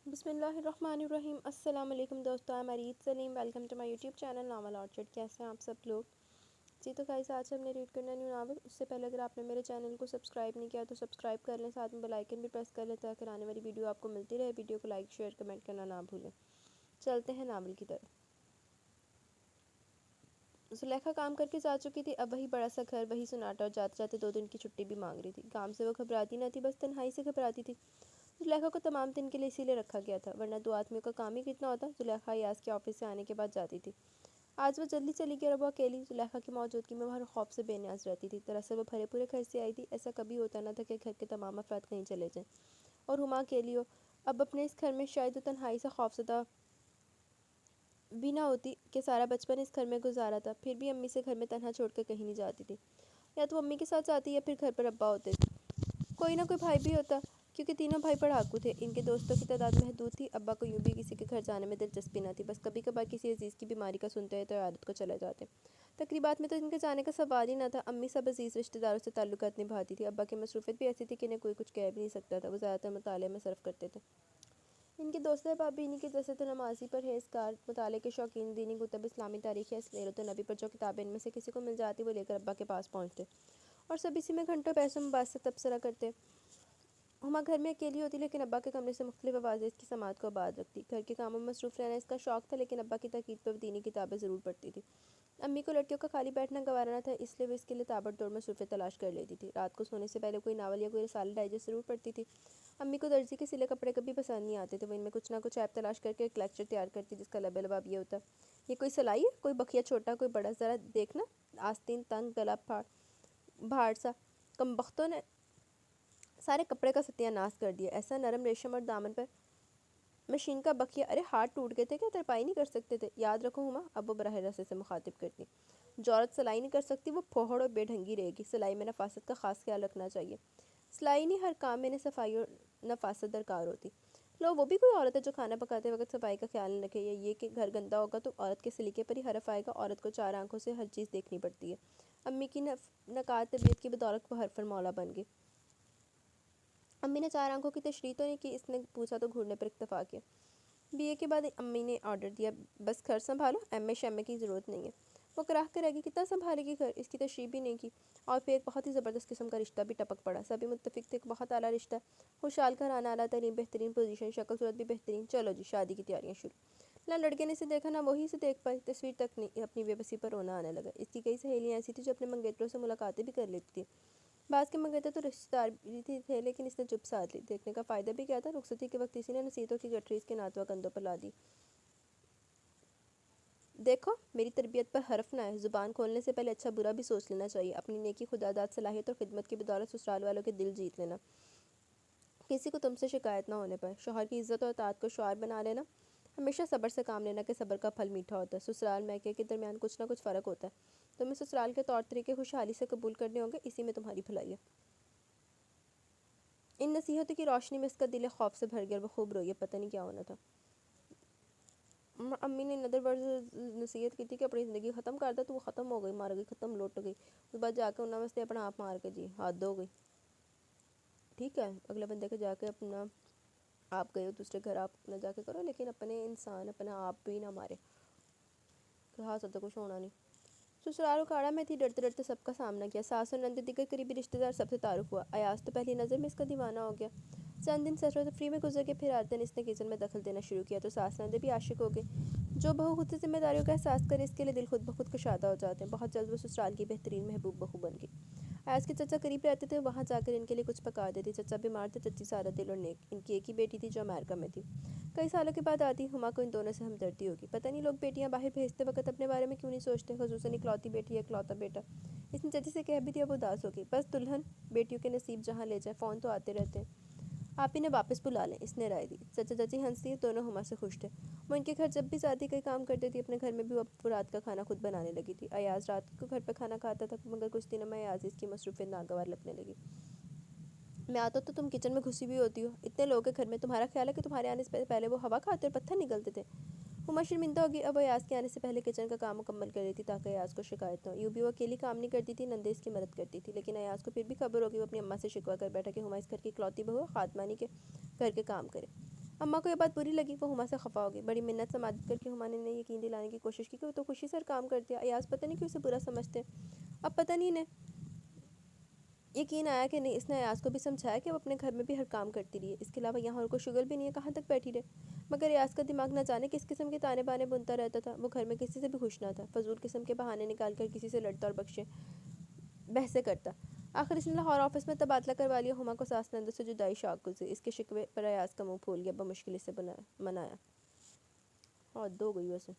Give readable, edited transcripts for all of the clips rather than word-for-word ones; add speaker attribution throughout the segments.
Speaker 1: بسم اللہ الرحمن الرحیم۔ السلام علیکم دوستو، میں ریت Saleem, welcome to my YouTube channel novel orchard. کیسے ہیں آپ سب لوگ؟ جی تو گائز آج ہم نے ریڈ کرنا نیو ناول۔ اس سے پہلے اگر آپ نے میرے چینل کو سبسکرائب نہیں کیا تو سبسکرائب کر لیں، ساتھ میں بیل آئیکن بھی پریس کر لیں تاکہ آنے والی ویڈیو آپ کو ملتی رہے۔ ویڈیو کو لائک شیئر کمنٹ کرنا نہ بھولیں۔ چلتے ہیں ناول کی طرف۔ زلیخا کام کر کے جا چکی تھی، اب وہی بڑا سا گھر، وہی سناٹا، اور جاتے جاتے 2 دن کی چھٹی بھی مانگ رہی تھی۔ کام سے وہ گھبراتی نہ تھی، بس تنہائی سے گھبراتی تھی۔ زلیخا کو تمام دن کے لیے اسی لیے رکھا گیا تھا، ورنہ 2 آدمیوں کا کام ہی کتنا ہوتا۔ زلیخا ایاز کے آفس سے آنے کے بعد جاتی تھی۔ آج وہ جلدی چلی گئی اور وہ اکیلی زلیخا کی موجودگی میں وہ خوف سے بے نیاز رہتی تھی۔ دراصل وہ بھرے پورے گھر سے آئی تھی، ایسا کبھی ہوتا نہ تھا کہ گھر کے تمام افراد کہیں چلے جائیں اور ہما اکیلی ہو۔ اب اپنے اس گھر میں شاید وہ تنہائی سے خوفزدہ بھی نہ ہوتی کہ سارا بچپن اس گھر میں گزارا تھا، پھر بھی امی سے گھر میں تنہا چھوڑ کر کہیں نہیں جاتی تھی۔ یا تو امی کے ساتھ جاتی یا پھر گھر پر ابا ہوتے تھے، کوئی نہ کوئی بھائی بھی ہوتا، کیونکہ تینوں بھائی پڑھاکو تھے۔ ان کے دوستوں کی تعداد محدود تھی۔ ابا کو یوں بھی کسی کے گھر جانے میں دلچسپی نہ تھی، بس کبھی کبھار کسی عزیز کی بیماری کا سنتے تو عیادت کو چلے جاتے۔ تقریبات میں تو ان کے جانے کا سوال ہی نہ تھا۔ امی سب عزیز رشتہ داروں سے تعلقات نبھاتی تھی۔ ابا کی مصروفیت بھی ایسی تھی کہ انہیں کوئی کچھ کہہ بھی نہیں سکتا تھا، وہ زیادہ تر مطالعے میں صرف کرتے تھے۔ ان کے دوست احباب بھی انہی کے جیسے تھے، نمازی، پرہیزگار، مطالعے کے شوقین، دینی کتب، اسلامی تاریخ یا سیرت النبی پر جو کتابیں ان میں سے کسی کو مل جاتی وہ لے کر ابا کے پاس پہنچتے اور سب اسی میں گھنٹوں پیسوں مباحثہ تبصرہ کرتے۔ ہما گھر میں اکیلی ہوتی، لیکن ابا کے کمرے سے مختلف آوازیں اس کی سماعت کو آباد رکھتی۔ گھر کے کاموں میں مصروف رہنا اس کا شوق تھا، لیکن ابا کی تاکید پر وہ دینی کتابیں ضرور پڑھتی تھی۔ امی کو لڑکیوں کا خالی بیٹھنا گوارا نہ تھا، اس لیے وہ اس کے لیے تابڑ توڑ مصروفیت تلاش کر لیتی تھی۔ رات کو سونے سے پہلے کوئی ناول یا کوئی رسالہ ڈائجسٹ ضرور پڑھتی تھی۔ امی کو درزی کے سلے کپڑے کبھی پسند نہیں آتے تھے، وہ ان میں کچھ نہ کچھ عیب تلاش کر کے ایک لیکچر تیار کرتی جس کا لباب یہ ہوتا: یہ کوئی سلائی ہے، کوئی بخیا چھوٹا، کوئی بڑا، ذرا دیکھنا، آستین تنگ، گلا بھاڑ سا، کم بختوں نے سارے کپڑے کا ستیہ ناش کر دیا، ایسا نرم ریشم اور دامن پر مشین کا بخیا، ارے ہاتھ ٹوٹ گئے تھے کیا، ترپائی نہیں کر سکتے تھے؟ یاد رکھو ہما، اب وہ براہ راست اسے مخاطب کرتی، جو عورت سلائی نہیں کر سکتی وہ پھوہڑ اور بے ڈھنگی رہے گی۔ سلائی میں نفاست کا خاص خیال رکھنا چاہیے۔ سلائی نہیں، ہر کام میں صفائی اور نفاست درکار ہوتی۔ لو، وہ بھی کوئی عورت ہے جو کھانا پکاتے وقت صفائی کا خیال نہ رکھے، یا یہ کہ گھر گندا ہوگا تو عورت کے سلیقے پر ہی حرف آئے گا۔ عورت کو 4 آنکھوں سے ہر چیز دیکھنی پڑتی ہے۔ امی کی نقاد طبیعت کی بدولت وہ حرفن مولا بن گئی۔ امی نے 4 آنکھوں کی تشریح تو نہیں کی، اس نے پوچھا تو گھورنے پر اکتفا کیا۔ BA کے بعد امی نے آرڈر دیا، بس گھر سنبھالو، ایم اے شیمے کی ضرورت نہیں ہے۔ وہ کراہ کر رہ گئی، کتنا سنبھالے گی گھر؟ اس کی تشریح بھی نہیں کی، اور پھر ایک بہت ہی زبردست قسم کا رشتہ بھی ٹپک پڑا۔ سبھی متفق تھے کہ بہت اعلیٰ رشتہ، خوشحال گھرانہ، اعلیٰ ترین، بہترین پوزیشن، شکل صورت بھی بہترین۔ چلو جی، شادی کی تیاریاں شروع۔ نہ لڑکے نے اسے دیکھا، نہ وہی اسے دیکھ پائی، تصویر تک نہیں۔ اپنی بے بسی پر رونا آنے لگا۔ اس کی کئی سہیلیاں ایسی تھیں جو اپنے منگیتروں سے ملاقاتیں بھی کر لیتی تھیں۔ بعض کے منگیتر تو رشتہ دار بھی تھے، لیکن اس نے چپ سادھ لی۔ دیکھنے کا فائدہ بھی کیا تھا؟ رخصتی کے وقت اسی نے نصیحتوں کی گٹھری اس کے ناتواں کندھوں پر لاد دی۔ دیکھو، میری تربیت پر حرف نہ آئے، زبان کھولنے سے پہلے اچھا برا بھی سوچ لینا چاہیے۔ اپنی نیکی، خداداد، صلاحیت اور خدمت کی بدولت سسرال والوں کے دل جیت لینا، کسی کو تم سے شکایت نہ ہونے پائے۔ شوہر کی عزت اور اطاعت کو شعار بنا لینا، ہمیشہ صبر سے کام لینا کہ صبر کا پھل میٹھا ہوتا ہے۔ سسرال میکے کے درمیان کچھ نہ کچھ فرق ہوتا ہے، تمہیں سسرال کے طور طریقے خوشحالی سے قبول کرنے ہوں گے، اسی میں تمہاری بھلائی ہے۔ ان نصیحتوں کی روشنی میں اس کا دل خوف سے بھر گیا اور وہ خوب روئی۔ پتہ نہیں کیا ہونا تھا۔ امی نے ندر ورز نصیحت کی تھی کہ اپنی زندگی ختم کر دے، تو وہ ختم ہو گئی، مار گئی، ختم لوٹ گئی۔ اس بعد جا کے انہوں نے اپنا آپ مار کے جی حد ہو گئی۔ ٹھیک ہے، اگلے بندے کے جا کے اپنا آپ گئے ہو دوسرے گھر، آپ اپنا جا کے کرو، لیکن اپنے انسان اپنا آپ بھی نہ مارے، کہ ہاں سب تو کچھ ہونا نہیں۔ سسرال اکھاڑا میں تھی، ڈرتے ڈرتے سب کا سامنا کیا۔ ساس اور نند، دیگر قریبی رشتہ دار، سب سے تعارف ہوا۔ ایاز تو پہلی نظر میں اس کا دیوانہ ہو گیا۔ چند دن سیر و تفریح میں گزر گئے، پھر ہر دن اس نے کچن میں دخل دینا شروع کیا تو ساس نندیں بھی عاشق ہو گئی۔ جو بہو خود سے ذمہ داریوں کا احساس کرے، اس کے لیے دل خود بخود کشادہ ہو جاتے ہیں۔ بہت جلد وہ سسرال کی بہترین محبوب بہو بن گئی۔ ایاز کے چچا قریب رہتے تھے، وہاں جا کر ان کے لیے کچھ پکا دیتی۔ چچا بیمار تھے، چچی سادہ دل اور نیک، ان کی ایک ہی بیٹی تھی جو امریکہ میں تھی۔ کئی سالوں کے بعد آتی ہما کو ان دونوں سے ہمدردی ہوگی۔ پتہ نہیں لوگ بیٹیاں باہر بھیجتے وقت اپنے بارے میں کیوں نہیں سوچتے، خصوصاً اکلوتی بیٹی یا اکلوتا بیٹا۔ اس نے چچی سے کہہ بھی دیا، وہ اداس ہو گئی۔ بس دلہن بیٹیوں کے نصیب جہاں لے جائے، فون تو آتے رہتے ہیں، آپ انہیں واپس بلا لیں، اس نے رائے دی۔ چچا چچی ہنس دیے، دونوں ہما سے خوش تھے۔ وہ ان کے گھر جب بھی جاتی کئی کام کرتی تھی، اپنے گھر میں بھی وہ رات کا کھانا خود بنانے لگی تھی۔ ایاز رات کو گھر پہ کھانا کھاتا تھا، مگر کچھ دنوں میں ایاز اس کی مصروفیت ناگوار لگنے لگی۔ میں آتا تو تم کچن میں گھسی بھی ہوتی ہو، اتنے لوگ کے گھر میں، تمہارا خیال ہے کہ تمہارے آنے سے پہلے وہ ہوا کھاتے اور پتھر نگلتے تھے؟ ہما شرمندہ ہوگی، اب وہ ایاز کے آنے سے پہلے کچن کا کام مکمل کر لیتی تاکہ ایاز کو شکایت نہ ہو۔ یوں بھی وہ اکیلی کام نہیں کرتی تھی، نندیں اس کی مدد کرتی تھی، لیکن ایاز کو پھر بھی خبر ہوگی، وہ اپنی اماں سے شکوہ کر بیٹھا کہ ہما اس گھر کی اکلوتی بہو ہے، خادمانی کے گھر کے کام کرے۔ اماں کو یہ بات بری لگی، وہ ہما سے خفا ہو گئی۔ بڑی منت سے مدد کر کے ہما نے انہیں یقین دلانے کی کوشش کی کہ وہ تو خوشی سے کام کرتی ہے، ایاز پتہ نہیں کیوں اسے برا سمجھتے۔ اب پتہ نہیں انہیں یقین آیا کہ نہیں، اس نے ایاز کو بھی سمجھایا کہ وہ اپنے گھر میں بھی ہر کام کرتی رہی ہے، اس کے علاوہ یہاں اور کوئی شغل بھی نہیں ہے، کہاں تک بیٹھی رہے۔ مگر ایاز کا دماغ نہ جانے کس قسم کے تانے بانے بنتا رہتا تھا، وہ گھر میں کسی سے بھی خوش نہ تھا، فضول قسم کے بہانے نکال کر کسی سے لڑتا اور بحثیں کرتا۔ آخر اس نے لاہور آفس میں تبادلہ کروا لیا، ہما کو ساس نندوں سے جدائی شاک گزری، اس کے شکوے پر ایاز کا منہ پھول گیا، بمشکل اسے منایا۔ حد ہو گئی ویسے،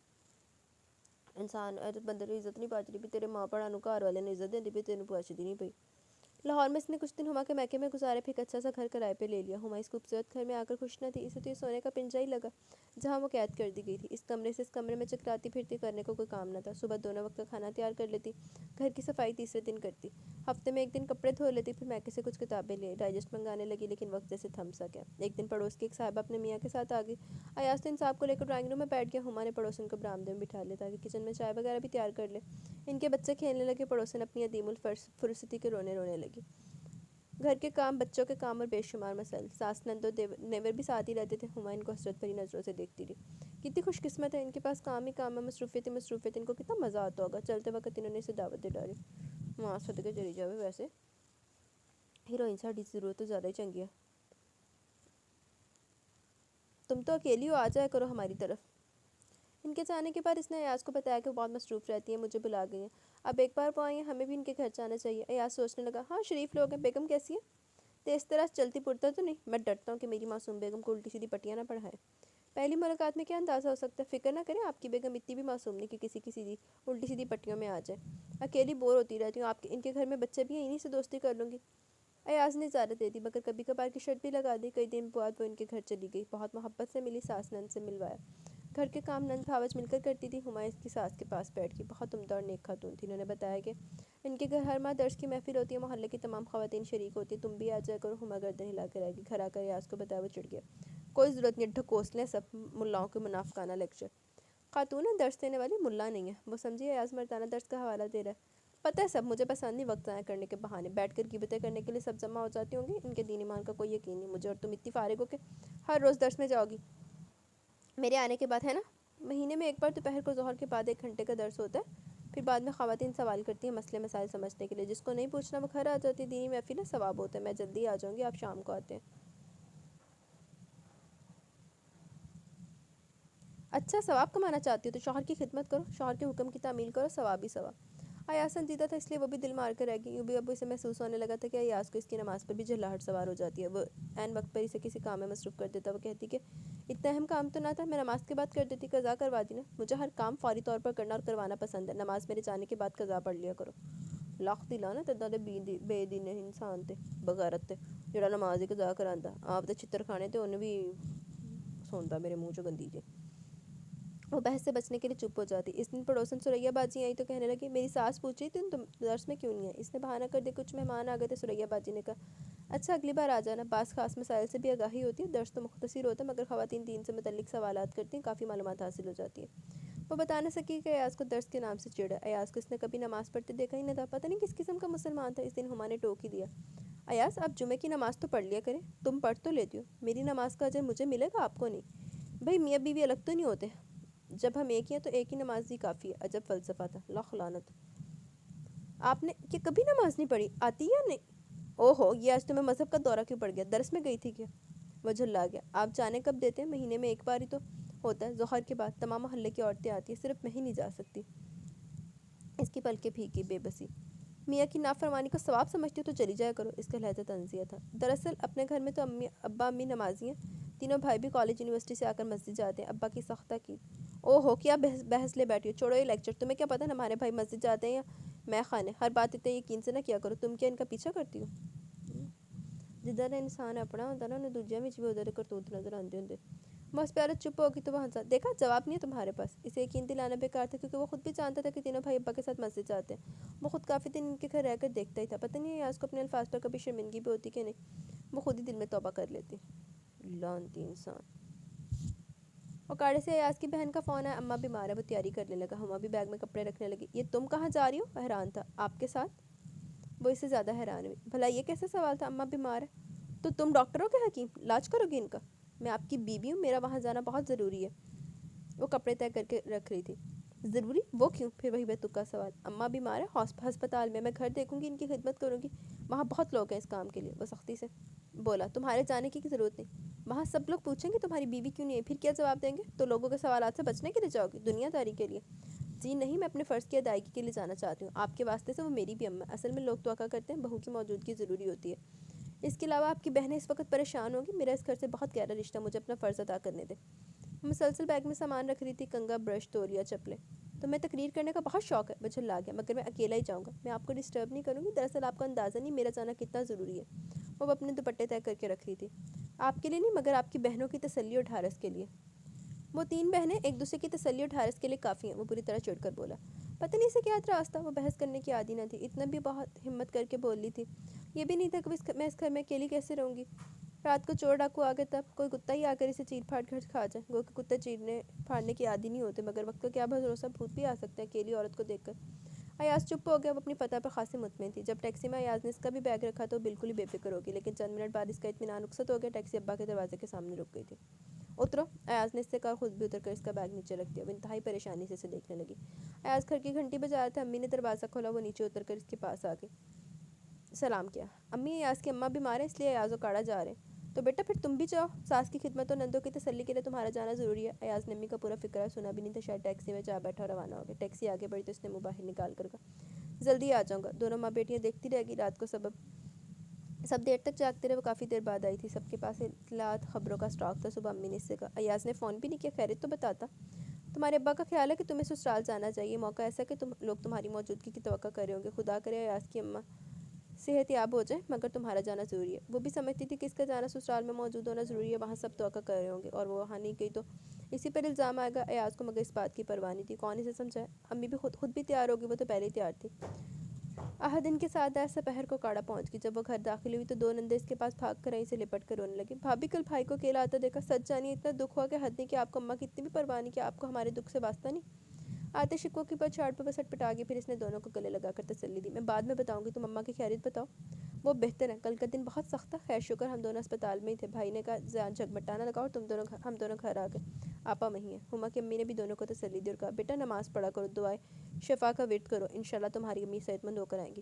Speaker 1: انسان بندے کو عزت نہیں پاتی بھی، تیرے ماں پڑھانو گھر والے نے عزت دیندی بھی، تینوں پوچھتی نہیں پئی۔ لاہور میں اس نے کچھ دن ہما کے میکے میں گزارے، پھر ایک اچھا سا گھر کرائے پہ لے لیا۔ ہما اس خوبصورت گھر میں آ کر خوش نہ تھی، اسے تو یہ سونے کا پنجہ ہی لگا جہاں وہ قید کر دی گئی تھی۔ اس کمرے سے اس کمرے میں چکراتی پھرتی، کرنے کو کوئی کام نہ تھا۔ صبح دونوں وقت کا کھانا تیار کر لیتی، گھر کی صفائی تیسرے دن کرتی، ہفتے میں ایک دن کپڑے دھو لیتی، پھر میکے سے کچھ کتابیں لے ڈائجسٹ منگانے لگی، لیکن وقت جیسے تھم سا گیا۔ ایک دن پڑوس کی ایک صاحبہ اپنے میاں کے ساتھ آ گئی۔ ایاز تو ان صاحب کو لے کر ڈرائنگ روم میں بیٹھ گیا، ہما نے پڑوسن کو برآمدے میں بٹھا لیا تاکہ کچن میں چائے وغیرہ بھی تیار کر لے۔ ان کے بچے کھیلنے لگے، پڑوسن اپنی عدیم الفرصتی کے رونے لگی۔ گھر کے کام، بچوں کے کام اور بے شمار مسائل، ساس نند و نیور بھی ساتھ ہی رہتے تھے۔ ہما ان کو حسرت بھری نظروں سے دیکھتی رہی، کتنی خوش قسمت ہے، ان کے پاس کام ہی کام ہے، مصروفیت، ان کو کتنا مزہ آتا ہوگا۔ چلتے وقت انہوں نے اسے دعوت دے ڈالی۔ ماں صدقے چلی جاوے، ویسے ہیروئن ساڈی ضرورت تو زیادہ ہی چنگی ہے، تم تو اکیلی ہو، آ جایا کرو ہماری طرف۔ ان کے جانے کے بعد اس نے ایاز کو بتایا کہ وہ بہت مصروف رہتی ہیں، مجھے بلا گئی ہیں، اب ایک بار وہ آئی ہیں، ہمیں بھی ان کے گھر جانا چاہیے۔ ایاز سوچنے لگا، ہاں شریف لوگ ہیں، بیگم کیسی ہے؟ تیز طرح چلتی پھرتا تو نہیں؟ میں ڈرتا ہوں کہ میری معصوم بیگم کو الٹی سیدھی پٹیاں نہ پڑھائے۔ پہلی ملاقات میں کیا اندازہ ہو سکتا ہے، فکر نہ کریں، آپ کی بیگم اتنی بھی معصوم نہیں کہ کسی کی سیدھی الٹی سیدھی پٹیوں میں آ جائے۔ اکیلی بور ہوتی رہتی ہوں، ان کے گھر میں بچے بھی ہیں، انہی سے دوستی کر لوں گی۔ ایاز نے اجازت دے دی، مگر کبھی کبھار کی شرط بھی لگا دی۔ کئی دن بعد وہ ان کے گھر چلی گئی، بہت محبت سے ملی، ساس نند سے ملوایا۔ گھر کے کام نند بھاوج مل کر کرتی تھی، ہما اس کی ساس کے پاس بیٹھ گئی، بہت عمدہ اور نیک خاتون تھی۔ انہوں نے بتایا کہ ان کے گھر ہر ماہ درس کی محفل ہوتی ہے، محلے کی تمام خواتین شریک ہوتی ہیں، تم بھی آ جایا کرو۔ ہما گردن ہلا کر آئے گی، گھر آ کر ایاز کو بتایا، وہ چڑھ گیا، کوئی ضرورت نہیں، ڈھکوسلیں سب ملاؤں کے منافقانہ لیکچر۔ خاتون ہے، درس دینے والی، ملا نہیں ہے۔ وہ سمجھی ایاز مردانہ درس کا حوالہ دے رہا ہے۔ پتہ ہے سب، مجھے پسند نہیں وقت ضائع کرنے کے بہانے، بیٹھ کر غیبتیں کرنے کے لیے سب جمع ہو جاتی ہوں گی، ان کے دین ایمان کا کوئی یقین نہیں مجھے، اور تم اتنی فارغ ہو کہ ہر روز درس میں جاؤ گی میرے آنے کے بعد، ہے نا؟ مہینے میں ایک بار دوپہر کو ظہر کے بعد 1 گھنٹے کا درس ہوتا ہے، پھر بعد میں خواتین سوال کرتی ہیں مسئلے مسائل سمجھنے کے لیے، جس کو نہیں پوچھنا وہ گھر آ جاتی، دینی محفل ہے، ثواب ہوتا ہے، میں جلدی آ جاؤں گی، آپ شام کو آتے ہیں۔ اچھا، ثواب کمانا چاہتی ہو تو شوہر کی خدمت کرو، شوہر کے حکم کی تعمیل کرو، ثواب ہی ثواب۔ ایاز سنجیدہ تھا، اس لیے وہ بھی دل مار کر رہ گئی، یوں بھی اب اسے محسوس ہونے لگا تھا کہ ایاز کو اس کی نماز پر بھی جھلاہٹ سوار ہو جاتی ہے۔ وہ عین وقت پر اسے کسی کام میں مصروف کر دیتا، وہ کہتی کہ اتنا اہم کام تو نہ تھا، میں نماز کے بعد کر دیتی، قضا کروا دی نا، مجھے ہر کام فوری طور پر کرنا اور کروانا پسند ہے، نماز میرے جانے کے بعد قضا پڑھ لیا کرو۔ لاکھ دی لعنت، ادھا دے بے دین انسان تے بغیرت تے جڑا نماز ہی قضا کراندا، آپ تے چھتر کھانے تے انہیں بھی سوندا میرے منہ چوں گندی جی۔ وہ بحث سے بچنے کے لیے چپ ہو جاتی۔ اس دن پڑوسن سریا باجی آئی تو کہنے لگی، میری ساس پوچھ رہی تھی تم درس میں کیوں نہیں ہے؟ اس نے بہانہ کر دیا کچھ مہمان آ گئے تھے۔ سریا باجی نے کہا، اچھا اگلی بار آ جانا، بعض خاص مسائل سے بھی آگاہی ہوتی ہے، درس تو مختصر ہوتا ہے مگر خواتین دین سے متعلق سوالات کرتی ہیں، کافی معلومات حاصل ہو جاتی ہیں۔ وہ بتا نہ سکی کہ ایاز کو درس کے نام سے چڑ ہے، ایاز کو اس نے کبھی نماز پڑھتے دیکھا ہی نہ تھا، پتہ نہیں کس قسم کا مسلمان تھا۔ اس دن ہما نے ٹوک ہی دیا، ایاز آپ جمعے کی نماز تو پڑھ لیا کریں، تم پڑھ تو لیتی ہو، میری نماز کا اجر مجھے ملے گا، آپ کو نہیں؟ بھئی میاں بیوی الگ تو نہیں ہوتے، جب ہم ایک ہی ہیں تو ایک ہی نماز ہی کافی ہے۔ عجب فلسفہ تھا، لاکھ لعنت، آپ نے کہ کبھی نماز نہیں پڑھی، آتی ہے نہیں؟ او ہو، یہ آج تمہیں مذہب کا دورہ کیوں پڑ گیا، درس میں گئی تھی کیا؟ وہ جھلا گیا، آپ جانے کب دیتے ہیں؟ مہینے میں ایک بار ہی تو ہوتا ہے، ظہر کے بعد تمام محلے کی عورتیں آتی ہیں، صرف میں ہی نہیں جا سکتی۔ اس کی پلکیں بھیگی، بے بسی، میاں کی نافرمانی کو ثواب سمجھتی ہو تو چلی جایا کرو، اس کا لہجہ طنزیہ تھا۔ دراصل اپنے گھر میں تو ابا امی نمازی ہیں، تینوں بھائی بھی کالج یونیورسٹی سے آ کر مسجد جاتے ہیں، ابا کی سخت تاکید۔ او ہو، کیا بحث لے بیٹھی ہو، چھوڑو یہ لیکچر، تمہیں کیا پتہ ہمارے بھائی مسجد جاتے ہیں یا میں خانے، ہر بات اتنے یقین سے نہ کیا کرو، تم کیا ان کا پیچھا کرتی ہو؟ جدھر انسان اپنا ہوتا نا انہیں دوجیاں وچ بھی ادھر کرتوت نظر آندے ہوندے۔ بس پیارا چپ ہوگی تو وہاں سے دیکھا جواب نہیں ہے تمہارے پاس۔ اسے یقین دلانا بیکار تھا کیونکہ وہ خود بھی جانتا تھا کہ تینوں بھائی ابا کے ساتھ مسجد جاتے ہیں، وہ خود کافی دن ان کے گھر رہ کر دیکھتا ہی تھا، پتہ نہیں ایاز کو اپنے الفاظ پر کبھی شرمندگی بھی ہوتی کہ نہیں، وہ خود ہی دل میں توبہ کر لیتی۔ لعنتی انسان۔ اکاڑے سے ایاز کی بہن کا فون آیا، اماں بیمار ہے، وہ تیاری کرنے لگا، ہما بھی بیگ میں کپڑے رکھنے لگی۔ یہ تم کہاں جا رہی ہو؟ حیران تھا، آپ کے ساتھ؟ وہ اس سے زیادہ حیران ہوئی، بھلا یہ کیسا سوال تھا، اماں بیمار ہے تو تم ڈاکٹر ہو کہ حکیم، علاج کرو گی ان کا؟ میں آپ کی بیوی ہوں، میرا وہاں جانا بہت ضروری ہے۔ وہ کپڑے طے کر کے رکھ رہی تھی۔ ضروری؟ وہ کیوں؟ پھر وہی بے تکا سوال۔ اماں بیمار ہے، ہسپتال میں گھر دیکھوں گی، ان کی خدمت کروں گی، وہاں بہت لوگ ہیں اس کام کے لیے۔ وہ سختی سے بولا، تمہارے جانے کی ضرورت نہیں، وہاں سب لوگ پوچھیں گے تمہاری بیوی کیوں نہیں ہے، پھر کیا جواب دیں گے؟ تو لوگوں کے سوالات سے بچنے کے لیے جاؤ گی؟ دنیا داری کے لیے؟ جی نہیں، میں اپنے فرض کی ادائیگی کے لیے جانا چاہتی ہوں، آپ کے واسطے سے وہ میری بھی اماں۔ اصل میں لوگ توقع کرتے ہیں بہو کی موجودگی ضروری ہوتی ہے۔ اس کے علاوہ آپ کی بہنیں اس وقت پریشان ہوگی، میرا اس گھر سے بہت گہرا رشتہ، مجھے اپنا فرض ادا کرنے دے۔ مسلسل بیگ میں سامان رکھ رہی تھی، کنگھا، برش، تولیہ، چپلیں۔ تو میں تقریر کرنے کا بہت شوق ہے، وہ چلا گیا، مگر میں اکیلا ہی جاؤں گا، میں آپ کو ڈسٹرب نہیں کروں گی، دراصل آپ کو اندازہ نہیں میرا جانا کتنا ضروری ہے۔ وہ اپنے دوپٹے طے کر کے رکھ رہی تھی۔ آپ کے لیے نہیں، مگر آپ کی بہنوں کی تسلی اور ڈھارس کے لیے۔ وہ تین بہنیں ایک دوسرے کی تسلی اور ڈھارس کے لیے کافی ہیں، وہ پوری طرح چڑھ کر بولا۔ پتہ نہیں اسے کیا اعتراض تھا، وہ بحث کرنے کی عادی نہ تھی، اتنا بھی بہت ہمت کر کے بول لی تھی۔ یہ بھی نہیں تھا کہ میں اس گھر میں اکیلی کیسے رہوں گی، رات کو چور ڈاکو آ گئے تب، کوئی کتا ہی آ کر اسے چیر پھاڑ کر کھا جائے۔ گو کہ کتے چیرنے پھاڑنے کی عادی نہیں ہوتے، مگر وقت کا کیا بھروسہ، بھوت بھی آ سکتے ہیں اکیلی عورت کو دیکھ کر۔ ایاز چپ ہو گیا، وہ اپنی فتح پر خاصی مطمئن تھی۔ جب ٹیکسی میں ایاز نے اس کا بھی بیگ رکھا تو وہ بالکل ہی بے فکر ہو گئی، لیکن چند منٹ بعد اس کا اطمینان رخصت ہو گیا۔ ٹیکسی ابا کے دروازے کے سامنے رک گئی تھی۔ اترو، ایاز نے اس سے کہا، خود بھی اتر کر اس کا بیگ نیچے رکھ دیا۔ وہ انتہائی پریشانی سے اسے دیکھنے لگی۔ ایاز گھر کی گھنٹی بجا رہا تھا، امی نے دروازہ کھولا، وہ نیچے اتر کر اس کے پاس آ گئی، سلام کیا۔ امی، ایاز کی اماں بیمار ہے، اس لیے ایاز و کاڑا جا رہے ہیں۔ تو بیٹا پھر تم بھی جاؤ، ساس کی خدمت اور نندوں کی تسلی کے لیے تمہارا جانا ضروری ہے۔ ایاز نے امی کا پورا فقرہ سنا بھی نہیں تھا، شاید ٹیکسی میں جا بیٹھا اور روانہ ہو گیا۔ ٹیکسی آگے بڑھی تو اس نے منہ باہر نکال کر کہا، جلدی آ جاؤں گا۔ دونوں ماں بیٹیاں دیکھتی رہ گئی، رات کو سب دیر تک جاگتے رہے۔ وہ کافی دیر بعد آئی تھی، سب کے پاس اطلاعات خبروں کا اسٹاک تھا۔ صبح امی نے اس سے کہا، ایاز نے فون بھی نہیں کیا، خیریت تو بتاتا۔ تمہارے ابا کا خیال ہے کہ تمہیں سسرال جانا چاہیے، موقع ایسا کہ لوگ تمہاری موجودگی کی توقع کر رہے ہوں گے، خدا کرے ایاز کی اماں صحت یاب ہو جائے، مگر تمہارا جانا ضروری ہے۔ وہ بھی سمجھتی تھی کہ اس کا جانا سسرال میں موجود ہونا ضروری ہے، وہاں سب توقع کر رہے ہوں گے، اور وہ وہاں نہیں گئی تو اسی پر الزام آئے گا۔ ایاز کو مگر اس بات کی پرواہ نہیں تھی، کون اسے سمجھائے، امی بھی خود بھی تیار ہوگی، وہ تو پہلے ہی تیار تھی۔ دن کے ساتھ آئے سپہر کو کاڑا پہنچ گئی۔ جب وہ گھر داخل ہوئی تو دو نندیں اس کے پاس بھاگ کر آئیں، سے لپٹ کر رونے لگی۔ بھابھی، کل بھائی کو اکیلا آتا دیکھا، سچ جانیے اتنا دکھ ہوا کہ حد نہیں، کہ آپ کو اماں کی اتنی بھی پرواہ نہیں، کہ آپ کو ہمارے دکھ سے واسطہ نہیں۔ آتے شکوہ کی بچھاڑ پر بس پٹا گئی، پھر اس نے دونوں کو گلے لگا کر تسلی دی، میں بعد میں بتاؤں گی، تم اماں کی خیریت بتاؤ۔ وہ بہتر ہے، کل کا دن بہت سخت تھا، خیر شکر ہم دونوں اسپتال میں ہی تھے۔ بھائی نے کہا، جھگمٹانا لگاؤ، ہم دونوں گھر آ گئے، آپا وہیں ہیں۔ ہما کی امی نے بھی دونوں کو تسلی دی اور کہا، بیٹا نماز پڑھا کرو، دعائے شفا کا ورد کرو، انشاءاللہ تمہاری امی صحت مند ہو کر آئیں گی۔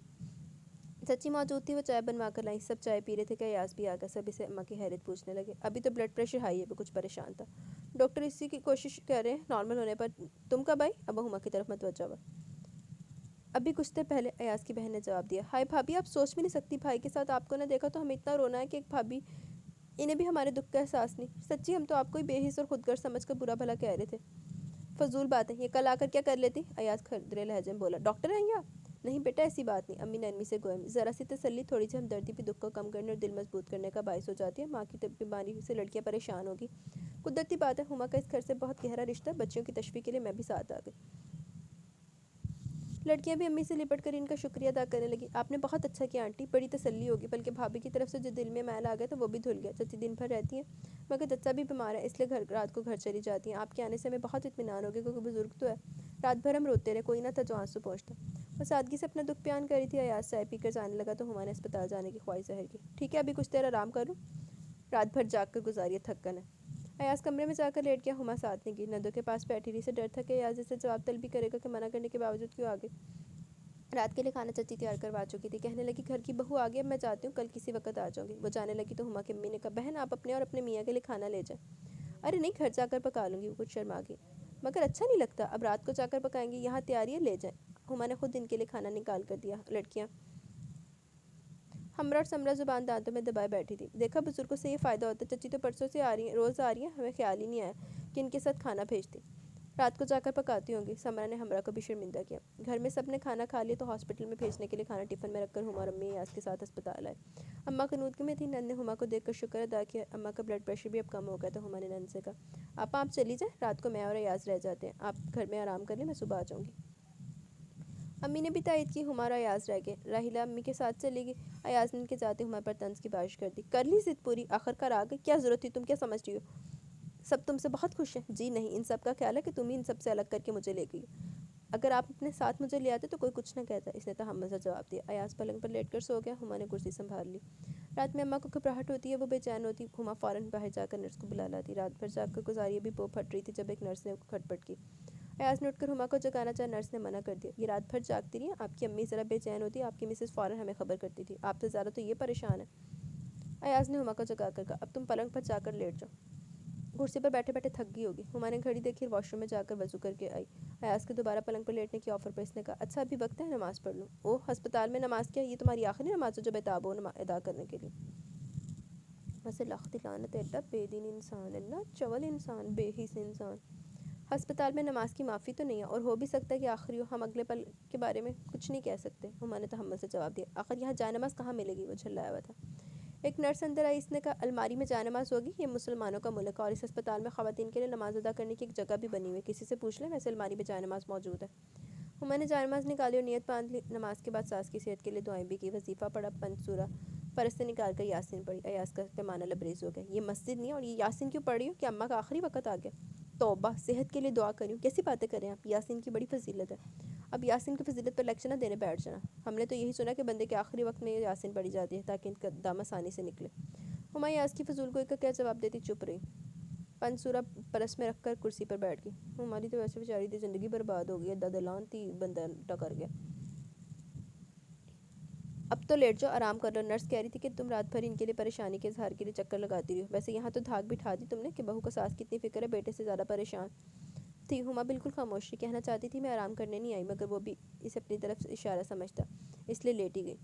Speaker 1: چچی موجود تھی، وہ چائے بنوا کر لائیں، سب چائے پی رہے تھے کہ ایاز بھی آ گیا، سب اسے اماں کی خیریت پوچھنے لگے۔ ابھی تو بلڈ پریشر ہائی ہے، وہ کچھ پریشان تھا، ڈاکٹر اسی کی کوشش کر رہے ہیں نارمل ہونے پر۔ تم کب آئی؟ ابا ہما کی طرف متوجہ ہوا۔ ابھی کچھ دیر پہلے، ایاز کی بہن نے جواب دیا۔ ہائے بھابھی، آپ سوچ بھی نہیں سکتی، بھائی کے ساتھ آپ کو نہ دیکھا تو ہمیں اتنا رونا ہے کہ ایک بھابھی، انہیں بھی ہمارے دکھ کا احساس نہیں۔ سچی ہم تو آپ کو ہی بے حس اور خود غرض سمجھ کر برا بھلا کہہ رہے تھے۔ فضول بات ہے، یہ کل آ کر کیا کر لیتی؟ ایاز کھردرے لہجے میں بولا۔ ڈاکٹر ہیں یا؟ نہیں بیٹا، ایسی بات نہیں، امی نرمی سے گویا، ذرا سی تسلی، تھوڑی سی ہمدردی بھی دکھ کو کم کرنے اور دل مضبوط کرنے کا باعث ہو جاتی ہے۔ ماں کی بیماری سے لڑکیاں پریشان ہوگی، قدرتی بات ہے، ہما کا اس گھر سے بہت گہرا رشتہ، بچیوں کی تشفیق کے لیے میں بھی ساتھ آ گئی۔ لڑکیاں بھی امی سے لپٹ کر ان کا شکریہ ادا کرنے لگی۔ آپ نے بہت اچھا کیا آنٹی، بڑی تسلی ہوگی، بلکہ بھابھی کی طرف سے جو دل میں میل آ گیا تھا وہ بھی دھل گیا۔ چچی دن بھر رہتی ہیں، مگر چچا بھی بیمار ہے، اس لیے رات کو گھر چلی جاتی ہیں۔ آپ کے آنے سے ہمیں بہت اطمینان ہو گیا، کیونکہ بزرگ تو ہے، رات بھر ہم روتے رہے، کوئی نہ تھا جو آنسو پوچھتا۔ وہ سادگی سے اپنا دکھ بیان کر رہی تھی۔ ایاز چائے پی کر جانے لگا تو ہما نے اسپتال جانے کی خواہش ظاہر کی۔ ٹھیک ہے، ابھی کچھ دیر آرام کر لوں، رات بھر جاگ کر گزاری، تھکن ہے۔ ایاز کمرے میں جا کر لیٹ گیا، ہما ساتھ نہیں گئی، نندوں کے پاس بیٹھی رہی، سے ڈر تھا کہ ایاز اسے جواب طلبی کرے گا کہ منع کرنے کے باوجود کیوں آ گئی۔ رات کے لیے کھانا چچی تیار کروا چکی تھی، کہنے لگی، گھر کی بہو آ گئی، اب میں جاتی ہوں، کل کسی وقت آ جاؤں گی۔ وہ جانے لگی تو ہما کی امی نے کہا، بہن آپ اپنے اور اپنے میاں کے لیے کھانا لے جائیں۔ ارے نہیں، گھر جا کر پکا لوں گی، وہ کچھ شرما گئی۔ مگر اچھا نہیں لگتا، اب رات کو جا کر پکائیں گی، یہاں تیاری ہے، لے جائیں۔ ہما نے خود ان کے لیے کھانا نکال کر دیا۔ لڑکیاں ہمرا اور سمرا زبان دانتوں میں دبائے بیٹھی تھی۔ دیکھا، بزرگوں سے یہ فائدہ ہوتا ہے، چچی تو پرسوں سے آ رہی ہیں، روز آ رہی ہیں، ہمیں خیال ہی نہیں آیا کہ ان کے ساتھ کھانا بھیجتی، رات کو جا کر پکاتی ہوں گی۔ سمرا نے ہمرا کو بھی شرمندہ کیا۔ گھر میں سب نے کھانا کھا لیا تو ہاسپٹل میں بھیجنے کے لیے کھانا ٹفن میں رکھ کر ہما اور امی ایاز کے ساتھ اسپتال آئے۔ اماں قنوت میں تھی، نند نے ہما کو دیکھ کر شکر ادا کیا، اماں کا بلڈ پریشر بھی اب کم ہو گیا تھا۔ ہما نے نند سے کہا، آپ چلی جائیں، رات کو میں اور ایاز رہ جاتے ہیں، آپ گھر میں آرام کر لیں، میں صبح آ جاؤں گی۔ امی نے بھی تائید کی۔ ہما اور ایاز رہ گئے، راحیلہ امی کے ساتھ چلی گئی۔ ایاز نے ان کے جاتے ہما پر طنز کی بارش کر دی۔ کر لی ضد پوری، آخر کار آ گئی، کیا ضرورت تھی، تم کیا سمجھ رہی ہو سب تم سے بہت خوش ہیں؟ جی نہیں، ان سب کا خیال ہے کہ تم ہی ان سب سے الگ کر کے مجھے لے گئی، اگر آپ اپنے ساتھ مجھے لے آتے تو کوئی کچھ نہ کہتا، اس نے تہمت سے جواب دیا۔ ایاز پلنگ پر لیٹ کر سو گیا، ہما نے کرسی سنبھال لی۔ رات میں اماں کو گھبراہٹ ہوتی ہے، وہ بے چین ہوتی، ہما فوراً باہر جا کر نرس کو بلا لاتی۔ رات بھر جاگ کر گزاری ابھی پو پھٹ رہی تھی جب ایک نرس نے کھٹپٹ کی۔ ایاز نے اٹھ کر ہما کو جگانا چاہا، نرس نے منع کر دیا۔ یہ رات بھر جاگتی رہی، آپ کی امی ذرا بے چین ہوتی، آپ کی مسز فوراً ہمیں خبر کرتی تھی، آپ سے زیادہ تو یہ پریشان ہے۔ ایاز نے ہما کو جگا کر کہا، اب تم پلنگ پر جا کر لیٹ جاؤ، کرسی پر بیٹھے بیٹھے تھک گئی ہوگی۔ ہما نے گھڑی دیکھی، واش روم میں جا کر وضو کر کے آئی۔ ایاز کے دوبارہ پلنگ پر لیٹنے کی آفر پر اس نے کہا، اچھا ابھی وقت ہے، نماز پڑھ لوں۔ اوہ، ہسپتال میں نماز کیا؟ یہ تمہاری آخری نماز ہے جو بیتاب ہو ادا کرنے کے لیے؟ ویسے لخت لعنت ایڈا بے دین انسان اللہ چول انسان بے حس انسان۔ ہسپتال میں نماز کی معافی تو نہیں ہے، اور ہو بھی سکتا ہے کہ آخری ہو، ہم اگلے پل کے بارے میں کچھ نہیں کہہ سکتے۔ ہما نے تحمل سے جواب دیا، آخر یہاں جائے نماز کہاں ملے گی؟ وہ جھلایا ہوا تھا۔ ایک نرس اندر آئی، اس نے کہا، الماری میں جائے نماز ہوگی، یہ مسلمانوں کا ملک ہے اور اس ہسپتال میں خواتین کے لیے نماز ادا کرنے کی ایک جگہ بھی بنی ہوئی ہے، کسی سے پوچھ لیں، ویسے الماری میں جائے نماز موجود ہے۔ ہما نے جائے نماز نکالی اور نیت باندھ لی۔ نماز کے بعد ساس کی صحت کے لیے دعائیں بھی کی، وظیفہ پڑھا، 5 سورہ فرض سے نکال کر یاسین پڑھی۔ ایاز کا پیمانہ لبریز ہو گیا، یہ مسجد نہیں ہے اور یہ یاسین کیوں پڑھ رہی ہو؟ کہ اماں کا آخری وقت آ گیا؟ توبہ، صحت کے لیے دعا کریوں، کیسی باتیں کریں آپ؟ یاسین کی بڑی فضیلت ہے، اب یاسین کی فضیلت پر لیکچر نہ دینے بیٹھ جانا۔ ہم نے تو یہی سنا کہ بندے کے آخری وقت میں یاسین پڑھی جاتی ہے تاکہ ان کا دم آسانی سے نکلے۔ ہما ایاز کی فضول گوئی کا کیا جواب دیتی، چپ رہی، 5 سورہ پرس میں رکھ کر کرسی پر بیٹھ گئی۔ ہماری تو ویسے بیچاری تھی، زندگی برباد ہو گئی ہے، ددلان تھی، بندہ ٹکر گیا۔ اب تو لیٹ جاؤ، آرام کر لو، نرس کہہ رہی تھی کہ تم رات بھر ان کے لیے پریشانی کے اظہار کے لیے چکر لگاتی رہی ہو، ویسے یہاں تو دھاک بٹھا دی تم نے کہ بہو کو ساس کی اتنی فکر ہے، بیٹے سے زیادہ پریشان تھی۔ ہما بالکل خاموش تھی، کہنا چاہتی تھی میں آرام کرنے نہیں آئی، مگر وہ بھی اسے اپنی طرف اشارہ سمجھتا، اس لیے لیٹ ہی گئی۔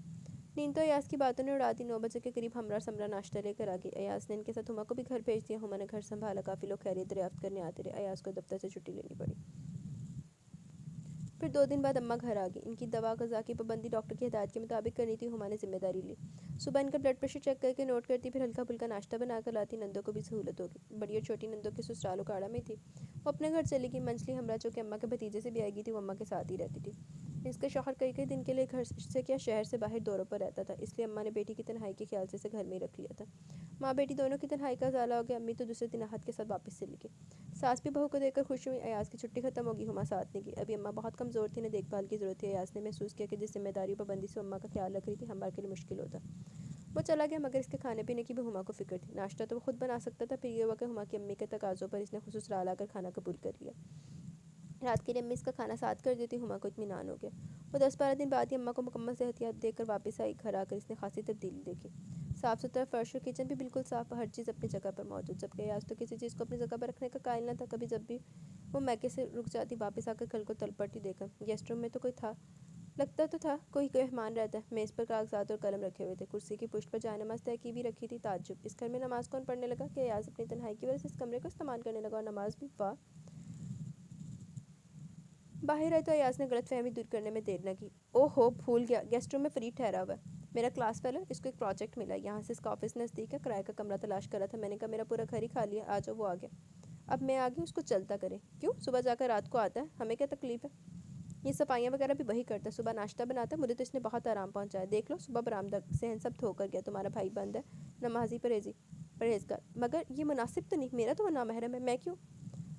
Speaker 1: نیند تو ایاز کی باتوں نے اڑا دی۔ 9 بجے کے قریب ہمراہ سمرا ناشتہ لے کر آ گئی۔ ایاز نے ان کے ساتھ ہما کو بھی گھر بھیج دیا۔ ہما نے گھر سنبھالا، کافی لوگ خیریت دریافت کرنے آتے رہے۔ ایاز کو دفتر سے چھٹی لینی پڑی۔ پھر 2 دن بعد اماں گھر آ گئی، ان کی دوا غذا کی پابندی ڈاکٹر کی ہدایت کے مطابق کرنی تھی۔ ہما نے ذمہ داری لی، صبح ان کا بلڈ پریشر چیک کر کے نوٹ کرتی، پھر ہلکا پھلکا ناشتہ بنا کر لاتی، نندوں کو بھی سہولت ہوگی۔ بڑی اور چھوٹی نندوں کے سسرال اکاڑا میں تھی، وہ اپنے گھر چلی گئی۔ منجلی ہمراہ جو کہ اماں کے بھتیجے سے بھی آئی گئی تھی، وہ اماں کے ساتھ ہی رہتی تھی۔ اس کا شوہر کئی کئی دن کے لیے گھر سے کیا شہر سے باہر دوروں پر رہتا تھا، اس لیے اماں نے بیٹی کی تنہائی کے خیال سے اسے گھر میں ہی رکھ لیا تھا۔ ماں بیٹی دونوں کی تنہائی کا ازالہ ہو گیا، امی تو دوسرے دن احد کے ساتھ واپس چلی گئی۔ ساس بھی بہو کو دیکھ کر خوش ہوئی، ایاز کی چھٹی ختم ہوگی، ہما ساتھ نہیں گئی، ابھی اماں بہت کمزور تھی، انہیں دیکھ بھال کی ضرورت تھی۔ ایاز نے محسوس کیا کہ جس ذمہ داری پابندی سے اماں کا خیال رکھ رہی تھی، ہمبا کے لیے مشکل ہوتا۔ وہ چلا گیا، مگر اس کے کھانے پینے کی بھی ہما کو فکر تھی۔ ناشتہ تو وہ خود بنا سکتا تھا، پھر یہ ہوا کہ ہما کی امی کے تقاضوں پر اس نے خود سسرال آ کر کھانا قبول کر لیا۔ رات کے لیے امی اس کا کھانا ساتھ کر دیتی، ہما کو اطمینان ہو گیا۔ وہ 10-12 دن بعد ہی اماں کو مکمل صحتیاب دے کر واپس آئی۔ گھر آ کر اس نے خاصی تبدیلی دیکھی، صاف ستھرا فرش اور کچن بھی بالکل صاف، ہر چیز اپنی جگہ پر موجود، جبکہ ایاز تو کسی چیز کو اپنی جگہ پر رکھنے کا قائل نہ تھا۔ کبھی جب بھی وہ میکے سے رک جاتی، واپس آ کر کل کو تل پڑتی دیکھا، گیسٹ روم میں تو کوئی تھا، لگتا تو تھا کوئی مہمان رہتا ہے۔ میز پر کاغذات اور قلم رکھے ہوئے تھے، کرسی کی پشت پر جائے نماز طے کی بھی رکھی تھی۔ تعجب، اس گھر میں نماز کون پڑھنے لگا کہ ایاز اپنی تنہائی کی وجہ سے اس کمرے کو استعمال کرنے لگا، اور نماز بھی، واہ! باہر آئے تو ایاز نے غلط فہمی دور کرنے میں دیر نہ کی، او ہو بھول گیا، گیسٹ روم میں فرید ٹھہرا ہوا ہے، میرا کلاس فیلو، اس کو ایک پروجیکٹ ملا ہے، یہاں سے اس کا آفس نزدیک ہے، کرائے کا کمرہ تلاش کر رہا تھا، میں نے کہا میرا پورا گھر ہی خالی ہے، آ جاؤ، وہ آ گیا، اب میں آ گئی، اس کو چلتا کرے، کیوں؟ صبح جا کر رات کو آتا ہے، ہمیں کیا تکلیف ہے؟ یہ صفائیاں وغیرہ بھی وہی کرتا ہے، صبح ناشتہ بناتا ہے، مجھے تو اس نے بہت آرام پہنچایا، دیکھ لو صبح برآمدہ صحن سب دھو کر گیا، تمہارا بھائی بند ہے، نمازی پرہیزگار، مگر یہ مناسب تو نہیں، میرا تو وہ نامحرم ہے، میں کیوں؟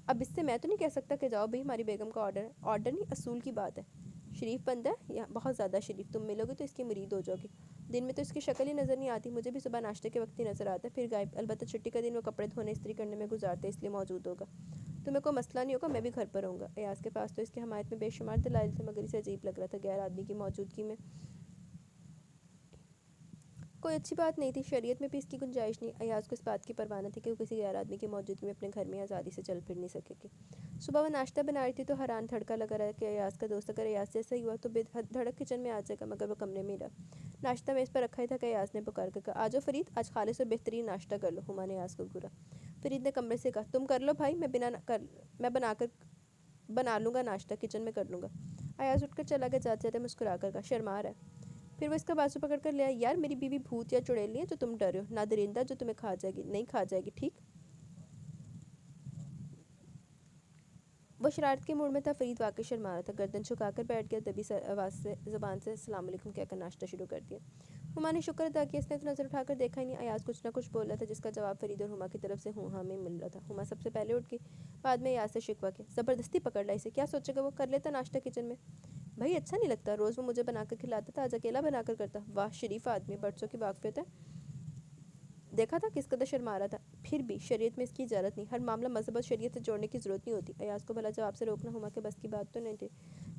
Speaker 1: اب اس سے میں تو نہیں کہہ سکتا کہ جاؤ بھائی، ہماری بیگم کا آرڈر ہے، آرڈر نہیں، اصول کی بات ہے، شریف بندہ ہے یا بہت زیادہ شریف، تم ملو گے تو اس کی مرید ہو جاؤ گی، دن میں تو اس کی شکل ہی نظر نہیں آتی، مجھے بھی صبح ناشتے کے وقت ہی نظر آتا ہے، پھر غائب، البتہ چھٹی کا دن وہ کپڑے دھونے استری کرنے میں گزارتے، اس لیے موجود ہوگا، تمہیں کوئی مسئلہ نہیں ہوگا، میں بھی گھر پر ہوں گا۔ ایاز کے پاس تو اس کی حمایت میں بے شمار دلائل تھے، مگر اسے عجیب لگ رہا تھا، غیر آدمی کی موجودگی میں کوئی اچھی بات نہیں تھی، شریعت میں بھی اس کی گنجائش نہیں، ایاز کو اس بات کی پرواہ نہ تھی کہ وہ کسی غیر آدمی کی موجودگی میں اپنے گھر میں آزادی سے چل پھر نہیں سکے گی۔ صبح وہ ناشتہ بنا رہی تھی تو حیران دھڑکا لگا رہا کہ ایاز کا دوست اگر ایاز جیسا ہی ہوا تو بے دھڑک کچن میں آ جائے گا، مگر وہ کمرے میں ہی رہا۔ ناشتہ میز پر رکھا ہی تھا کہ ایاز نے پکار کر کہا، آ جاؤ فرید، آج خالص اور بہترین ناشتہ کر لو، ہما نے ایاز کو گھورا۔ فرید نے کمرے سے کہا، تم کر لو بھائی، میں بنا لوں گا ناشتہ، کچن میں کر لوں گا۔ ایاز اٹھ کر چلا گیا، جاتے جاتے مسکرا کر کہا، شرما رہا ہے؟ پھر وہ اس کا بازو پکڑ کر لے آئی، یار میری بیوی بھوت یا چڑیل ہے جو تم ڈر رہے ہو، نہ درندہ جو تمہیں کھا جائے گی، نہیں کھا جائے گی، ٹھیک؟ وہ شرارت کے موڈ میں تھا، فرید واقعی شرما رہا تھا، گردن جھکا کر بیٹھ گیا، دبی آواز سے زبان سے السلام علیکم کہہ کر ناشتہ شروع کر دیا۔ ہما نے شکر ادا کیا، اس نے تو نظر اٹھا کر دیکھا ہی نہیں، ایاز کچھ نہ کچھ بول رہا تھا جس کا جواب فرید اور ہما کی طرف سے ہوں ہاں میں مل رہا تھا۔ ہما سب سے پہلے اٹھ گئی، بعد میں ایاز سے شکوہ کیا، زبردستی پکڑ لا اسے، کیا سوچے گا وہ، کر لیتا ناشتہ کچن میں، بھائی اچھا نہیں لگتا، روز وہ مجھے بنا کر کھلاتا تھا، آج اکیلا بنا کر کرتا، واہ شریف آدمی، برسوں کی واقفیت ہے، دیکھا تھا کس قدر شرما رہا تھا. پھر بھی شریعت میں اس کی اجازت نہیں. ہر معاملہ مذہب اور شریعت سے جوڑنے کی ضرورت نہیں ہوتی. ایاز کو بھلا جواب سے روکنا ہما کے بس کی بات تو نہیں تھی.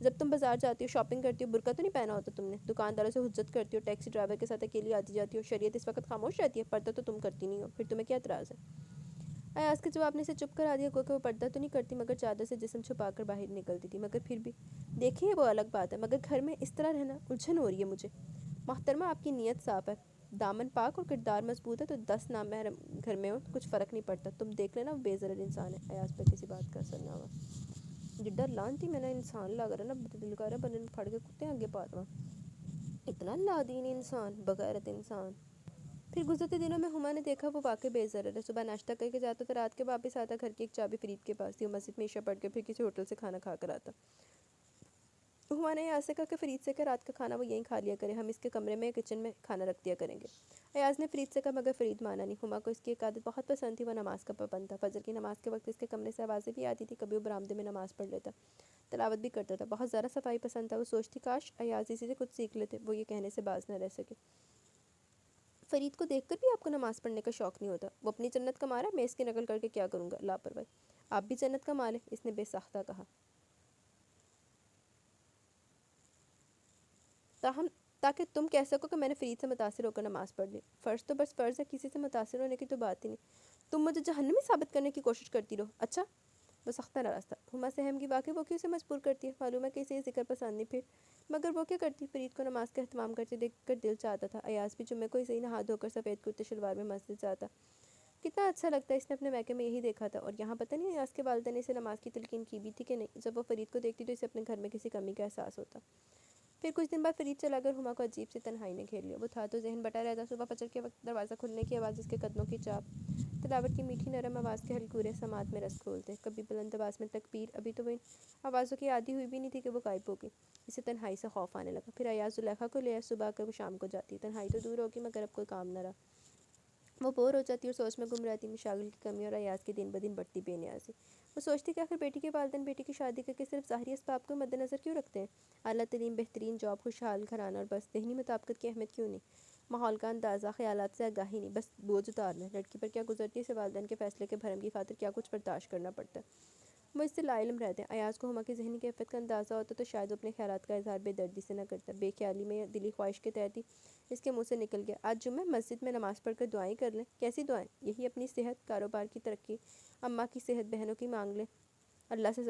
Speaker 1: جب تم بازار جاتی ہو شاپنگ کرتی ہو برقع تو نہیں پہنا ہوتا تم نے, دکانداروں سے حجت کرتی ہو, ٹیکسی ڈرائیور کے ساتھ اکیلی آتی جاتی ہو, شریعت اس وقت خاموش رہتی ہے, پردہ تو تم کرتی نہیں ہو, پھر تمہیں کیا اعتراض ہے؟ ایاز کے جواب نے اسے چپ کرا دیا, کہ وہ پردہ تو نہیں کرتی مگر چادر سے جسم چھپا کر باہر نکلتی تھی. مگر پھر بھی دیکھیے وہ الگ بات ہے, مگر گھر میں اس طرح رہنا الجھن ہو رہی ہے مجھے. محترمہ آپ کی نیت صاف ہے, دامن پاک اور کردار مضبوط ہے تو 10 نامحرم گھر میں ہو کچھ فرق نہیں پڑتا. تم دیکھ لینا وہ بے ضرر انسان ہے. ایاز پہ کسی بات کا اثر نہ ہوا. جڈا لانتی میں نے انسان لگ رہا نا, دل کر رہا بنن پھڑ کے کتے آگے پاتوا. اتنا لادین انسان, بغیرت انسان. پھر گزرتے دنوں میں ہما نے دیکھا وہ واقعی بے ضرر ہے. صبح ناشتہ کر کے جاتا تو رات کے واپس آتا, گھر کی ایک چابی فرید کے پاس تھی. وہ مسجد میں عشاء پڑھ کے پھر کسی ہوٹل سے کھانا کھا کر آتا. ہما نے ایاز سے کہا کہ فرید سے کہ رات کا کھانا وہ یہیں کھا لیا کرے, ہم اس کے کمرے میں کچن میں کھانا رکھ دیا کریں گے. ایاز نے فرید سے کہا مگر فرید مانا نہیں. ہما کو اس کی ایک عادت بہت پسند تھی, وہ نماز کا پابند تھا. فجر کی نماز کے وقت اس کے کمرے سے آوازیں بھی آتی تھی. کبھی وہ برآمدے میں نماز پڑھ لیتا, تلاوت بھی کرتا تھا. بہت زیادہ صفائی پسند تھا. وہ سوچتی کاش ایاز اسی سے کچھ سیکھ لیتے. وہ یہ کہنے سے باز نہ رہ سکے, فرید کو دیکھ کر بھی آپ کو نماز پڑھنے کا شوق نہیں ہوتا. وہ اپنی جنت کا مارا ہے, میں اس کی نقل کر کے کیا کروں گا؟ لاپرواہی. آپ بھی جنت کا مال ہے, اس نے بے ساختہ کہا. تاہم تاکہ تم کہہ سکو کہ میں نے فرید سے متاثر ہو کر نماز پڑھ لی. فرض تو بس فرض ہے, کسی سے متاثر ہونے کی تو بات ہی نہیں. تم مجھے جہنمی ثابت کرنے کی کوشش کرتی رہو. اچھا. وہ سختہ ناراض تھا. ہما سہم کی واقعی وہ کیوں اسے مجبور کرتی ہے؟ معلوم ہے کہ اسے یہ ذکر پسند نہیں. پھر مگر وہ کیا کرتی؟ فرید کو نماز کا اہتمام کرتے دیکھ کر دل چاہتا تھا ایاز بھی جمعے کو اسے ہی نہا دھو کر سفید کرتے شلوار میں مسجد جاتا. کتنا اچھا لگتا ہے, اس نے اپنے میکے میں یہی دیکھا تھا. اور یہاں پتہ نہیں ایاز کے والدین نے اسے نماز کی تلقین کی بھی تھی کہ نہیں. جب وہ فرید کو دیکھتی تو اسے اپنے گھر میں کسی کمی کا احساس ہوتا. پھر کچھ دن بعد فرید چلا کر ہما کو عجیب سی تنہائی نے گھیر لیا. وہ تھا تو ذہن بٹا رہتا. صبح فجر کے وقت دروازہ کھلنے کی آواز, اس کے قدموں کی چاپ, تلاوت کی میٹھی نرم آواز کے ہلکورے سماعت میں رس کھولتے. کبھی بلند آواز میں تکبیر. ابھی تو وہ ان آوازوں کی عادی ہوئی بھی نہیں تھی کہ وہ غائب ہو گئی. اسے تنہائی سے خوف آنے لگا. پھر ایاز زلیخا کو لے آیا. صبح کر وہ شام کو جاتی. تنہائی تو دور ہوگی مگر اب کوئی کام نہ رہا. وہ بور ہو جاتی اور سوچ میں گم رہتی. مشاغل کی کمی اور ایاز کی دن بدن بڑھتی بے نیازی. وہ سوچتی کہ آخر بیٹی کے والدین بیٹی کی شادی کر کے صرف ظاہری اسباب کو مد نظر کیوں رکھتے ہیں؟ اعلیٰ ترین بہترین جاب, خوشحال گھرانہ اور بس ذہنی مطابقت کی اہمیت کیوں نہیں؟ ماحول کا اندازہ, خیالات سے آگاہی نہیں, بس بوجھ اتارنا. لڑکی پر کیا گزرتی ہے اسے والدین کے فیصلے کے بھرم کی خاطر کیا کچھ برداشت کرنا پڑتا ہے. وہ اس سے لا علم رہتے ہیں. ایاز کو ہما کی ذہنی کیفیت کا اندازہ ہوتا تو شاید وہ اپنے خیالات کا اظہار بے دردی سے نہ کرتا. بے خیالی میں یا دلی خواہش کے تحت ہی اس کے منہ سے نکل گیا, آج جمعہ مسجد میں نماز پڑھ کر دعائیں کر لیں. کیسی دعائیں؟ یہی اپنی صحت, کاروبار کی ترقی, اماں کی صحت, بہنوں کی مانگ لیں اللہ سے.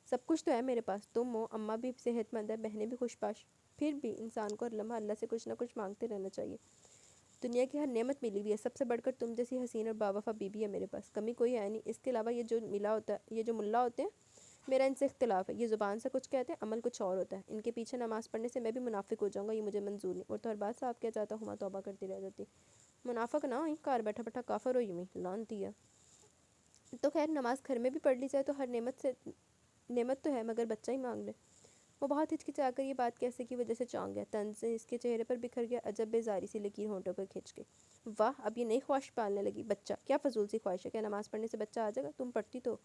Speaker 1: سب کچھ تو ہے میرے پاس, تم ہو, اماں بھی صحت مند ہے, بہنیں بھی خوش باش. پھر بھی انسان کو ہر لمحہ اللہ سے کچھ نہ کچھ مانگتے رہنا چاہیے. دنیا کی ہر نعمت ملی ہوئی ہے, سب سے بڑھ کر تم جیسی حسین اور باوفا بیوی ہے میرے پاس. کمی کوئی ہے نہیں. اس کے علاوہ یہ جو ملا ہوتا ہے, یہ جو ملا ہوتے ہیں, میرا ان سے اختلاف ہے. یہ زبان سے کچھ کہتے ہیں, عمل کچھ اور ہوتا ہے. ان کے پیچھے نماز پڑھنے سے میں بھی منافق ہو جاؤں گا, یہ مجھے منظور نہیں. اور تو ہر بات صاحب کیا چاہتا ہوں, توبہ کرتی رہ جاتی. منافق نہ ہوئی, کار بیٹھا بیٹھا کافر ہوئی ہوئی, لانتی ہے. تو خیر نماز گھر میں بھی پڑھ لی جائے تو ہر نعمت تو ہے, مگر بچہ ہی مانگ لے. وہ بہت ہچکچا کر یہ بات کیسے کی وجہ سے چونک گیا. طنز اس کے چہرے پر بکھر گیا. عجب بیزاری سی لکیر ہونٹوں پر کھنچ گئی. واہ, اب یہ نئی خواہش پالنے لگی. بچہ کیا فضول سی خواہش ہے. کیا نماز پڑھنے سے بچہ آ جائے گا؟ تم پڑھتی تو.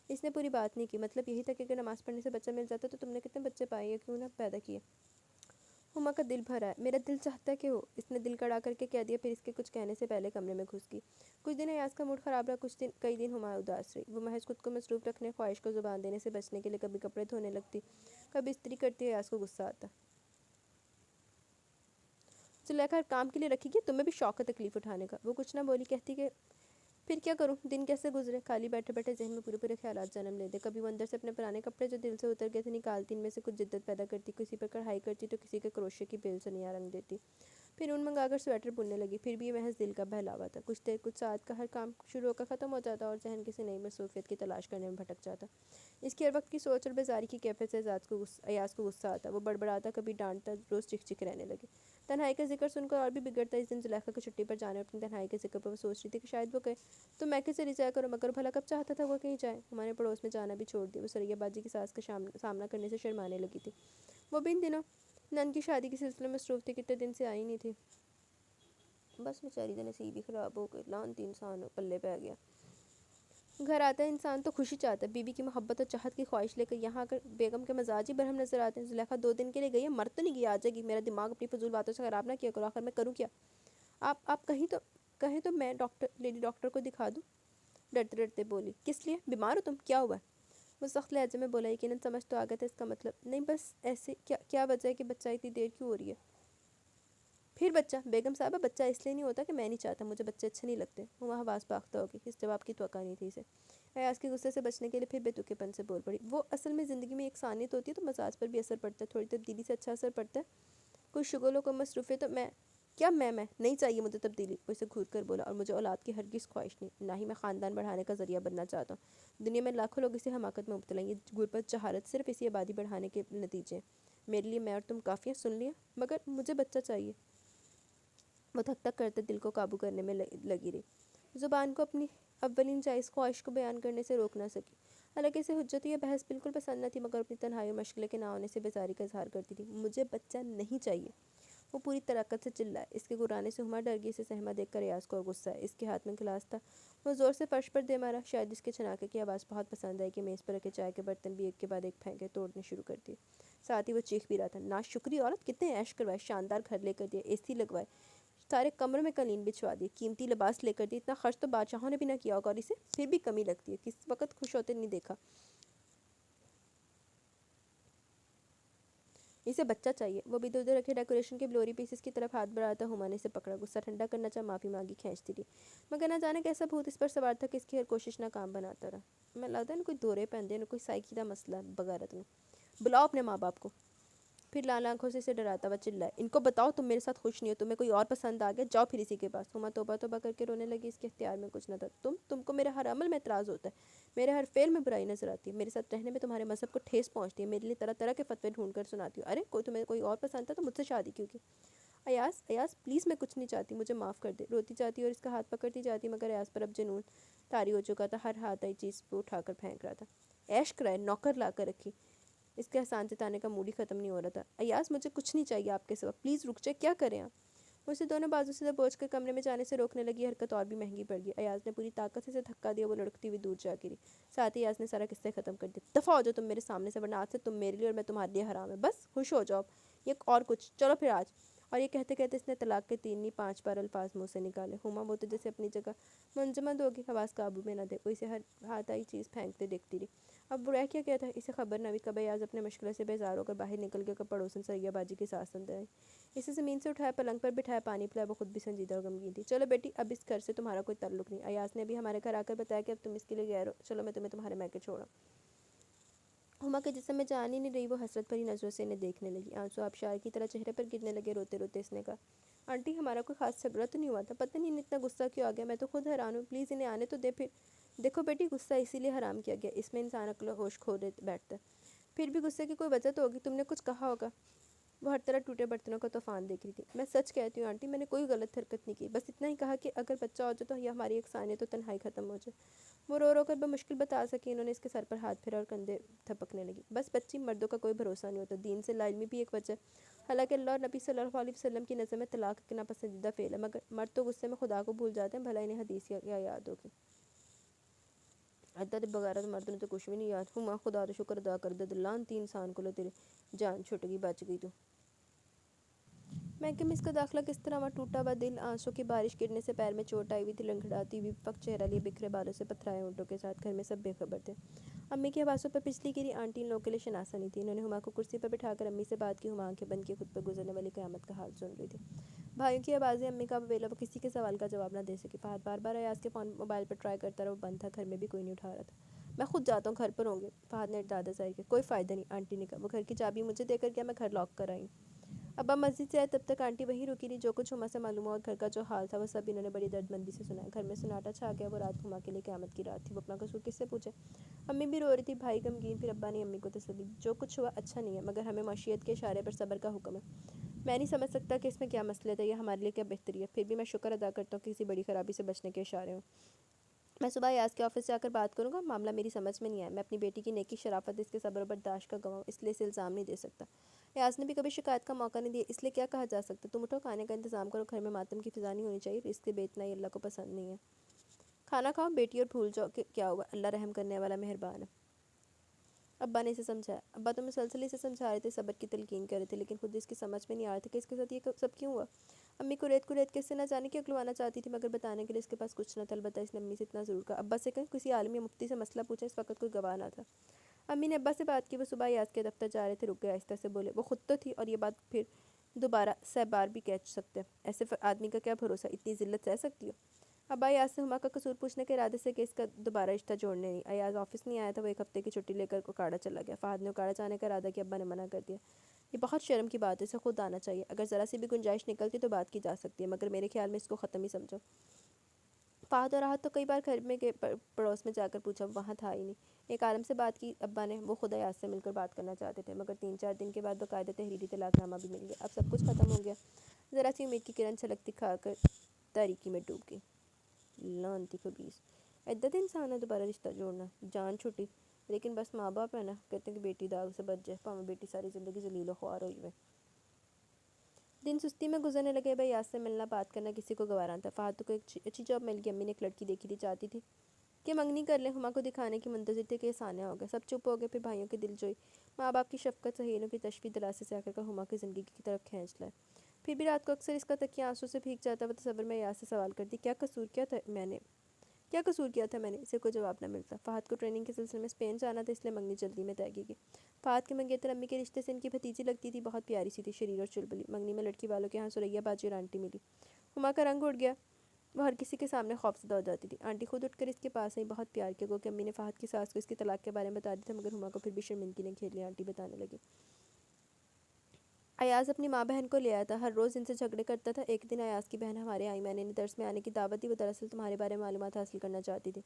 Speaker 1: اس نے پوری بات نہیں کی. مطلب یہی تھا کہ اگر نماز پڑھنے سے بچہ مل جاتا تو تم نے کتنے بچے پائے یا کیوں نہ پیدا کیے؟ ہما کا دل بھرا ہے. میرا دل چاہتا ہے کہ ہو, اس نے دل کڑا کر کے کہہ دیا. پھر اس کے کچھ کہنے سے پہلے کمرے میں گھس گئی. کچھ دن ایاز کا موڈ خراب رہا. کئی دن ہما اداس رہی. وہ محض خود کو مصروف رکھنے, خواہش کو زبان دینے سے بچنے کے لیے کبھی کپڑے دھونے لگتی, کبھی استری کرتی. ایاز کو غصہ آتا. زلیخا کام کے لیے رکھی گئی, تمہیں بھی شوق ہے تکلیف اٹھانے کا. وہ کچھ نہ بولی, کہتی کہ پھر کیا کروں, دن کیسے گزرے. خالی بیٹھے بیٹھے ذہن میں پورے خیالات جنم لیتے. کبھی وہ اندر سے اپنے پرانے کپڑے جو دل سے اتر گئے تھے نکالتی, ان میں سے کچھ جدت پیدا کرتی, کسی پر کڑھائی کرتی تو کسی کے کروشے کی بیل سے نیا رنگ دیتی. پھر اون منگا کر سویٹر بننے لگی. پھر بھی یہ محض دل کا بہلاوا تھا. کچھ ساعت کا ہر کام شروع ہو کر ختم ہو جاتا اور ذہن کسی نئی مصروفیت کی تلاش کرنے میں بھٹک جاتا. اس کی ہر وقت کی سوچ اور بیزاری کی کیفیت سے ایاز کو غصہ آتا. وہ بڑبڑاتا, کبھی ڈانٹتا, روز چک چک رہنے لگے. تنہائی کا ذکر سن کر اور بھی بگڑتا. اس دن زلیخا کی چھٹی پر جانے اور اپنی تنہائی کے ذکر پر وہ سوچ رہی تھی کہ شاید وہ کہے تو میکے چلی جایا کرو, مگر بھلا کب چاہتا تھا وہ کہیں جائے. ہمارے پڑوس میں جانا بھی چھوڑ دیا. وہ سریا باجی کی ساس کا سامنا کرنے سے شرمانے لگی تھی. وہ بھی ان دنوں نن کی شادی کے سلسلے میں مصروف تھی. کتنے دن سے آئی نہیں تھی. بس بیچاری کا نصیب ہی خراب ہو گئی. لعنتی انسان پلے پہ گیا. گھر آتا ہے انسان تو خوشی چاہتا ہے. بیوی کی محبت اور چاہت کی خواہش لے کر یہاں آ کر بیگم کے مزاج ہی برہم نظر آتے ہیں. زلیخا 2 دن کے لیے گئی ہے, مر تو نہیں گئی, آ جائے گی. میرا دماغ اپنی فضول باتوں سے خراب نہ کیا کرو. آخر میں کروں کیا؟ آپ کہیں تو کہیں تو میں لیڈی ڈاکٹر کو دکھا دوں، ڈرتے ڈرتے بولی۔ کس لیے؟ بیمار ہو تم؟ کیا ہوا ہے؟ وہ سخت لہجے میں بولا۔ یقیناً سمجھ تو آ گیا تھا اس کا مطلب۔ نہیں بس ایسے، کیا وجہ ہے کہ بچہ اتنی دیر کیوں ہو رہی ہے؟ پھر بچہ؟ بیگم صاحبہ بچہ اس لیے نہیں ہوتا کہ میں نہیں چاہتا، مجھے بچے اچھے نہیں لگتے۔ وہ حواس باختہ ہوگی، اس جواب کی توقع نہیں تھی اسے۔ ایاز کے غصے سے بچنے کے لیے پھر بے تکے پن سے بول پڑی۔ وہ اصل میں زندگی میں ایک ثانیت ہوتی ہے تو مزاج پر بھی اثر پڑتا ہے، تھوڑی تبدیلی سے اچھا اثر پڑتا ہے۔ کوئی شغل و کوئی مصروفیت تو میں نہیں چاہیے مجھے تبدیلی، وہ اسے گھور کر بولا۔ اور مجھے اولاد کی ہرگز خواہش نہیں، نہ ہی میں خاندان بڑھانے کا ذریعہ بننا چاہتا ہوں۔ دنیا میں لاکھوں لوگ اسی حماقت میں مبتلا ہیں، یہ غربت جہالت صرف اسی آبادی بڑھانے کے نتیجے ہیں۔ میرے لیے میں اور تم کافی ہیں، سن لیا؟ مگر مجھے بچہ چاہیے۔ وہ تھک تھک کرتے دل کو قابو کرنے میں لگی رہی، زبان کو اپنی اولین جائز خواہش کو بیان کرنے سے روک نہ سکی۔ حالانکہ اسے حجت یہ بحث بالکل پسند نہ تھی، مگر اپنی تنہائی اور مشغلے کے نہ ہونے سے بیزاری کا اظہار کرتی تھی۔ مجھے بچہ نہیں چاہیے، وہ پوری طاقت سے چلائے۔ اس کے گرانے سے ہما ڈر گئی، اسے سہما دیکھ کر ایاز کو اور غصہ ہے۔ اس کے ہاتھ میں گلاس تھا، وہ زور سے فرش پر دے مارا۔ شاید اس کے چھناکے کی آواز بہت پسند آئی کہ میز پر رکھے چائے کے برتن بھی ایک کے بعد ایک پھینکے توڑنے شروع کر دیے۔ ساتھ ہی وہ چیخ بھی رہا تھا، ناشکری عورت، کتنے عیش کروائے، شاندار گھر لے کر دیا، اے سی لگوائے، سارے کمروں میں قالین بچھوا دیے، قیمتی لباس لے کر دیے۔ اتنا خرچ تو بادشاہوں نے بھی نہ کیا ہوگا، اور اسے پھر بھی کمی لگتی ہے، کس وقت خوش ہوتے نہیں دیکھا۔ اسے بچہ چاہیے۔ وہ بھی ادھر ادھر رکھے ڈیکوریشن کے بلوری پیسز کی طرف ہاتھ بڑھاتا ہما نے اسے پکڑا، غصہ ٹھنڈا کرنا چاہا، معافی مانگی، کھینچتی رہی، مگر نہ جانے کیسا بھوت اس پر سوار تھا کہ اس کی ہر کوشش ناکام بناتا رہا۔ میں لگتا ہے کوئی دورے پہن کوئی سائیکی کا مسئلہ بغیرت میں۔ بلاؤ اپنے ماں باپ کو۔ پھر لال آنکھوں سے اسے ڈراتا ہوا چلائے، ان کو بتاؤ تم میرے ساتھ خوش نہیں ہو، تمہیں کوئی اور پسند آ گیا، جاؤ پھر اسی کے پاس۔ ہما توبہ توبہ کر کے رونے لگی، اس کے اختیار میں کچھ نہ تھا۔ تم کو میرے ہر عمل میں اعتراض ہوتا ہے، میرے ہر فعل میں برائی نظر آتی ہے، میرے ساتھ رہنے میں تمہارے مذہب کو ٹھیس پہنچتی ہے، میرے لیے طرح طرح کے فتوے ڈھونڈ کر سناتی ہو۔ ارے تمہیں کوئی اور پسند تھا تو مجھ سے شادی کیوں کی؟ ایاز پلیز، میں کچھ نہیں چاہتی، مجھے معاف کر دے، روتی جاتی اور اس کا ہاتھ پکڑتی جاتی، مگر ایاز پر اب جنون طاری ہو چکا تھا، ہر ہاتھ آئی چیز پہ اٹھا کر پھینک رہا تھا۔ عیش کرائے، نوکر لا کر رکھی، اس کے احسان جتانے کا موڈ ہی ختم نہیں ہو رہا تھا۔ ایاز مجھے کچھ نہیں چاہیے آپ کے سوا، پلیز رک جائے، کیا کریں آپ؟ وہ اسے دونوں بازو سے دبوچ کر کمرے میں جانے سے روکنے لگی، حرکت اور بھی مہنگی پڑ گئی۔ ایاز نے پوری طاقت سے اسے دھکا دیا، وہ لڑکتی ہوئی دور جا گری۔ ساتھ ہی ایاز نے سارا قصہ ختم کر دیا، دفعہ ہو جاؤ تم میرے سامنے سے، ورنہ آج سے تم میرے لیے اور میں تمہارے لیے حرام ہے، بس خوش ہو جاؤ، یہ اور کچھ، چلو پھر آج۔ اور یہ کہتے کہتے اس نے طلاق کے 3 نہیں 5 بار الفاظ منہ سے نکالے۔ ہما وہ تو جیسے اپنی جگہ منجمد ہوگی، حواس قابو میں نہ دے، وہ اسے ہر ہاتھ آئی چیز پھینکتے دیکھتی رہی۔ اب وہ رہ کیا تھا، اسے خبر نہ ہوئی کب ایاز اپنے مشغلے سے بیزار ہو کر باہر نکل گیا، کب پڑوسن سریا باجی کے ساتھ اندر آئی، اسے زمین سے اٹھایا، پلنگ پر بٹھایا، پانی پلایا، وہ خود بھی سنجیدہ اور غمگین تھی۔ چلو بیٹی، اب اس گھر سے تمہارا کوئی تعلق نہیں، ایاز نے ابھی ہمارے گھر آ کر بتایا کہ اب تم اس کے لیے غیر ہو، چلو میں تمہیں تمہارے میکے چھوڑا۔ ہما کے جسم میں جان ہی نہیں رہی، وہ حسرت بھری نظروں سے انہیں دیکھنے لگی، آنسو آبشار کی طرح چہرے پر گرنے لگے۔ روتے روتے اس نے کہا، آنٹی ہمارا کوئی خاص جھگڑا تو نہیں ہوا تھا، پتہ نہیں انہیں اتنا غصہ کیوں آ گیا، میں تو خود حیران ہوں، پلیز انہیں آنے تو دے۔ پھر دیکھو بیٹی، غصہ اسی لیے حرام کیا گیا، اس میں انسان عقل و ہوش کھو بیٹھتا ہے، پھر بھی غصے کی کوئی وجہ تو ہوگی، تم نے کچھ کہا ہوگا۔ وہ ہر طرح ٹوٹے برتنوں کا طوفان دیکھ رہی تھی۔ میں سچ کہتی ہوں آنٹی، میں نے کوئی غلط حرکت نہیں کی، بس اتنا ہی کہا کہ اگر بچہ ہو جائے تو یہ ہماری یکسانیت و تنہائی ختم ہو جائے۔ وہ رو رو کر بمشکل بتا سکی، انہوں نے اس کے سر پر ہاتھ پھیرا اور کندھے تھپکنے لگی۔ بس بچی، مردوں کا کوئی بھروسہ نہیں ہوتا، دین سے لا علمی بھی ایک وجہ ہے، حالانکہ اللہ اور نبی صلی اللہ علیہ وسلم کی نظر میں طلاق ایک ناپسندیدہ فعل ہے، مگر مرد تو غصے میں خدا کو بھول جاتے ہیں، بھلا انہیں حدیث کیا یاد ہوگی؟ عدت بغیرت مرد نے تو کچھ بھی نہیں یاد۔ ہما خدا تو شکر ادا کر دے، لعنتی انسان کو، لو تیری جان چھٹ گئی، بچ گئی تو۔ محکم اس کا داخلہ کس طرح ہوا، ٹوٹا ہوا دل، آنسوں کی بارش گرنے سے پیر میں چوٹ آئی ہوئی تھی، لنگڑاتی ہوئی، فقط چہرہ لیے بکھرے بالوں سے پتھرائے ہونٹوں کے ساتھ، گھر میں سب بے خبر تھے۔ امی کی حواسوں پر بجلی گری، آنٹی ان لوگوں کے لیے شناسا نہیں تھی، انہوں نے ہما کو کرسی پر بٹھا کر امی سے بات کی، ہما آنکھیں بند کیے خود پر گزرنے والی قیامت کا حال سن رہی تھی۔ بھائیوں کی آوازیں، امی کا بویلا، وہ کسی کے سوال کا جواب نہ دے سکی۔ فہد بار بار ایاز کے فون موبائل پر ٹرائی کرتا رہا، وہ بند تھا، گھر میں بھی کوئی نہیں اٹھا رہا تھا۔ میں خود جاتا ہوں، گھر پر ہوں گے، فہد نے ارتادہ ظاہر کیا۔ کوئی فائدہ نہیں، آنٹی نے کہا، وہ گھر کی چابی مجھے دے کر گیا، میں گھر لاک کر آئی ہوں۔ ابا مسجد سے آئے تب تک آنٹی وہیں رکی رہی، جو کچھ ہما سے معلوم ہوا اور گھر کا جو حال تھا وہ سب انہوں نے بڑی درد مندی سے سنا۔ گھر میں سناٹا چھا گیا، وہ رات ہما کے لیے قیامت کی رات تھی، وہ اپنا قصور کس سے پوچھے؟ امی بھی رو رہی تھی، بھائی غمگین، پھر ابا نے امی کو تسلی دی، جو کچھ ہوا اچھا نہیں ہے، مگر ہمیں معاشیت کے اشارے پر صبر کا حکم ہے۔ میں نہیں سمجھ سکتا کہ اس میں کیا مسئلہ تھا یا ہمارے لیے کیا بہتری ہے، پھر بھی میں شکر ادا کرتا ہوں کہ کسی بڑی خرابی سے بچنے کے اشارے ہوں۔ میں صبح ایاز کے آفس سے آ کر بات کروں گا، معاملہ میری سمجھ میں نہیں آیا، میں اپنی بیٹی کی نیکی، شرافت، اس کے صبر و برداشت کا گواہ ہوں، اس لیے اسے الزام نہیں دے سکتا۔ ایاز نے بھی کبھی شکایت کا موقع نہیں دیا، اس لیے کیا کہا جا سکتا؟ تم اٹھو، کھانے کا انتظام کرو، گھر میں ماتم کی فضا نہیں ہونی چاہیے، رزق کے بے اتنائی اللہ کو پسند نہیں ہے۔ کھانا کھاؤ بیٹی اور بھول جاؤ کہ کیا ہوا، اللہ رحم کرنے والا مہربان ہے۔ ابا نے اسے سمجھایا۔ ابا تو مسلسل اسے سمجھا رہے تھے، صبر کی تلقین کر رہے تھے، لیکن خود اس کی سمجھ میں نہیں آ رہا تھا کہ اس کے ساتھ یہ سب کیوں ہوا۔ امی کو ریت کے سے نہ جانے کی اکلوانا چاہتی تھی، مگر بتانے کے لیے اس کے پاس کچھ نہ تھا۔ البتہ اس نے امی سے اتنا ضرور کہا، ابا سے کہیں کسی عالم یا مفتی سے مسئلہ پوچھیں، اس وقت کوئی گواہ نہ تھا۔ امی نے ابا سے بات کی، وہ صبح ایاز کے دفتر جا رہے تھے، رک گئے، آہستہ سے بولے، وہ خود تو تھی اور یہ بات پھر دوبارہ 100 بار بھی کہہ سکتے، ایسے آدمی کا کیا بھروسہ، اتنی ذلت سہ سکتی ہو؟ ابا ایاز سے ہما کا قصور پوچھنے کے ارادے سے کہ اس کا دوبارہ رشتہ جوڑنے نہیں۔ ایاز آفس نہیں آیا تھا، وہ ایک ہفتے کی چھٹی لے کر اکاڑا چلا گیا۔ فہد نے اکاڑا جانے کا ارادہ کیا، ابا نے منع کر دیا۔ یہ بہت شرم کی بات ہے، اسے خود آنا چاہیے، اگر ذرا سی بھی گنجائش نکلتی تو بات کی جا سکتی ہے، مگر میرے خیال میں اس کو ختم ہی سمجھو۔ فہد اور راحت تو کئی بار گھر میں پڑوس میں جا کر پوچھا، وہاں تھا ہی نہیں۔ ایک عالم سے بات کی ابا نے، وہ خود ایاز سے مل کر بات کرنا چاہتے تھے، مگر 3-4 دن کے بعد باقاعدہ تحریری طلاق نامہ بھی مل گیا۔ اب سب کچھ ختم ہو گیا۔ ذرا سی امید کی کرن چھلکتی کھا کر تاریکی میں ڈوب گئی۔ لعنتی خبیث، عدت انسان ہے دوبارہ رشتہ جوڑنا، جان چھٹی، لیکن بس ماں باپ ہے نا، کہتے ہیں کہ بیٹی داغ سے بچ جائے، پاؤں بیٹی ساری زندگی ذلیل و خوار ہوئی ہوئے۔ دن سستی میں گزرنے لگے، بھائی ایاز سے ملنا بات کرنا کسی کو گوارا نہ تھا۔ فہد کو ایک اچھی جاب مل گئی، امی نے ایک لڑکی دیکھی تھی، چاہتی تھی کہ منگنی کر لیں، ہما کو دکھانے کی منتظر تھے کہ یہ سانیہ ہو گیا۔ سب چپ ہو گئے، پھر بھائیوں کی دل جوئی، ماں باپ کی شفقت، سہیلیوں کی تشفی دلاسے سے آ کر ہما کی زندگی کی طرف کھینچ لائے۔ پھر بھی رات کو اکثر اس کا تکیہ آنسوں سے بھیگ جاتا، وہ تصور میں ایاز سے سوال کرتی، کیا قصور کیا تھا میں نے؟ اسے کوئی جواب نہ ملتا۔ فہد کو ٹریننگ کے سلسلے میں اسپین جانا تھا، اس لیے منگنی جلدی میں طے کی گئی۔ فہد کے منگیتر امی کے رشتے سے ان کی بھتیجی لگتی تھی، بہت پیاری سی تھی، شریر اور چلبلی۔ منگنی میں لڑکی والوں کے ہاں سریا باجی اور آنٹی ملی۔ ہما کا رنگ اڑ گیا، وہ ہر کسی کے سامنے خوفزدہ ہو جاتی تھی۔ آنٹی خود اٹھ کر اس کے پاس آئی، بہت پیار کیا، گو کہ امی نے فہد کی ساس کو اس کے طلاق کے بارے میں بتا دیا تھا، مگر ہما کو پھر بھی شرمندگی نے گھیر لیا۔ آنٹی بتانے لگی، ایاز اپنی ماں بہن کو لے آیا تھا، ہر روز ان سے جھگڑے کرتا تھا۔ ایک دن ایاز کی بہن ہمارے آئی، میں نے انہیں درس میں آنے کی دعوت دی، وہ دراصل تمہارے بارے میں معلومات حاصل کرنا چاہتی تھی۔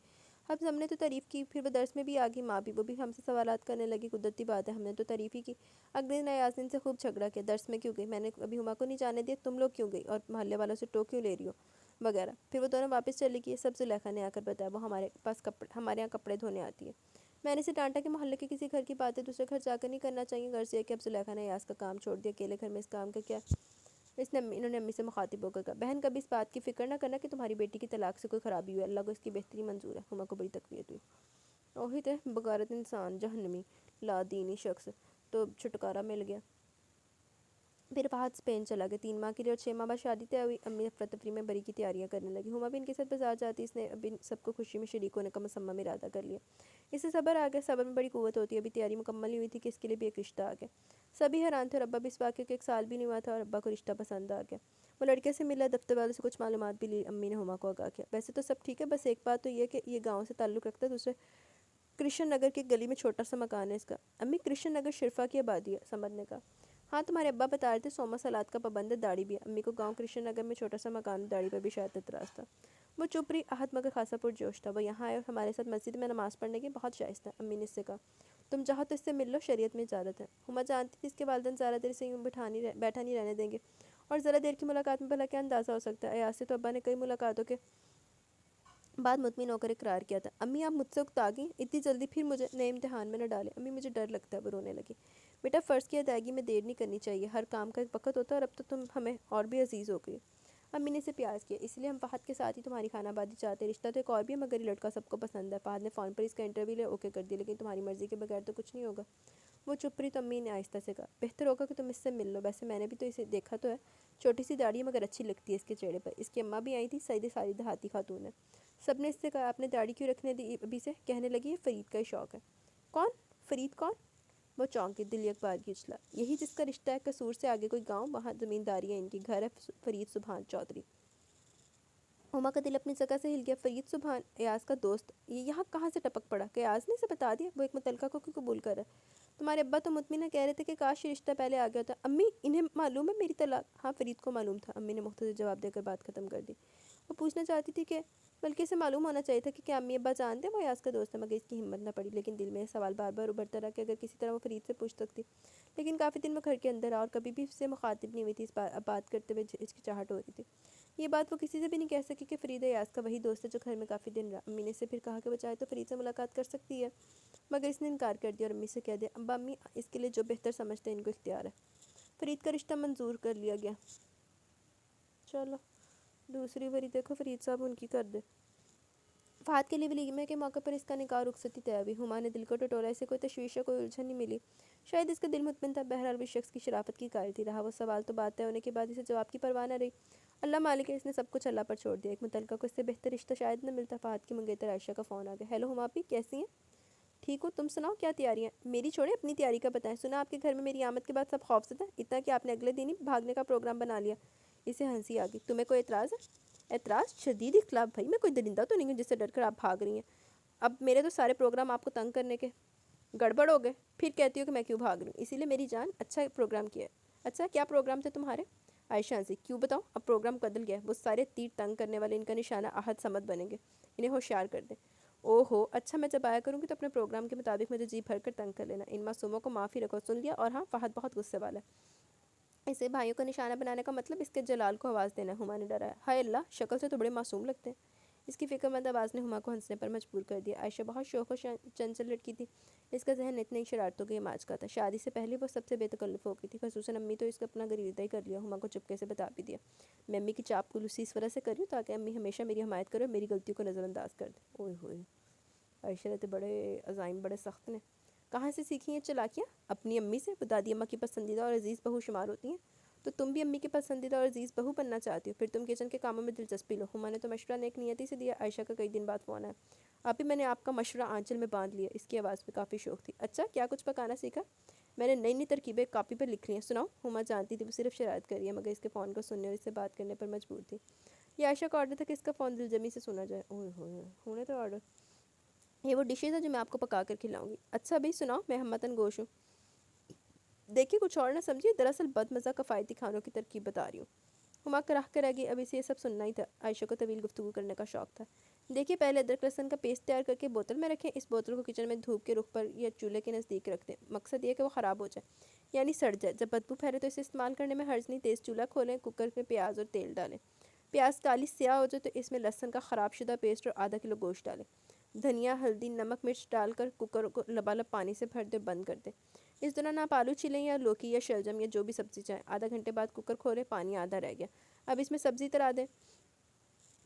Speaker 1: ہم نے تو تعریف کی، پھر وہ درس میں بھی آ گئی، ماں بھی، وہ بھی ہم سے سوالات کرنے لگی، قدرتی بات ہے، ہم نے تو تعریف ہی کی۔ اگلے دن ایاز نے ان سے خوب جھگڑا کیا، درس میں کیوں گئی، میں نے ابھی ہما کو نہیں جانے دیا، تم لوگ کیوں گئی، اور محلے والوں سے ٹوک کیوں لے رہی ہو، وغیرہ۔ پھر وہ دونوں واپس چلی گئی، سب زلیخا نے آ کر بتایا، وہ ہمارے یہاں کپڑے دھونے آتی ہے۔ میں نے اسے ڈانٹا کہ محلے کے کسی گھر کی باتیں دوسرے گھر جا کر نہیں کرنا چاہیے، غرض یہ کہ اب زلیخا نے ایاز کا کام چھوڑ دیا، اکیلے گھر میں اس کام کا کیا؟ انہوں نے امی سے مخاطب ہو کر کہا، بہن کبھی اس بات کی فکر نہ کرنا کہ تمہاری بیٹی کی طلاق سے کوئی خرابی ہوئی، اللہ کو اس کی بہتری منظور ہے۔ ہما کو بڑی تقویت ہوئی، اوہی تے بغارت انسان، جہنمی لا دینی شخص، تو چھٹکارا مل گیا۔ پھر فہد اسپین چلا گیا، 3 ماہ کے لیے، اور 6 ماہ بعد شادی طے ہوئی۔ امی افراتفری میں بری کی تیاریاں کرنے لگی، ہما بھی ان کے ساتھ بازار جاتی، اس نے اب ان سب کو خوشی میں شریک ہونے کا مصمم ارادہ کر لیا۔ اسے صبر آ گیا، صبر میں بڑی قوت ہوتی ہے، ابھی تیاری مکمل نہیں ہوئی تھی کہ اس کے لیے بھی ایک رشتہ آ گیا۔ سبھی حیران تھے، اور ابا بھی اس واقعے کے 1 سال بھی نہیں ہوا تھا، اور ابا کو رشتہ پسند آ گیا۔ وہ لڑکے سے ملا، دفتر والوں سے کچھ معلومات بھی لی، امی نے ہما کو آگاہ کیا، ویسے تو سب ٹھیک ہے، بس ایک بات تو یہ کہ یہ گاؤں سے تعلق رکھتا ہے، دوسرے کرشن نگر کی گلی میں چھوٹا سا مکان ہے اس کا۔ امی کرشن نگر شرفا کی آبادی ہے، سمجھ نے کہا۔ ہاں تمہارے ابا بتا رہے تھے، سوما سلاد کا پابند ہے، داڑھی بھی ہے۔ امی کو گاؤں کرشن نگر میں چھوٹا سا مکان، داڑھی پر بھی شاید اعتراض تھا۔ وہ چپ رہی، آہت مگر خاصا پرجوش تھا، وہ یہاں آئے اور ہمارے ساتھ مسجد میں نماز پڑھنے کی، بہت شائستہ ہے۔ امی نے اس سے کہا، تم چاہو تو اس سے مل لو، شریعت میں اجازت ہے۔ ہما جانتی تھی اس کے والدین زیادہ دیر سے یوں بیٹھا نہیں رہنے دیں گے، اور ذرا دیر کی ملاقات میں بھلا کیا اندازہ ہو سکتا ہے۔ ایاز سے تو ابا نے کئی ملاقاتوں کے بعد مطمئن ہو کر اقرار کیا تھا۔ امی آپ مجھ سے اکتا گئی، اتنی جلدی پھر مجھے نئے امتحان میں نہ ڈالیں، امی مجھے ڈر لگتا ہے، وہ رونے لگی۔ بیٹا فرض کی ادائیگی میں دیر نہیں کرنی چاہیے، ہر کام کا ایک وقت ہوتا ہے، اور اب تو تم ہمیں اور بھی عزیز ہو گئی۔ امی نے اسے پیار کیا، اس لیے ہم فہد کے ساتھ ہی تمہاری خانہ آبادی چاہتے ہیں، رشتہ تو ایک اور بھی ہے، مگر یہ لڑکا سب کو پسند ہے۔ فہد نے فون پر اس کا انٹرویو لے اوکے کر دیا، لیکن تمہاری مرضی کے بغیر تو کچھ نہیں ہوگا۔ وہ چپ رہی، تو امی نے آہستہ سے کہا، بہتر ہوگا کہ تم اس سے مل لو، ویسے میں نے بھی تو اسے دیکھا تو ہے، چھوٹی سی داڑھی ہے مگر اچھی لگتی ہے اس کے چہرے پر۔ اس کی اماں بھی آئی تھی، سیدھی ساری دیہاتی خاتون ہے۔ سب نے اس سے کہا، آپ نے داڑھی کیوں رکھنے دی ابھی سے؟ کہنے لگی، یہ فرید کا ہی شوق ہے۔ کون فرید کون؟ وہ چونکی، دل ایک بار کی اچھلا، یہی جس کا رشتہ ہے، قصور سے آگے کوئی گاؤں، وہاں زمینداری ہے ان کی، گھر ہے فرید سبحان چودھری۔ ہما کا دل اپنی جگہ سے ہل گیا، فرید سبحان ایاز کا دوست، یہ یہاں کہاں سے ٹپک پڑا؟ کہ ایاز نے اسے بتا دیا؟ وہ ایک متعلقہ کو کیوں قبول کر رہا ہے؟ تمہارے ابا تو مطمئنہ کہہ رہے تھے کہ کاش یہ رشتہ پہلے آ گیا ہوتا۔ امی انہیں معلوم ہے میری طلاق؟ ہاں فرید کو معلوم تھا، امی نے مختصر جواب دے کر بات ختم کر دی۔ وہ پوچھنا چاہتی تھی کہ بلکہ اسے معلوم ہونا چاہیے تھا کہ کیا امی ابا جانتے وہ ایاز کا دوست ہے، مگر اس کی ہمت نہ پڑی، لیکن دل میں یہ سوال بار بار ابھرتا رہا کہ اگر کسی طرح وہ فرید سے پوچھ سکتی۔ لیکن کافی دن وہ گھر کے اندر اور کبھی بھی اس سے مخاطب نہیں ہوئی تھی، اس بات کرتے ہوئے ہچکچاہٹ ہو رہی تھی۔ یہ بات وہ کسی سے بھی نہیں کہہ سکی کہ فرید ایاز کا وہی دوست ہے جو گھر میں کافی دن رہا۔ امی نے اس سے پھر کہا کہ وہ چاہے تو فرید سے ملاقات کر سکتی ہے، مگر اس نے انکار کر دیا، اور امی سے کہہ دیا، ابا امی اس کے لیے جو بہتر سمجھتے ہیں ان کو اختیار ہے۔ فرید کا رشتہ منظور کر لیا گیا۔ چلو دوسری باری دیکھو فرید صاحب ان کی کر دے۔ فہد کے لیے ولیمے کے موقع پر اس کا نکاح رخصتی طے ہوئی۔ ہما نے دل کو ٹٹولا، اسے کوئی تشویش یا کوئی الجھن نہیں ملی، شاید اس کا دل مطمئن تھا، بہرحال وہ شخص کی شرافت کی قائل تھی۔ رہا وہ سوال تو بات طے ہونے کے بعد اسے جواب کی پرواہ نہ رہی۔ اللہ مالک ہے، اس نے سب کچھ اللہ پر چھوڑ دیا، ایک متعلقہ کو اس سے بہتر رشتہ شاید نہ ملتا۔ فہد کی منگیتر عائشہ کا فون آ گیا۔ ہیلو ہما آپی، کیسی ہیں؟ ٹھیک ہو، تم سناؤ کیا تیاریاں؟ میری چھوڑیں، اپنی تیاری کا بتائیں۔ سنا آپ کے گھر میں میری آمد کے بعد سب خوفزدہ ہیں، اتنا کہ آپ نے اگلے دن ہی بھاگنے کا پروگرام بنا لیا۔ اسے ہنسی آ گئی۔ تمہیں کوئی اعتراض ہے؟ اعتراض؟ شدید اختلاف بھائی، میں کوئی درندہ تو نہیں ہوں جس سے ڈر کر آپ بھاگ رہی ہیں۔ اب میرے تو سارے پروگرام آپ کو تنگ کرنے کے گڑبڑ ہو گئے، پھر کہتی ہو کہ میں کیوں بھاگ رہی ہوں۔ اسی لیے میری جان اچھا پروگرام کیا ہے۔ اچھا کیا پروگرام تھے تمہارے؟ عائشہ ہنسی۔ کیوں بتاؤں؟ اب پروگرام بدل گیا ہے، وہ سارے تیر تنگ کرنے والے ان کا نشانہ احد صمد بنیں گے، انہیں ہوشیار کر دیں۔ او ہو اچھا، میں جب آیا کروں گی تو اپنے پروگرام کے مطابق مجھے جی بھر کر تنگ کر لینا، ان معصوموں کو معافی رکھو، سن لیا؟ اور ہاں، فہد بہت غصے والا ہے، اسے بھائیوں کا نشانہ بنانے کا مطلب اس کے جلال کو آواز دینا۔ ہما نے ڈرایا۔ ہائے اللہ، شکل سے تو بڑے معصوم لگتے ہیں۔ اس کی فکر مند آواز نے ہما کو ہنسنے پر مجبور کر دیا۔ عائشہ بہت شوخ و چنچل لڑکی تھی، اس کا ذہن اتنی شرارتوں کے ماج کا تھا۔ شادی سے پہلے وہ سب سے بے تکلف ہو گئی تھی، خصوصاً امی تو اس کا اپنا گریدہ ہی کر لیا۔ ہما کو چپکے سے بتا بھی دیا۔ میں امی کی چاپ کلوسی اس وجہ سے کر رہی ہوں تاکہ امی ہمیشہ میری حمایت کرے اور میری غلطیوں کو نظر انداز کر دیں۔ اوئے ہوئے، عائشہ نے تو بڑے عزائم بڑے سخت نے۔ کہاں سے سیکھی ہیں چالاکیاں؟ اپنی امی سے، وہ دادی اماں کی پسندیدہ اور عزیز بہو شمار ہوتی ہیں۔ تو تم بھی امی کی پسندیدہ اور عزیز بہو بننا چاہتی ہو؟ پھر تم کچن کے کاموں میں دلچسپی لو۔ ہما نے تو مشورہ نیک نیتی سے دیا۔ عائشہ کا کئی دن بعد فون آیا۔ آپی میں نے آپ کا مشورہ آنچل میں باندھ لیا، اس کی آواز میں کافی شوق تھی۔ اچھا کیا کچھ پکانا سیکھا؟ میں نے نئی نئی ترکیبیں کاپی پر لکھ لی ہیں، سناؤ؟ ہما جانتی تھی وہ صرف شرارت کر رہی ہے، مگر اس کے فون کو سننے اور اس سے بات کرنے پر مجبور تھی۔ یہ عائشہ کا آرڈر تھا کہ اس کا فون دلجمی سے سنا جائے۔ اوئے ہوئے، ہونے تو آرڈر، یہ وہ ڈشز ہیں جو میں آپ کو پکا کر کھلاؤں گی۔ اچھا بھائی سناؤ، میں ہمتاً گوش ہوں۔ دیکھیے کچھ اور نہ سمجھیے، دراصل بد مزہ کفایتی کھانوں کی ترکیب بتا رہی ہوں۔ ہما کراہ کر رہ گئی، اب اسے یہ سب سننا ہی تھا۔ عائشہ کو طویل گفتگو کرنے کا شوق تھا۔ دیکھیے پہلے ادرک لہسن کا پیسٹ تیار کر کے بوتل میں رکھیں، اس بوتل کو کچن میں دھوپ کے رخ پر یا چولہے کے نزدیک رکھ دیں، مقصد یہ کہ وہ خراب ہو جائے، یعنی سڑ جائے۔ جب بدبو پھیلے تو اسے استعمال کرنے میں حرج نہیں، تیز چولہا کھولیں، کوکر میں پیاز اور تیل ڈالیں، پیاز کالی سیاہ ہو جائے تو اس میں لہسن کا خراب شدہ پیسٹ اور آدھا کلو گوشت ڈالیں، دھنیا ہلدی نمک مرچ ڈال کر کوکر کو لبالب پانی سے بھر دیں، بند کر دیں۔ اس دوران آپ آلو چھیلیں یا لوکی یا شلجم یا جو بھی سبزی چاہیں۔ آدھا گھنٹے بعد کوکر کھولیں، پانی آدھا رہ گیا، اب اس میں سبزی ترا دیں،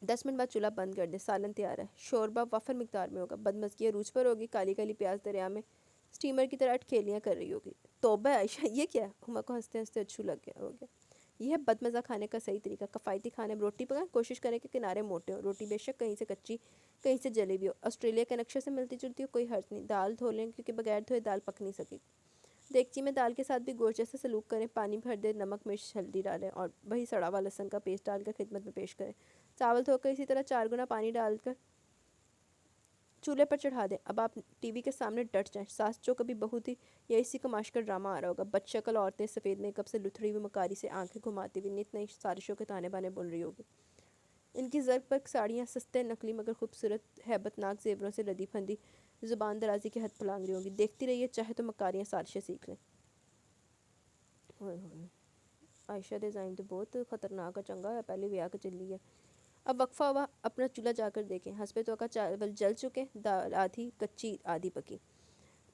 Speaker 1: 10 منٹ بعد چولہا بند کر دیں، سالن تیار ہے۔ شوربہ وافر مقدار میں ہوگا، بدمزگی عروج پر ہوگی، کالی کالی پیاز دریا میں سٹیمر کی طرح اٹکھیلیاں کر رہی ہوگی۔ توبہ عائشہ، یہ کیا ہے؟ ہما کو ہنستے ہنستے اچھو لگ گیا ہو گیا۔ یہ ہے بد مزہ کھانے کا صحیح طریقہ۔ کفایتی کھانے میں روٹی پکائیں، کوشش کریں کہ کنارے موٹے ہوں، روٹی بے شک کہیں سے کچی کہیں سے جلی بھی ہو، آسٹریلیا کے نقشے سے ملتی جلتی ہو، کوئی حرج نہیں۔ دال دھو لیں کیونکہ بغیر دھوئے دال پک نہیں سکے گی۔ دیگچی میں دال کے ساتھ بھی گوشت جیسا سلوک کریں، پانی بھر دیں، نمک مرچ ہلدی ڈالیں اور وہی سڑا ہوا لہسن کا پیسٹ ڈال کر خدمت میں پیش کریں۔ چاول دھو کر اسی طرح 4 گنا پانی ڈال کر چولہے پر چڑھا دیں۔ اب آپ ٹی وی کے سامنے ڈٹ جائیں، ساس جو کبھی بہو تھی یا اسی کا معاش کا ڈرامہ آ رہا ہوگا، بد شکل عورتیں سفید میک اپ سے لتھڑی ہوئی مکاری سے آنکھیں گھماتی ہوئی نت نئی سازشوں کے تانے بانے بن رہی ہوگی۔ ان کی زرق پر ساڑیاں سستے نقلی مگر خوبصورت ہیبت ناک زیوروں سے لدی پھندی زبان درازی کی حد پھلانگ رہی ہوں گی۔ دیکھتی رہیے، چاہے تو مکاریاں سازشیں سیکھ لیں۔ ہوئے ہوئے، عائشہ دے ظاہر تو بہت خطرناک چنگا ہے، پہلے ویاہ کے چلی ہے۔ اب وقفہ ہوا، اپنا چولہا جا کر دیکھیں، حسب توقع چاول جل چکے، دال آدھی کچی آدھی پکی،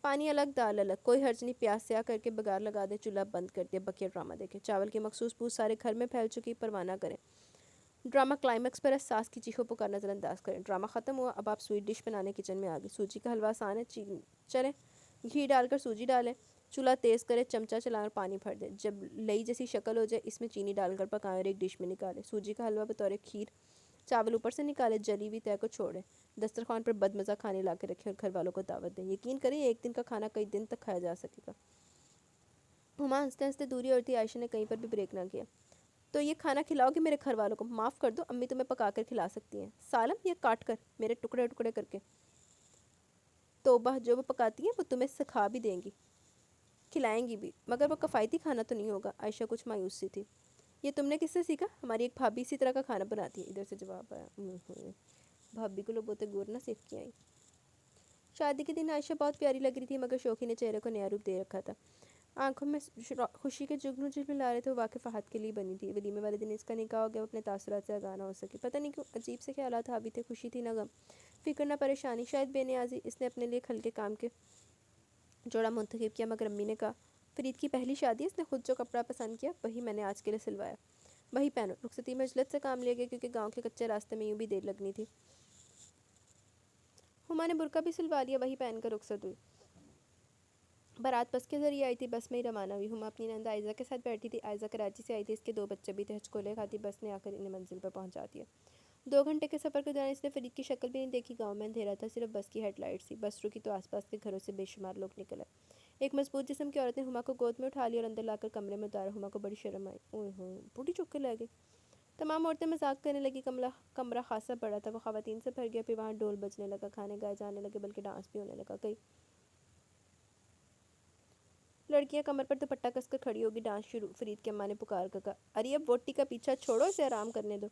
Speaker 1: پانی الگ دال الگ، کوئی حرج نہیں، پیاز سیاہ کر کے بگار لگا دیں، چولہا بند کر دیا، بکیا ڈرامہ دیکھیں۔ چاول کی مخصوص بو سارے گھر میں پھیل چکی، پرواہ نہ کریں، ڈرامہ کلائمیکس پر ہے، ساس کی چیخوں پکار نظر انداز کریں۔ ڈرامہ ختم ہوا، اب آپ سویٹ ڈش بنانے کچن میں آگئے۔ سوجی کا حلوہ آسان ہے، چلیں گھی ڈال کر سوجی ڈالیں، چولہا تیز کریں، چمچہ چلا کر پانی بھر دیں، جب لئی جیسی شکل ہو جائے اس میں چینی ڈال کر پکائیں اور ایک ڈش میں نکالیں۔ سوجی کا حلوہ بطور کھیر، چاول اوپر سے نکالیں، جلی ہوئی تہہ کو چھوڑیں، دسترخوان پر بد مزہ کھانے لا کے رکھیں اور گھر والوں کو دعوت دیں، یقین کریں ایک دن کا کھانا کئی دن تک کھایا جا سکے گا۔ ہما ہنستے ہنستے دوری اور تھی، عائشہ نے کہیں پر بھی بریک نہ کیا۔ تو یہ کھانا کھلاؤ گے میرے گھر والوں کو؟ معاف کر دو، امی تمہیں پکا کر کھلا سکتی ہیں، سالم یا کاٹ کر، میرے ٹکڑے ٹکڑے کر کے؟ توبہ، جو وہ پکاتی ہیں وہ تمہیں سکھا بھی دیں گی، کھلائیں گی بھی، مگر وہ کفایتی کھانا تو نہیں ہوگا۔ عائشہ کچھ مایوس سی تھی۔ یہ تم نے کس سے سیکھا؟ ہماری ایک بھابھی اسی طرح کا کھانا بناتی ہے، ادھر سے جواب آیا۔ بھابھی کو لوگ بہتے گور نہ سیکھ کے آئی۔ شادی کے دن عائشہ بہت پیاری لگ رہی تھی، مگر شوخی نے چہرے کو نیا روپ دے رکھا تھا، آنکھوں میں خوشی کے جگنو جلملا رہے تھے، وہ واقع فہد کے لیے بنی تھی۔ ولیمے والے دن اس کا نکاح ہو گیا، وہ اپنے تاثرات سے آگاہ نہ ہو سکی، پتہ نہیں کیوں عجیب سے خیالات حاوی تھے، خوشی تھی نہ غم، فکر نہ پریشانی، شاید بے نیازی۔ اس نے اپنے لیے ہلکے کام کے جوڑا منتخب کیا، مگر امی نے کہا فرید کی پہلی شادی ہے، اس نے خود جو کپڑا پسند کیا وہی میں نے آج کے لیے سلوایا، وہی پہنو۔ رخصتی میں عجلت سے کام لیا گیا کیونکہ گاؤں کے کچے راستے میں یوں بھی دیر لگنی تھی۔ ہما نے برقع بھی سلوا لیا، وہی پہن کر رخصت ہوئی۔ بارات بس کے ذریعے آئی تھی، بس میں ہی روانہ ہوئی۔ ہما اپنی نند عائزہ کے ساتھ بیٹھی تھی۔ عائزہ کراچی سے آئی تھی، اس کے 2 بچے بھی تھے۔ ہچکولے کھاتی بس نے آ کر انہیں منزل پر پہنچا دیا۔ 2 گھنٹے کے سفر کے دوران اس نے فرید کی شکل بھی نہیں دیکھی۔ گاؤں میں اندھیرا تھا، صرف بس کی ہیڈ لائٹس تھی۔ بس رکی تو آس پاس کے گھروں سے بے شمار لوگ نکل آئے۔ ایک مضبوط جسم کی عورت نے ہما کو گود میں اٹھا لیا اور اندر لا کر کمرے میں اتارا۔ ہما کو بڑی شرم آئی۔ اوہ ہوئے، بوڑھی چک کے لے گئی۔ تمام عورتیں مذاق کرنے لگی۔ کمرہ خاصا بڑا تھا، وہ خواتین سے بھر گیا۔ پھر وہاں ڈھول بجنے لگا، کھانے گائے جانے لگے، بلکہ ڈانس بھی ہونے لگا۔ کئی لڑکیاں کمر پر دوپٹہ کس کر کھڑی ہوگی۔ ڈانس شروع۔ فرید کی اماں نے پکار کر کہا، ارے اب ووٹی کا پیچھا چھوڑو، اسے آرام کرنے دو۔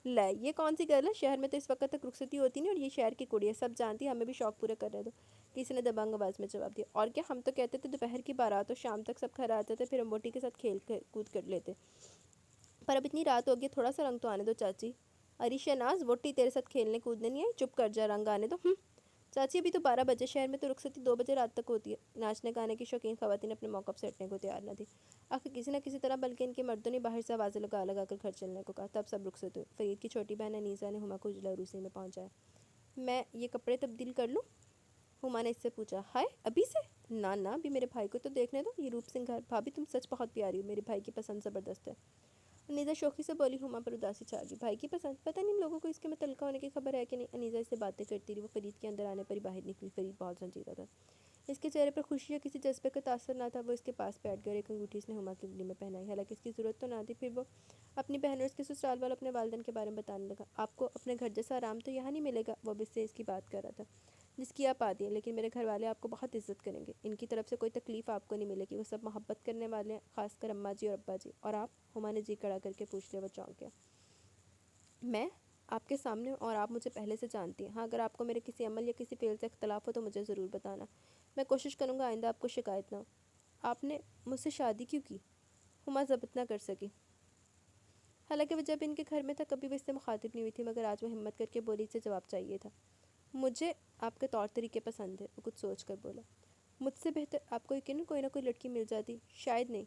Speaker 1: لے یہ کون سی گرل ہے؟ شہر میں تو اس وقت تک رخصتی ہوتی نہیں، اور یہ شہر کی کڑی ہے، سب جانتی، ہمیں بھی شوق پورے کرنے دو، کسی نے دبنگ آواز میں جواب دیا۔ اور کیا، ہم تو کہتے تھے دوپہر کی بارات ہو، شام تک سب گھر آتے تھے، پھر ہم ووٹی کے ساتھ کھیل کود کر لیتے، پر اب اتنی رات ہوگی، تھوڑا سا رنگ تو آنے دو چاچی۔ اری شہناز، ووٹی تیرے ساتھ کھیلنے کودنے نہیں آئی، چپ کر جا، رنگ آنے دو۔ چاچی ابھی تو 12 بجے، شہر میں تو رخصتی 2 بجے رات تک ہوتی ہے۔ ناچنے گانے کی شوقین خواتین اپنے موقع سے ہٹنے کو تیار نہ تھی۔ آخر کسی نہ کسی طرح بلکہ ان کے مردوں نے باہر سے آوازیں لگا لگا کر گھر چلنے کو کہا، تب سب رخصت ہوئے۔ فرید کی چھوٹی بہن انیسہ نے ہما کو اجلا عروسی میں پہنچایا۔ میں یہ کپڑے تبدیل کر لوں؟ ہما نے اس سے پوچھا۔ ہائے، ابھی سے؟ نہ ابھی میرے بھائی کو تو دیکھنے دو، یہ روپ سنگھ گھر۔ بھابھی تم سچ بہت پیاری ہو، میرے بھائی کی پسند زبردست ہے۔ انیسہ شوخی سے بولی۔ ہما پر اداسی چھا گئی۔ بھائی کی پسند؟ پتہ نہیں ان لوگوں کو اس کے متعلقہ ہونے کی خبر ہے کہ نہیں۔ انیسہ اس سے باتیں کرتی رہی۔ وہ فرید کے اندر آنے پر ہی باہر نکلی۔ فرید بہت سنجیدہ تھا، اس کے چہرے پر خوشی یا کسی جذبے کا تاثر نہ تھا۔ وہ اس کے پاس بیٹھ گیا اور ایک انگوٹھی اس نے ہما کی انگلی میں پہنائی، حالانکہ اس کی ضرورت تو نہ تھی۔ پھر وہ اپنی بہن اور اس کے سسرال والوں اپنے والدین کے بارے میں بتانے لگا۔ آپ کو اپنے گھر جیسا آرام تو یہاں نہیں ملے گا، وہ اب اس سے اس کی بات کر رہا تھا، جس کی آپ آدھی ہیں، لیکن میرے گھر والے آپ کو بہت عزت کریں گے، ان کی طرف سے کوئی تکلیف آپ کو نہیں ملے گی، وہ سب محبت کرنے والے ہیں، خاص کر اماں جی اور ابا جی۔ اور آپ؟ ہما نے جی کڑا کر کے پوچھ لیا۔ وہ چونک گیا۔ میں آپ کے سامنے ہوں اور آپ مجھے پہلے سے جانتی ہیں۔ ہاں، اگر آپ کو میرے کسی عمل یا کسی فعل سے اختلاف ہو تو مجھے ضرور بتانا، میں کوشش کروں گا آئندہ آپ کو شکایت نہ ہو۔ آپ نے مجھ سے شادی کیوں کی؟ ہما ضبط نہ کر سکی، حالانکہ وہ جب ان کے گھر میں تھا کبھی بھی اس سے مخاطب نہیں ہوئی تھی، مگر آج وہ ہمت کر کے بولی، اسے جواب چاہیے تھا۔ مجھے آپ کے طور طریقے پسند ہے، وہ کچھ سوچ کر بولا۔ مجھ سے بہتر آپ کو یقیناً کوئی نہ کوئی لڑکی مل جاتی، شاید نہیں،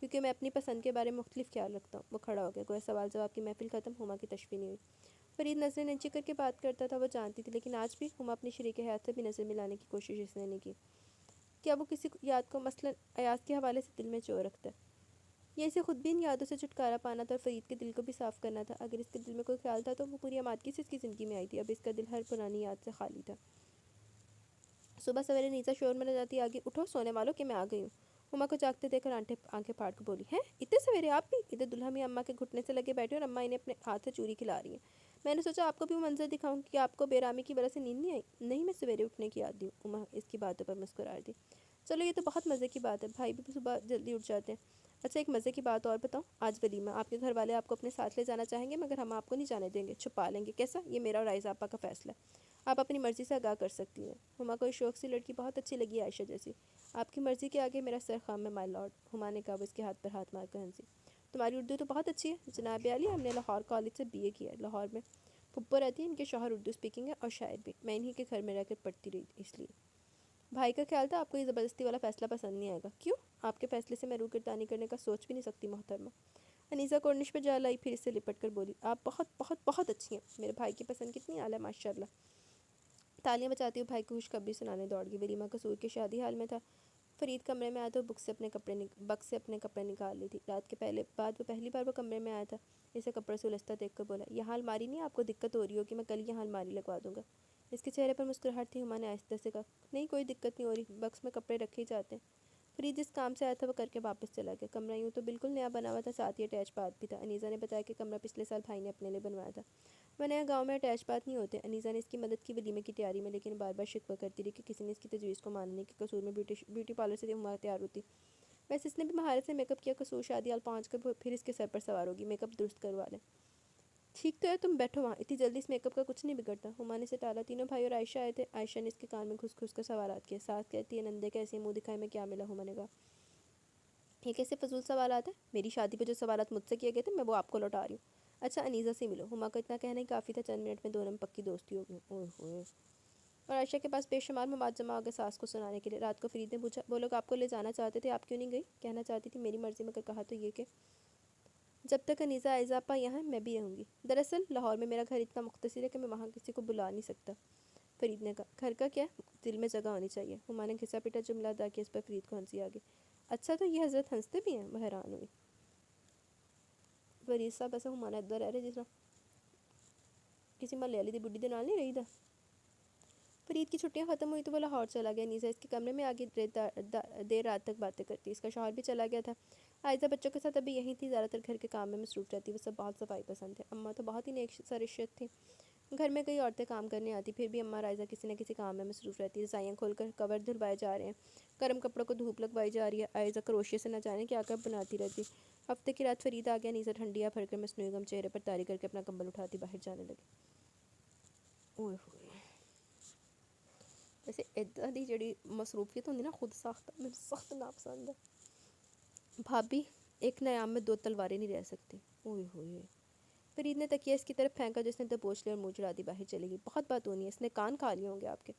Speaker 1: کیونکہ میں اپنی پسند کے بارے میں مختلف خیال رکھتا ہوں۔ وہ کھڑا ہو گیا، گویا سوال جواب کی محفل ختم، ہما کی تشفی نہیں ہوئی۔ فرید نظریں نیچی کر کے بات کرتا تھا، وہ جانتی تھی، لیکن آج بھی ہما اپنی شریک حیات سے بھی نظر ملانے کی کوشش اس نے نہیں کی۔ کیا وہ کسی یاد کو مثلاً ایاز کے حوالے سے دل میں چو رکھتا ہے؟ یہ اسے خود بھی ان یادوں سے چھٹکارا پانا تھا اور فرید کے دل کو بھی صاف کرنا تھا۔ اگر اس کے دل میں کوئی خیال تھا تو وہ پوری امادگی سے اس کی زندگی میں آئی تھی، اب اس کا دل ہر پرانی یاد سے خالی تھا۔ صبح سویرے نیزہ شور میں جاتی، آگے اٹھو سونے والوں کہ میں آ گئی ہوں۔ ہما کو جاگتے دیکھ کر آنکھیں پھاڑ کر بولی، ہیں اتنے سویرے آپ بھی؟ ادھر دلہا میاں اماں کے گھٹنے سے لگے بیٹھے اور اماں انہیں اپنے ہاتھ سے چوری کھلا رہی ہیں۔ میں نے سوچا آپ کو بھی وہ منظر دکھاؤں کہ آپ کو بے رامی کی وجہ سے نیند نہیں آئی۔ نہیں، میں سویرے اٹھنے کی عادی ہوں۔ اماں اس کی باتوں پر مسکرا دی۔ چلو یہ تو بہت مزے کی بات ہے، بھائی بھی صبح جلدی اٹھ جاتے ہیں۔ اچھا ایک مزے کی بات اور بتاؤں، آج ولیمہ، آپ کے گھر والے آپ کو اپنے ساتھ لے جانا چاہیں گے، مگر ہم آپ کو نہیں جانے دیں گے، چھپا لیں گے۔ کیسا؟ یہ میرا اور عائزہ آپا کا فیصلہ ہے، آپ اپنی مرضی سے آگاہ کر سکتی ہیں۔ ہما کو شوق سی لڑکی بہت اچھی لگی، عائشہ جیسی۔ آپ کی مرضی کے آگے میرا سر خام ہے مائی لارڈ، ہما نے کہا۔ وہ اس کے ہاتھ پر ہاتھ مار کر ہنسی۔ تمہاری اردو تو بہت اچھی ہے جناب عالی، ہم نے لاہور کالج سے BA کیا ہے، لاہور میں پھپھو رہتی ہیں، ان کے شوہر اردو اسپیکنگ ہے اور شاعر بھی، میں انہی کے گھر میں رہ کر پڑھتی رہی اس لیے۔ بھائی کا خیال تھا آپ کو یہ زبردستی والا فیصلہ پسند نہیں آئے گا۔ کیوں؟ آپ کے فیصلے سے میں روگردانی کرنے کا سوچ بھی نہیں سکتی محترمہ۔ انیسہ کورنش پہ جا لائی، پھر اس سے لپٹ کر بولی، آپ بہت بہت بہت اچھی ہیں، میرے بھائی کی پسند کتنی اعلیٰ ہے ماشاء اللہ۔ تالیاں بجاتی ہوئی بھائی کو خوشخبری سنانے دوڑ گئی۔ ولیمہ قصور کے شادی حال میں تھا۔ فرید کمرے میں آیا تو بکس سے اپنے کپڑے نکال لی تھی۔ رات کے بعد وہ پہلی بار وہ کمرے میں آیا تھا۔ اسے کپڑے سے الجھتا دیکھ کر بولا، یہاں الماری نہیں، آپ کو دقت ہو رہی ہوگی، میں کل یہاں الماری لگوا دوں گا۔ اس کے چہرے پر مسکراہٹ تھی۔ ہما نے آہستہ سے کہا، نہیں کوئی دقت نہیں ہو رہی، بکس میں کپڑے رکھے ہی جاتے ہیں۔ فرید جس کام سے آیا تھا وہ کر کے واپس چلا گیا۔ کمرہ یوں تو بالکل نیا بنا ہوا تھا، ساتھ ہی اٹیچ باتھ بھی تھا۔ انیسہ نے بتایا کہ کمرہ پچھلے سال بھائی نے اپنے لیے بنوایا تھا، ورنہ یہاں گاؤں میں اٹیچ باتھ نہیں ہوتے۔ انیسہ نے اس کی مدد کی ولیمے کی تیاری میں، لیکن بار بار شکوہ کرتی رہی کہ کسی نے اس کی تجویز کو ماننے کے قصور میں بیوٹی پارلر سے ہما تیار ہوتی۔ ویسے اس نے بھی مہارت سے میک اپ کیا، قصور شادی حال پہنچ کر پھر اس کے سر پر سوار ہوگی، میک اپ درست کروا لیں۔ ٹھیک تو ہے، تم بیٹھو وہاں، اتنی جلدی اس میک اپ کا کچھ نہیں بگڑتا۔ ہما نے اسے ٹالا۔ تینوں بھائی اور عائشہ آئے تھے۔ عائشہ نے اس کے کان میں گھس گھس کر سوالات کیے۔ ساس کہتی ہے نندے کا ایسے منہ دکھائے میں کیا ملا؟ ہما نے کہا، یہ کیسے فضول سوالات ہیں؟ میری شادی پہ جو سوالات مجھ سے کیے گئے تھے میں وہ آپ کو لوٹا رہی ہوں۔ اچھا انیسہ سے ملو۔ ہما کو اتنا کہنا ہی کافی تھا، چند منٹ میں دونوں میں پکی دوستی ہو گئی۔ اوہ ہوئے، اور عائشہ کے پاس بے شمار مواد جمع ہو گئے ساس کو سنانے کے لیے۔ رات کو فرید نے پوچھا، وہ لوگ آپ کو لے جانا چاہتے تھے، آپ کیوں نہیں گئی؟ کہنا چاہتی تھی میری مرضی، مگر کہا تو یہ کہ جب تک انیسہ عائزہ آپا یہاں ہیں میں بھی رہوں گی۔ دراصل لاہور میں میرا گھر اتنا مختصر ہے کہ میں وہاں کسی کو بلا نہیں سکتا۔ فرید نے کہا۔ گھر کا کیا ہے، دل میں جگہ ہونی چاہیے۔ ہما نے گھسا پٹا جملہ ادا کیا، اس پر فرید کو ہنسی آ گئی۔ اچھا تو یہ حضرت ہنستے بھی ہیں؟ وہ حیران ہوئی۔ فرید صاحب ایسا ہما نے ادھر رہ رہے جس طرح کسی ملیالی دی بڈھی دے نال نہیں رہی دا۔ فرید کی چھٹیاں ختم ہوئی تو وہ لاہور چلا گیا۔ نیزا اس کے کمرے میں آگے دیر رات تک باتیں کرتی۔ اس کا شوہر بھی چلا گیا تھا۔ عائزہ بچوں کے ساتھ ابھی یہیں تھی، زیادہ تر گھر کے کام میں مصروف رہتی۔ وہ سب بہت صفائی پسند تھے۔ اماں تو بہت ہی نیک سرشت تھیں۔ گھر میں کئی عورتیں کام کرنے آتی، پھر بھی اماں رائزہ کسی نہ کسی کام میں مصروف رہتی۔ رضائیاں کھول کر کور دھلوائے جا رہے ہیں، گرم کپڑوں کو دھوپ لگوائی جا رہی ہے۔ عائزہ کروشیے سے نہ جانے کیا کیا بناتی رہتی۔ ہفتے کی رات فرید آ گیا۔ نیزا ٹھنڈیا بھر کر مصنوعی غم چہرے پر طاری کر کے اپنا کمبل اٹھاتی باہر جانے لگی۔ اوئے ہوئے، ویسے ادھا دی جڑی مصروفیت ہوندی نا خود ساختہ، مجھے سخت ناپسند ہے۔ بھابی، ایک نیام میں دو تلواریں نہیں رہ سکتی۔ اوئے ہوئے، فرید نے تکیہ اس کی طرف پھینکا جس نے دبوچ لیا اور منہ چڑھا دی باہر چلے گی۔ بہت بات ہونی ہے، اس نے کان کھا لیے ہوں گے آپ کے۔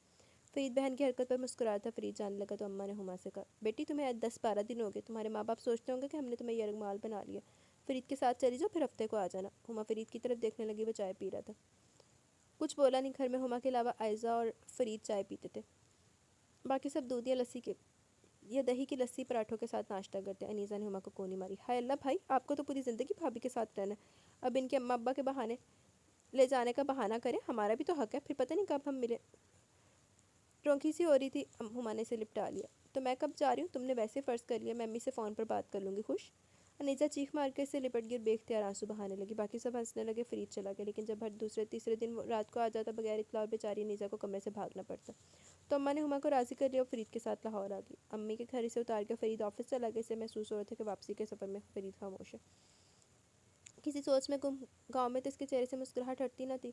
Speaker 1: فرید بہن کی حرکت پر مسکرایا تھا۔ فرید جانے لگا تو اماں نے ہما سے کہا، بیٹی تمہیں 10-12 دن ہو گئے، تمہارے ماں باپ سوچتے ہوں گے کہ ہم نے تمہیں یرغمال بنا لیا۔ فرید کے ساتھ چلی جاؤ، پھر ہفتے کو آ جانا۔ ہما فرید کی طرف دیکھنے لگی، وہ چائے پی رہا تھا۔ کچھ بولا نہیں۔ گھر میں ہما کے علاوہ عائزہ اور فرید چائے پیتے تھے، باقی سب دودھ یا دہی کی لسی پراٹھوں کے ساتھ ناشتہ کرتے۔ انیزہ نے ہما کو کونی ماری۔ ہائے اللہ بھائی، آپ کو تو پوری زندگی بھابھی کے ساتھ رہنا ہے، اب ان کے اماں ابا کے بہانے لے جانے کا بہانہ کریں، ہمارا بھی تو حق ہے، پھر پتہ نہیں کب ہم ملے۔ رونقی سی ہو رہی تھی، ہما نے اسے لپٹا لیا۔ تو میں کب جا رہی ہوں؟ تم نے ویسے فرض کر لیا، میں امی سے فون پر بات کر لوں گی، خوش؟ انیزہ چیخ مار کے اسے لپٹ گئی اور بے اختیار آنسو بہانے لگی۔ باقی سب ہنسنے لگے۔ فرید چلا گیا، لیکن جب ہر دوسرے تیسرے دن رات کو آ جاتا بغیر اطلاع اور بیچاری انیزہ کو کمرے سے بھاگنا پڑتا، تو اماں نے ہما کو راضی کر لیا اور فرید کے ساتھ لاہور آ گئی۔ امی کے گھر سے اتار کے فرید آفس چلا گیا۔ اسے محسوس ہو رہا تھا کہ واپسی کے سفر میں فرید خاموش ہے، کسی سوچ میں گم۔ گاؤں میں تو اس کے چہرے سے مسکراہٹ ہٹتی نہ تھی۔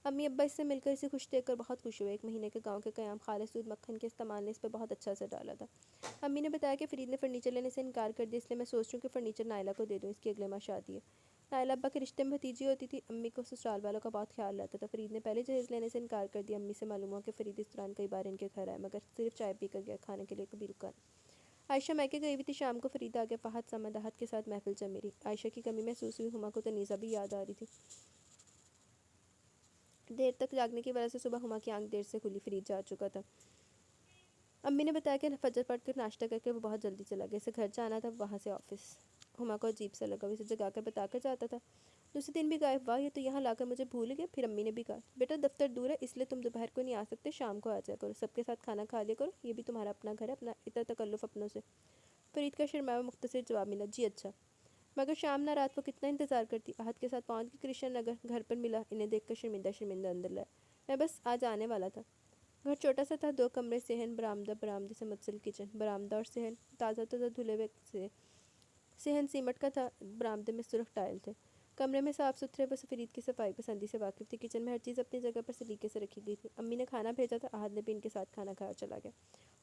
Speaker 1: امی ابا اس سے مل کر اسے خوش دیکھ کر بہت خوش ہوئے۔ 1 مہینے کے گاؤں کے قیام خالص دودھ مکھن کے استعمال نے اس پر بہت اچھا اثر ڈالا تھا۔ امی نے بتایا کہ فرید نے فرنیچر لینے سے انکار کر دیا، اس لیے میں سوچ رہی ہوں کہ فرنیچر نائلہ کو دے دوں، اس کی اگلے ماہ شادی ہے۔ نائلہ ابا کے رشتے میں بھتیجی ہوتی تھی، امی کو سسرال والوں کا بہت خیال رہتا تھا۔ فرید نے پہلے جہیز لینے سے انکار کر دیا۔ امی سے معلوم ہوا کہ فرید اس دوران کئی بار ان کے گھر آئے، مگر صرف چائے پی کر گیا، کھانے کے لیے کبھی رکا نہیں۔ عائشہ میکے گئی ہوئی تھی۔ شام کو فرید آ گیا۔ فہد سمدحت کے ساتھ محفل جمی رہی۔ عائشہ کی کمی محسوس ہوئی۔ ہما کو تو نیزہ بھی یاد آ رہی تھی۔ دیر تک جاگنے کی وجہ سے صبح ہما کی آنکھ دیر سے کھلی۔ فرید جا چکا تھا۔ امی نے بتایا کہ فجر پڑھ کر ناشتہ کر کے وہ بہت جلدی چلا گیا، اسے گھر جانا تھا، وہاں سے آفس۔ ہما کو عجیب سا لگا، وہ اسے جگا کر بتا کر جاتا تھا۔ دوسرے دن بھی غائب، واہ یہ تو یہاں لا کر مجھے بھول گیا۔ پھر امی نے بھی کہا، بیٹا دفتر دور ہے، اس لیے تم دوپہر کو نہیں آ سکتے، شام کو آ جایا کرو، سب کے ساتھ کھانا کھا لیا کرو، یہ بھی تمہارا اپنا گھر ہے، اپنا اتنا تکلف اپنوں سے۔ فرید کا شرمایا ہوا مختصر جواب ملا، جی اچھا۔ مگر شام نہ رات کو کتنا انتظار کرتی۔ احد کے ساتھ پہنچ گئی کرشن نگر، گھر پر ملا، انہیں دیکھ کر شرمندہ شرمندہ اندر لایا، میں بس آج آنے والا تھا۔ گھر چھوٹا سا تھا، 2 کمرے، صحن، برآمدہ، برآمدے سے متصل کچن۔ برآمدہ اور صحن تازہ تازہ دھلے ہوئے سے، صحن سیمٹ کا تھا، برآمدے میں سرخ ٹائل تھے۔ کمرے میں صاف ستھرے، وہ فرید کی صفائی پسندی سے واقف تھی۔ کچن میں ہر چیز اپنی جگہ پر سلیقے سے رکھی گئی تھی۔ امی نے کھانا بھیجا تھا، احد نے بھی ان کے ساتھ کھانا کھایا چلا گیا۔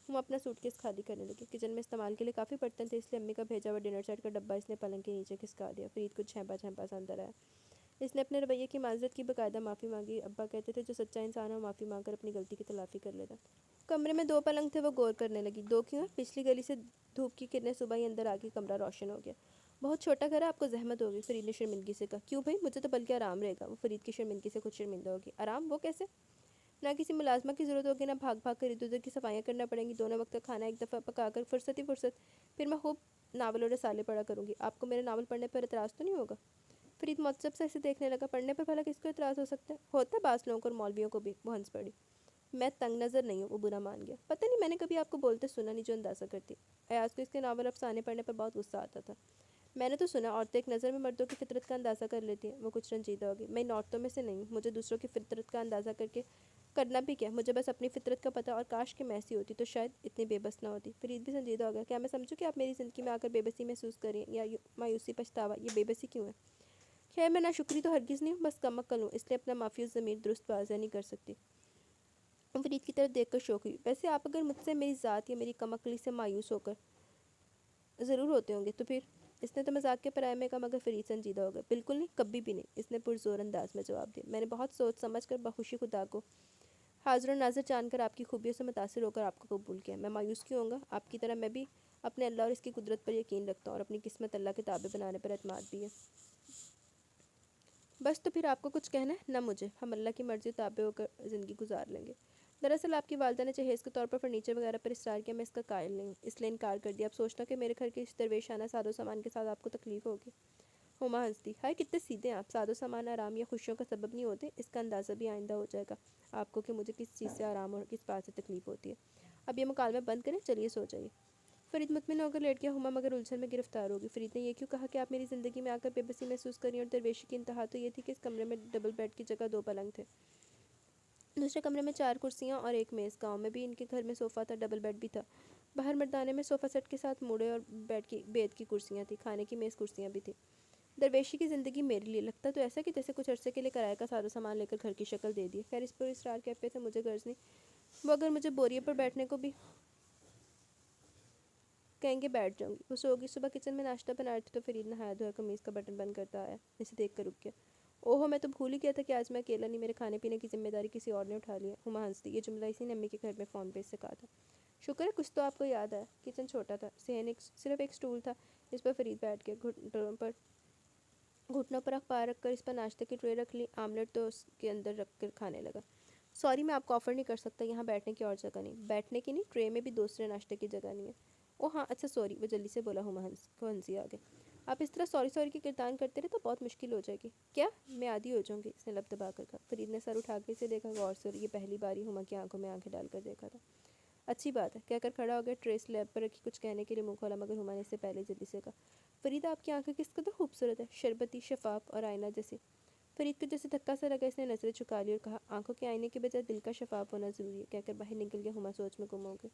Speaker 1: ہم اپنا سوٹ کیس خالی کرنے لگے۔ کچن میں استعمال کے لیے کافی برتن تھے، اس لیے امی کا بھیجا ہوا ڈنر سیٹ کا ڈبہ اس نے پلنگ کے نیچے کھسکا دیا۔ فرید کچھ جھیمپا جھیمپا سا اندر آیا۔ اس نے اپنے رویے کی معذرت کی، باقاعدہ معافی مانگی۔ ابا کہتے تھے جو سچا انسان ہے وہ معافی مانگ کر اپنی غلطی کی تلافی کر لیتا۔ کمرے میں 2 پلنگ تھے، وہ غور کرنے لگی، 2 کیوں ہیں؟ پچھلی گلی سے دھوپ کی کرنیں صبح ہی اندر آ کے کمرہ روشن ہو گیا۔ بہت چھوٹا گھر ہے، آپ کو زحمت ہوگی، فرید نے شرمندگی سے کہا۔ کیوں بھائی، مجھے تو بلکہ آرام رہے گا۔ وہ فرید کی شرمندگی سے کچھ شرمندہ ہوگی۔ آرام؟ وہ کیسے؟ نہ کسی ملازمہ کی ضرورت ہوگی، نہ بھاگ بھاگ کر ادھر ادھر کی صفائیاں کرنا پڑیں گی، دونوں وقت کا کھانا ایک دفعہ پکا کر فرصت ہی فرصت، پھر میں خوب ناول اور رسالے پڑھا کروں گی۔ آپ کو میرے ناول پڑھنے پر اعتراض تو نہیں ہوگا؟ فرید معجب سے اسے دیکھنے لگا، پڑھنے پر بھلا کس کو اعتراض ہو سکتا ہے؟ ہوتا ہے بعض لوگوں کو اور مولویوں کو بھی۔ وہ ہنس پڑی۔ میں تنگ نظر نہیں ہوں، وہ برا مان گیا۔ پتہ نہیں، میں نے کبھی آپ کو بولتے سنا نہیں جو اندازہ کرتی۔ ایاز کو اس کے ناول افسانے پڑھنے پر بہت غصہ آتا تھا۔ میں نے تو سنا عورتیں ایک نظر میں مردوں کی فطرت کا اندازہ کر لیتی ہیں۔ وہ کچھ رنجیدہ ہوگی۔ میں ان عورتوں میں سے نہیں ہوں، مجھے دوسروں کی فطرت کا اندازہ کر کے کرنا بھی کیا، مجھے بس اپنی فطرت کا پتہ، اور کاش کہ میں ایسی ہوتی تو شاید اتنی بے بس نہ ہوتی۔ فرید بھی سنجیدہ ہو گیا۔ کیا میں سمجھوں کہ آپ میری زندگی میں آ کر بے بسی محسوس کریں یا مایوسی، پچھتاوا؟ یہ بے بسی کیوں ہے؟ خیر میں ناشکری تو ہرگز نہیں ہوں، بس کم عقل ہوں، اس لیے اپنا معافی الضمیر درست واضح نہیں کر سکتی۔ فرید کی طرف دیکھ کر شوق ہوئی۔ ویسے آپ اگر مجھ سے میری ذات یا میری کم عقلی سے مایوس ہو کر ضرور ہوتے ہوں گے تو پھر؟ اس نے تو مذاق کے پرائے میں کہا، مگر فرید سنجیدہ ہو گیا۔ بالکل نہیں، کبھی بھی نہیں، اس نے پرزور انداز میں جواب دیا۔ میں نے بہت سوچ سمجھ کر بخوشی خدا کو حاضر و ناظر جان کر آپ کی خوبیوں سے متاثر ہو کر آپ کو قبول کیا۔ میں مایوس کیوں ہوں گا؟ آپ کی طرح میں بھی اپنے اللہ اور اس کی قدرت پر یقین رکھتا ہوں، اور اپنی قسمت اللہ کے تابع بنانے پر اعتماد بھی ہے۔ بس تو پھر آپ کو کچھ کہنا ہے؟ نہ مجھے، ہم اللہ کی مرضی تابع ہو کر زندگی گزار لیں گے۔ دراصل آپ کی والدہ نے جہیز کے طور پر فرنیچر وغیرہ پر اصرار کیا، میں اس کا قائل نہیں ہوں، اس لیے انکار کر دیا۔ اب سوچنا کہ میرے گھر کے اس درویشانہ ساد و سامان کے ساتھ آپ کو تکلیف ہوگی۔ ہما ہنستی، ہائے کتنے سیدھے ہیں آپ، ساد و سامان آرام یا خوشیوں کا سبب نہیں ہوتے، اس کا اندازہ بھی آئندہ ہو جائے گا آپ کو کہ مجھے کس چیز سے آرام اور کس بات سے تکلیف ہوتی ہے۔ اب یہ مکالمہ بند کریں، چلیے سو جائیے۔ فرید مطمئن ہو کر لیٹ گیا، ہما مگر الجھن میں گرفتار ہوگی۔ فرید نے یہ کیوں کہا کہ آپ میری زندگی میں آ کر بے بسی محسوس کر رہی ہیں، اور درویشی کی انتہا تو یہ تھی کہ اس کمرے میں ڈبل بیڈ کی جگہ 2 پلنگ تھے، دوسرے کمرے میں 4 کرسیاں اور 1 میز۔ گاؤں میں بھی ان کے گھر میں صوفہ تھا، ڈبل بیڈ بھی تھا، باہر مردانے میں صوفہ سیٹ کے ساتھ موڑے اور بیت کی کرسیاں تھیں، کھانے کی میز کرسیاں بھی تھیں۔ درویشی کی زندگی میرے لیے لگتا تو ایسا کہ جیسے کچھ عرصے کے لیے کرائے کا سارا سامان لے کر گھر کی شکل دے دی۔ خیر اس پر اصرار کیفیت ہے، مجھے غرض نہیں، وہ اگر مجھے بوریے پر بیٹھنے کو بھی کہیں گے بیٹھ جاؤں گی۔ وہ سو گئی۔ صبح کچن میں ناشتہ بنا رہی تھی تو فرید نہایا دھویا قمیص کا بٹن بند کرتا آیا، اسے دیکھ کر رک گیا۔ اوہو میں تو بھول ہی گیا تھا کہ آج میں اکیلا نہیں، میرے کھانے پینے کی ذمہ داری کسی اور نے اٹھا لی ہے۔ ہما ہنستی، یہ جملہ اسی نے امی کے گھر میں فون پہ سے کہا تھا۔ شکر ہے کچھ تو آپ کو یاد آیا۔ کچن چھوٹا تھا، صرف ایک سٹول تھا، اس پر فرید بیٹھ گیا، گھٹنوں پر اخبار رکھ کر اس پر ناشتے کی ٹرے رکھ لی، آملیٹ تو اس کے اندر رکھ کر کھانے لگا۔ سوری میں آپ کو آفر نہیں کر سکتا، یہاں بیٹھنے کی اور جگہ نہیں۔ بیٹھنے کی نہیں، ٹرے میں بھی دوسرے ناشتے کی جگہ نہیں ہے۔ اوہ ہاں اچھا سوری، وہ جلدی سے بولا۔ ہما کو ہنسی آ گئی۔ آپ اس طرح سوری کی کردان کرتے رہے تو بہت مشکل ہو جائے گی۔ کیا میں عادی ہو جاؤں گی، اس نے لب دبا کر کہا۔ فرید نے سر اٹھا کے اسے دیکھا غور سے، اور یہ پہلی باری ہما کی آنکھوں میں آنکھیں ڈال کر دیکھا تھا۔ اچھی بات ہے، کہہ کر کھڑا ہو گیا، ٹرے سلیب پر رکھی، کچھ کہنے کے لیے منہ کھولا مگر ہما نے اس سے پہلے جلدی سے کہا، فرید آپ کی آنکھیں کس قدر خوبصورت ہے، شربتی، شفاف اور آئینہ جیسی۔ فرید کو جیسے دھکا سا لگا، اس نے نظریں چکا لی اور کہا، آنکھوں کے آئینے کے بجائے دل کا شفاف ہونا ضروری ہے، کہہ کر باہر نکل گیا۔ ہما سوچ میں گم ہو گئی۔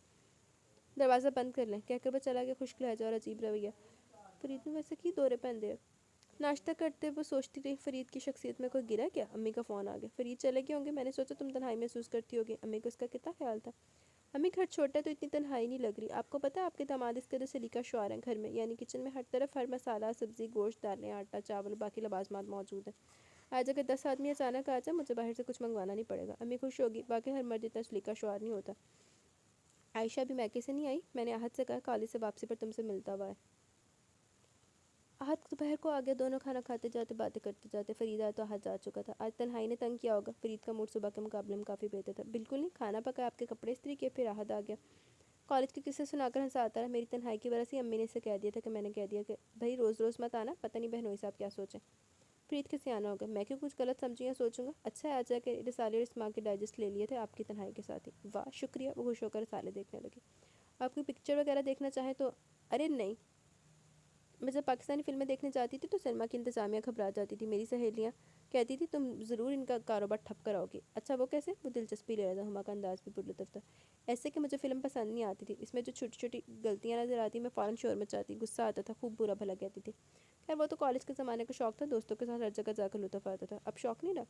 Speaker 1: دروازہ بند کر لیں، کہہ کر وہ چلا گیا، خشک لہجہ اور عجیب رویہ۔ فرید نے ویسے کی دورے پہن دے۔ ناشتہ کرتے وہ سوچتی رہی، فرید کی شخصیت میں کوئی گرا کیا؟ امی کا فون آ گیا۔ فرید چلے گئے ہوں گے، میں نے سوچا تم تنہائی محسوس کرتی ہوگی۔ امی کو اس کا کتنا خیال تھا۔ امی گھر چھوٹا ہے تو اتنی تنہائی نہیں لگ رہی، آپ کو پتہ ہے آپ کے داماد اس قدر سلیقہ شعار ہیں گھر میں، یعنی کچن میں ہر طرف ہر مسالہ، سبزی، گوشت، دالیں، آٹا، چاول اور باقی لوازمات موجود ہیں۔ آج اگر 10 آدمی اچانک آ جائے، مجھے باہر سے کچھ منگوانا نہیں پڑے گا۔ امی خوش ہوگی، باقی ہر مرد اتنا سلیقہ شعار نہیں ہوتا۔ عائشہ بھی میکے سے نہیں آئی؟ میں نے احد سے کہا کالج سے واپسی پر تم سے ملتا ہوا ہے۔ احد دوپہر کو آ گیا، دونوں کھانا کھاتے جاتے باتیں کرتے جاتے۔ فرید آیا تو احد جا چکا تھا۔ آج تنہائی نے تنگ کیا ہوگا۔ فرید کا موڈ صبح کے مقابلے میں کافی بہتر تھا۔ بالکل نہیں، کھانا پکایا، آپ کے کپڑے استری کیے، پھر احد آ گیا، کالج کے قصے سنا کر ہنساتا رہا۔ میری تنہائی کی وجہ سے امی نے اسے کہہ دیا تھا کہ میں نے کہہ دیا کہ بھائی روز روز مت آنا، پتہ نہیں بہنوئی صاحب کیا سوچیں۔ فرید کے سیانا ہو گیا، میں کیوں کچھ غلط سمجھوں یا سوچوں گا؟ اچھا ہے آج جا کے رسالے اور اسما کے ڈائجسٹ لے لیے تھے آپ کی تنہائی کے ساتھ ہی۔ واہ شکریہ، وہ خوش ہو کر رسالے دیکھنے لگی۔ آپ کوئی پکچر وغیرہ دیکھنا چاہیں تو؟ ارے نہیں، میں جب پاکستانی فلمیں دیکھنے جاتی تھی تو سنیما کی انتظامیہ گھبرا جاتی تھی، میری سہیلیاں کہتی تھی تم ضرور ان کا کاروبار ٹھپ کراؤ گی۔ اچھا وہ کیسے؟ وہ دلچسپی لے رہا تھا، ہما کا انداز بھی پرلطف تھا۔ ایسے کہ مجھے فلم پسند نہیں آتی تھی، اس میں جو چھوٹی چھوٹی غلطیاں نظر آتی میں فوراً شور مچاتی، غصہ آتا تھا، خوب برا بھلا کہتی تھی۔ خیر وہ تو کالج کے زمانے کا شوق تھا، دوستوں کے ساتھ ہر جگہ جا کر لطف آتا تھا۔ اب شوق نہیں رہا؟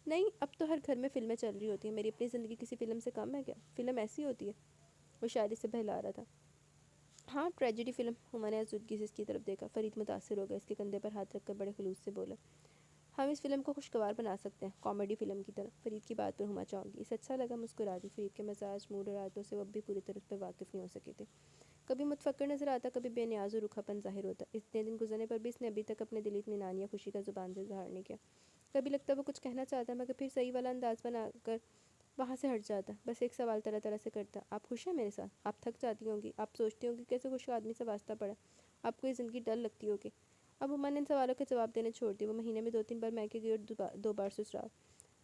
Speaker 1: نہیں، اب تو ہر گھر میں فلمیں چل رہی ہوتی ہیں، میری اپنی زندگی کسی فلم سے کم ہے کیا؟ فلم ایسی ہوتی ہے، وہ شاعری سے بہلا رہا تھا۔ ہاں ٹریجڈی فلم۔ ہما نے آزودگی سے اس کی طرف دیکھا۔ فرید متاثر ہو گیا، اس کے کندھے پر ہاتھ رکھ کر بڑے خلوص سے بولا، ہم اس فلم کو خوشگوار بنا سکتے ہیں، کامیڈی فلم کی طرح۔ فرید کی بات پر ہما چونک گئی، اسے اچھا لگا، مسکرا دی۔ فرید کے مزاج، موڈ اور عادتوں سے وہ اب بھی پوری طرح پر واقف نہیں ہو سکے تھے، کبھی متفکر نظر آتا، کبھی بے نیاز و رکھا پن ظاہر ہوتا۔ اتنے دن گزرنے پر بھی اس نے ابھی تک اپنے دلی اطمینان یا خوشی کا زبان سے اظہار نہیں کیا۔ کبھی لگتا وہ کچھ کہنا چاہتا مگر پھر صحیح والا انداز بنا کر وہاں سے ہٹ جاتا، بس ایک سوال طرح طرح سے کرتا، آپ خوش ہیں میرے ساتھ؟ آپ تھک جاتی ہوں گی، آپ سوچتی ہوں گی کیسے خوش آدمی سے واسطہ پڑا، آپ کو یہ زندگی ڈر لگتی ہوگی۔ اب ہما نے ان سوالوں کے جواب دینے چھوڑ دیے، وہ مہینے میں 2-3 بار میکے گئی اور 2 بار سسرال۔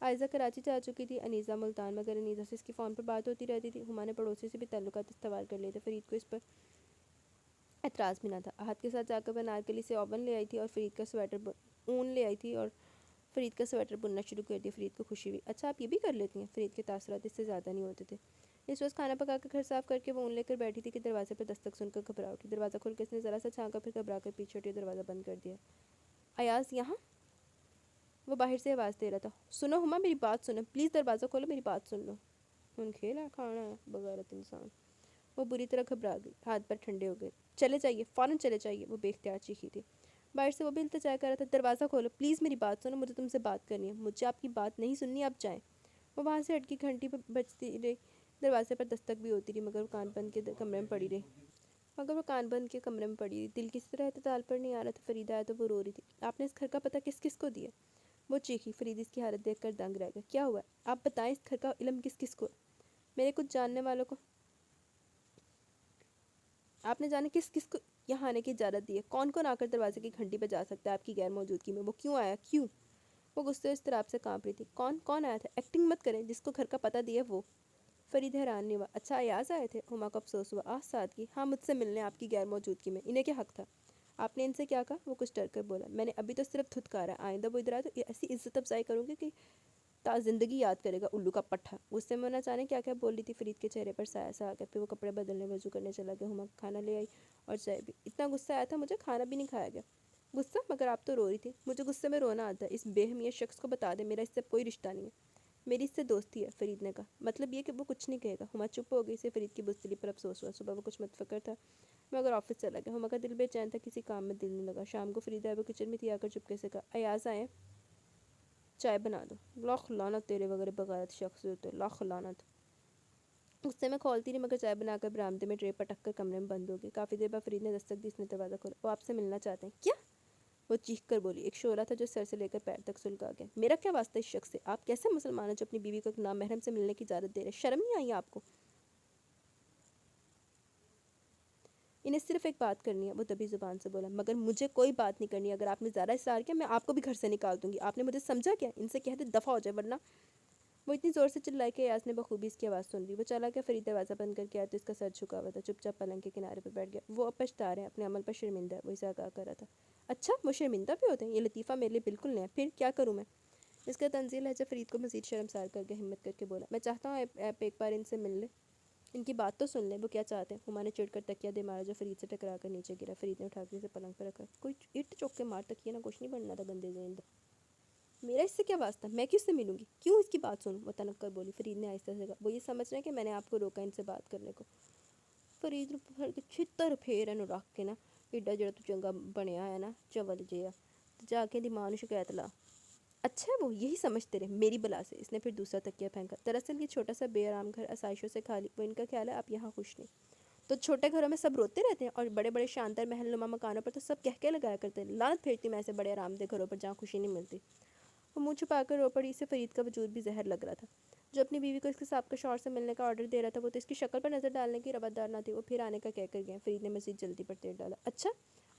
Speaker 1: عائزہ کراچی جا چکی تھی، انیزہ ملتان، مگر انیزہ سے اس کی فون پر بات ہوتی رہتی تھی۔ ہما نے پڑوسی سے بھی تعلقات استوار کر لیے تھے، فرید کو اس پر اعتراض بھی نہ تھا۔ احد کے ساتھ جا کر وہ انارکلی سے اوون لے آئی تھی اور فرید کا سویٹر اون لے آئی تھی اور فرید کا سویٹر بننا شروع کر دیا۔ فرید کو خوشی ہوئی، اچھا آپ یہ بھی کر لیتی ہیں؟ فرید کے تاثرات اس سے زیادہ نہیں ہوتے تھے۔ اس روز کھانا پکا کر گھر صاف کر کے وہ اون لے کر بیٹھی تھی کہ دروازے پر دستک سن کر گھبرا اٹھی۔ دروازہ کھول کے اس نے ذرا سا جھانکا، پھر گھبرا کر پیچھے ہٹی اور دروازہ بند کر دیا۔ ایاز یہاں؟ وہ باہر سے آواز دے رہا تھا۔ سنو ہما میری بات سنو، پلیز دروازہ کھولو، میری بات سن لو۔ ان کھیلا کھانا ہے بغیرت انسان۔ وہ بری طرح گھبرا گئی، ہاتھ پر ٹھنڈے ہو گئے۔ چلے جائیے، فوراً چلے جائیے، وہ بے اختیار چیخی تھی۔ باہر سے وہ بھی التجا کر رہا تھا، دروازہ کھولو پلیز، میری بات سنو، مجھے تم سے بات کرنی ہے، مجھے آپ کی بات نہیں سننی، اب جائیں۔ وہ وہاں سے ہٹ کی گھنٹی پر بجتی رہی، دروازے پر دستک بھی ہوتی رہی، مگر وہ کان بند کے کمرے میں پڑی رہی۔ دل کسی طرح اعتدال پر نہیں آ رہا تھا۔ فرید آیا تو وہ رو رہی تھی، آپ نے اس گھر کا پتہ کس کس کو دیا؟ وہ چیخی۔ فرید اس کی حالت دیکھ کر دنگ رہ گیا، کیا ہوا ہے؟ آپ بتائیں، اس گھر کا علم کس کس کو؟ میرے کچھ جاننے والوں کو آپ نے جانے کس کس کو یہاں آنے کی اجازت دی ہے؟ کون کون آ کر دروازے کی گھنٹی بجا سکتا ہے آپ کی غیر موجودگی میں؟ وہ کیوں آیا؟ کیوں؟ وہ غصے اس طرح سے کانپ رہی تھی. کون آیا تھا؟ ایکٹنگ مت کریں. جس کو گھر کا پتہ دیا وہ. فرید حیران نہیں ہوا. اچھا ایاز آئے تھے؟ ہما کو افسوس ہوا. سادگی. ہاں مجھ سے ملنے آپ کی غیر موجودگی میں. انہیں کیا حق تھا؟ آپ نے ان سے کیا کہا؟ وہ کچھ ڈر کر بولا. میں نے ابھی تو صرف دھتکارا. آئندہ وہ ادھر آئے تو ایسی عزت افزائی کروں گی کہ تا زندگی یاد کرے گا الو کا پٹھا. غصے میں ہونا چاہنے کیا بول رہی تھی. فرید کے چہرے پر سایہ سا آ گیا. پھر وہ کپڑے بدلنے وضو کرنے چلا گیا. ہما کھانا لے آئی اور چائے بھی. اتنا غصہ آیا تھا مجھے کھانا بھی نہیں کھایا گیا. غصہ؟ مگر آپ تو رو رہی تھی. مجھے غصے میں رونا آتا ہے. اس بے حمیت شخص کو بتا دے میرا اس سے کوئی رشتہ نہیں ہے. میری اس سے دوستی ہے. فرید نے کہا. مطلب یہ کہ وہ کچھ نہیں کہے گا. ہما چپ ہو گئی. سے فرید کی بزدلی پر افسوس ہوا. صبح وہ کچھ متفکر تھا مگر آفس چلا گیا. ہما کا دل بے چین تھا. کسی کام میں دل نہیں لگا. شام کو فریدہ وہ کچن میں تھی. آ کر چپکے سے کہا. ایاز آئے چائے بنا دو. لاکھ لعنت تیرے وغیرہ بغیرت شخص ہوتے. لاکھ لعنت. غصے میں کھولتی رہی مگر چائے بنا کر برآمدے میں ٹرے پٹک کر کمرے میں بند ہو گئی. کافی دیر بعد فرید نے دستک دی. اس نے دروازہ کھولا. وہ آپ سے ملنا چاہتے ہیں. کیا؟ وہ چیخ کر بولی. ایک شعلہ تھا جو سر سے لے کر پیر تک سلگا گیا. میرا کیا واسطہ اس شخص سے؟ آپ کیسے مسلمان ہیں جو اپنی بیوی کو ایک نامحرم سے ملنے کی اجازت دے رہے؟ شرم نہیں آئی آپ کو؟ انہیں صرف ایک بات کرنی ہے. وہ دبی زبان سے بولا. مگر مجھے کوئی بات نہیں کرنی. اگر آپ نے زیادہ اصرار کیا میں آپ کو بھی گھر سے نکال دوں گی. آپ نے مجھے سمجھا کیا؟ ان سے کہہ دے دفع ہو جائے ورنہ. وہ اتنی زور سے چلائی کہ ایاز نے بخوبی اس کی آواز سن لی. وہ چلا گیا. فرید دروازہ بند کر کے آیا تو اس کا سر جھکا ہوا تھا. چپ چاپ پلنگ کے کنارے پر بیٹھ گیا. وہ اب پچھتا رہے ہیں. اپنے عمل پر شرمندہ ہے. وہ اسے آگاہ کر رہا تھا. اچھا وہ شرمندہ بھی ہوتے ہیں؟ یہ لطیفہ میرے لیے بالکل نہیں ہے. پھر کیا کروں میں؟ اس کا طنزیہ لہجہ فرید کو مزید شرمسار کر کے ہمت کر کے بولا. میں چاہتا ہوں آپ ایک بار ان سے مل لیں. ان کی بات تو سن لیں. وہ کیا چاہتے ہیں؟ ہما نے چڑھ کر تکیہ دے مارا جو فرید سے ٹکرا کر نیچے گرا. فرید نے اٹھا کے اسے پلنگ پر رکھا. کوئی اٹ چوک کے مار تکیہ نہ کچھ نہیں بننا تھا گندے ذہن. میرا اس سے کیا واسطہ؟ میں کس سے ملوں گی؟ کیوں اس کی بات سنوں؟ وہ تنک کر بولی. فرید نے آہستہ سے کہا. وہ یہ سمجھ رہے ہیں کہ میں نے آپ کو روکا ان سے بات کرنے کو. فرید نے پھڑ کے چھتر پھیر انو رکھ کے نا ایڈا جڑا تو چنگا بنیا ہے نا چول جیا جا کے دی ماں نو شکایت لا. اچھا وہ یہی سمجھتے رہے میری بلا سے. اس نے پھر دوسرا تکیہ پھینکا. دراصل یہ چھوٹا سا بے آرام گھر آسائشوں سے خالی. وہ ان کا خیال ہے آپ یہاں خوش نہیں. تو چھوٹے گھروں میں سب روتے رہتے ہیں اور بڑے بڑے شاندار محل نما مکانوں پر تو سب کہہ لگایا کرتے ہیں. لعنت پھیرتی میں ایسے بڑے آرام دہ گھروں پر جہاں خوشی نہیں ملتی. وہ منہ چھپا کر رو پڑی. اسے فرید کا وجود بھی زہر لگ رہا تھا. جو اپنی بیوی کو اس کے سابقہ شوہر سے ملنے کا آرڈر دے رہا تھا وہ تو اس کی شکل پر نظر ڈالنے کی روادار نہ تھی. وہ پھر آنے کا کہہ کر گئے. فرید نے مزید جلدی پر تیل ڈالا. اچھا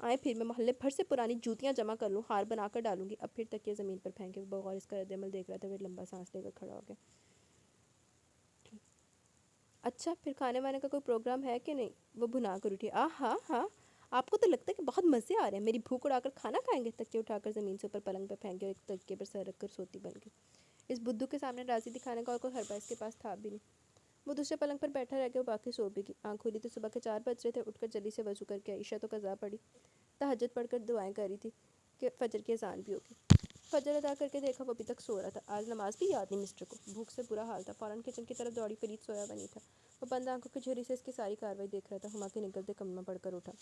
Speaker 1: آئیں پھر میں محلے بھر سے پرانی جوتیاں جمع کر لوں. ہار بنا کر ڈالوں گی. اب پھر تک یہ زمین پر پھینکے. وہ بغور اس کا رد عمل دیکھ رہا تھا. وہ لمبا سانس لے کر کھڑا ہو گیا. اچھا پھر کھانے وانے کا کوئی پروگرام ہے کہ نہیں؟ وہ بھنا کر اٹھی. ہاں ہاں آپ کو تو لگتا ہے کہ بہت مزے آ رہے ہیں. میری بھوک اڑا کر کھانا کھائیں گے؟ تکیہ اٹھا کر زمین سے اوپر پلنگ پہ پھینکے اور ایک تکیے پر سر رکھ کر سوتی بن گئی. اس بدھو کے سامنے راضی دکھانے کا اور کوئی حربہ اس کے پاس تھا بھی نہیں. وہ دوسرے پلنگ پر بیٹھا رہ گیا. وہ باقی سو بھی گئی. آنکھ کھلی تو صبح کے 4 بج رہے تھے. اٹھ کر جلدی سے وضو کر کے عشاء تو قضا پڑی. تہجد پڑھ کر دعائیں کر رہی تھی کہ فجر کی اذان بھی ہوگی. فجر ادا کر کے دیکھا وہ ابھی تک سو رہا تھا. آج نماز بھی یاد نہیں مسٹر کو. بھوک سے برا حال تھا. فوراً کچن کی طرف دوڑی. فرید سویا ہوا نہیں تھا. وہ بند آنکھوں کی جھری سے اس کی ساری کارروائی دیکھ رہا تھا. ہما کے نکلتے کمرہ پڑھ کر اٹھا.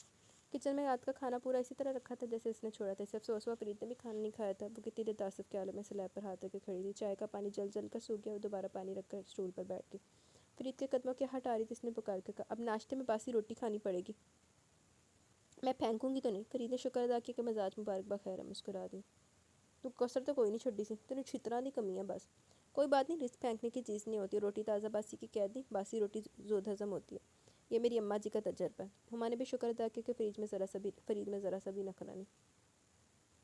Speaker 1: کچن میں رات کا کھانا پورا اسی طرح رکھا تھا جیسے اس نے چھوڑا تھا. اسے افسوس ہوا فرید نے بھی کھانا نہیں کھایا تھا. وہ کتنی دیر تعصب کے عالم میں سلیب پر ہاتھ رکھ کے کھڑی تھی. چائے کا پانی جل جل کر سوکھ گیا. وہ دوبارہ پانی رکھ کر اسٹول پر بیٹھ گئی. فرید کے قدموں کی ہٹ آ رہی تھی. اس نے پکار کے کہا. اب ناشتے میں باسی روٹی کھانی پڑے گی. میں پھینکوں گی تو نہیں. فرید نے شکر ادا کیا کہ مزاج مبارک بخیر ہے. مسکرا دی. تو کسر تو کوئی نہیں چھڈی سی. تینوں چھترا دی کمی ہے بس. کوئی بات نہیں. رزق پھینکنے کی چیز نہیں ہوتی. روٹی تازہ باسی کی کہہ دی. باسی روٹی زود ہضم ہوتی ہے. یہ میری اماں جی کا تجربہ ہے. ہما نے بھی شکر ادا کیا کہ فرید میں ذرا سا بھی نخرہ نہیں.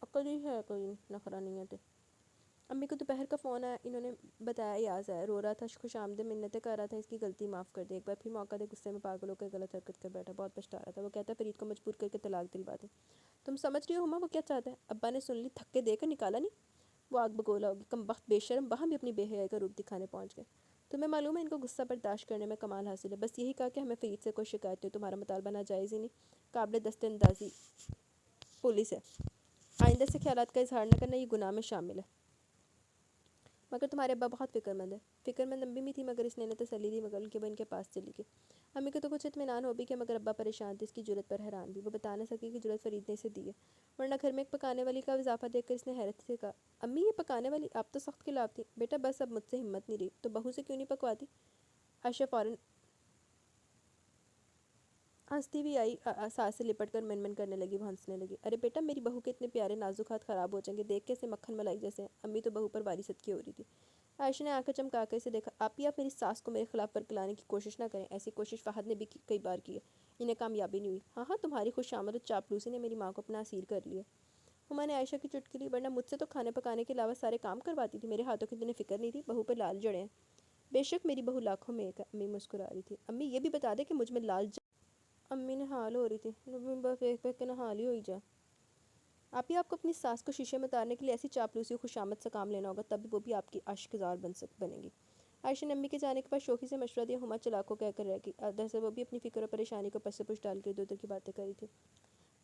Speaker 1: عقل ہی ہے کوئی نخرہ نہیں ہے تو. امی کو دوپہر کا فون آیا. انہوں نے بتایا ایاز آیا. رو رہا تھا. خوش آمدید منتیں کر رہا تھا. اس کی غلطی معاف کر دے. ایک بار پھر موقع دے. غصے میں پاگل ہو کر غلط حرکت کر بیٹھا. بہت پچھتا رہا تھا. وہ کہتا فرید کو مجبور کر کے طلاق دلوا دے. تم سمجھ رہی ہو ہما وہ کیا چاہتا ہے؟ ابا نے سن لی. تھکے دے کر نکالا نہیں. وہ آگ بگولا ہوگی. کم بخت بے شرم وہاں بھی اپنی بے حیائی کا روپ دکھانے پہنچ گئے. تمہیں معلوم ہے ان کو غصہ برداشت کرنے میں کمال حاصل ہے. بس یہی کہا کہ ہمیں فرید سے کوئی شکایت نہیں. تمہارا مطالبہ ناجائز ہی نہیں. قابل دست اندازی پولیس ہے. آئندہ سے خیالات کا اظہار نہ کرنا. یہ گناہ میں شامل ہے. مگر تمہارے ابا بہت فکر مند ہے. فکر مند امی بھی تھی مگر اس نے انہیں تسلی دی. مگر ان کے وہ ان کے پاس چلی گئی. امی کو تو کچھ اطمینان ہو بھی کہ مگر ابا پریشان تھے. اس کی جرت پر حیران بھی. وہ بتا نہ سکی کہ جرت فرید نے اسے دی ہے. ورنہ گھر میں ایک پکانے والی کا اضافہ دیکھ کر اس نے حیرت سے کہا. امی یہ پکانے والی آپ تو سخت خلاف تھی. بیٹا بس اب مجھ سے ہمت نہیں رہی. تو بہو سے کیوں نہیں پکواتی؟ عائشہ فوراً ہنستی بھی آئی. ساس سے لپٹ کر من کرنے لگی. وہ ہنسنے لگی. ارے بیٹا میری بہو کے اتنے پیارے نازک ہاتھ خراب ہو جائیں گے. دیکھ کے اسے مکھن ملائی جیسے ہیں. امی تو بہو پر واری صدقے ہو رہی تھی. عائشہ نے آنکھیں چمکا کر اسے دیکھا. آپ میری ساس کو میرے خلاف برکلانے کی کوشش نہ کریں. ایسی کوشش فہد نے بھی کئی بار کی ہے. انہیں کامیابی نہیں ہوئی. ہاں تمہاری خوش آمد اور چاپلوسی نے میری ماں کو اپنا اسیر کر لیا. ہما نے عائشہ کی چٹکی لی. ورنہ مجھ سے تو کھانے پکانے کے علاوہ سارے کام کرواتی تھی. میرے ہاتھوں کی تمہیں فکر نہیں تھی. بہو پہ لال جڑے ہیں. بے شک میری بہو لاکھوں میں ایک ہے. امی مسکرا رہی تھی. امی یہ بھی بتا دے کہ مجھ میں لال امی نے حال ہو رہی تھی. بس ایک پیک کے نہ حال ہی ہوئی جا. آپ کو اپنی ساس کو شیشے میں اتارنے کے لیے ایسی چاپلوسی خوش آمد سے کام لینا ہوگا, تب وہ بھی آپ کی عاشقزار بنے گی. عائشہ نے امی کے جانے کے بعد شوخی سے مشورہ دیا. ہما چلاکو کہہ کر رہ گئی. دراصل وہ بھی اپنی فکر اور پریشانی کو پس سے پش ڈال کر ادھر کی باتیں کر رہی تھی.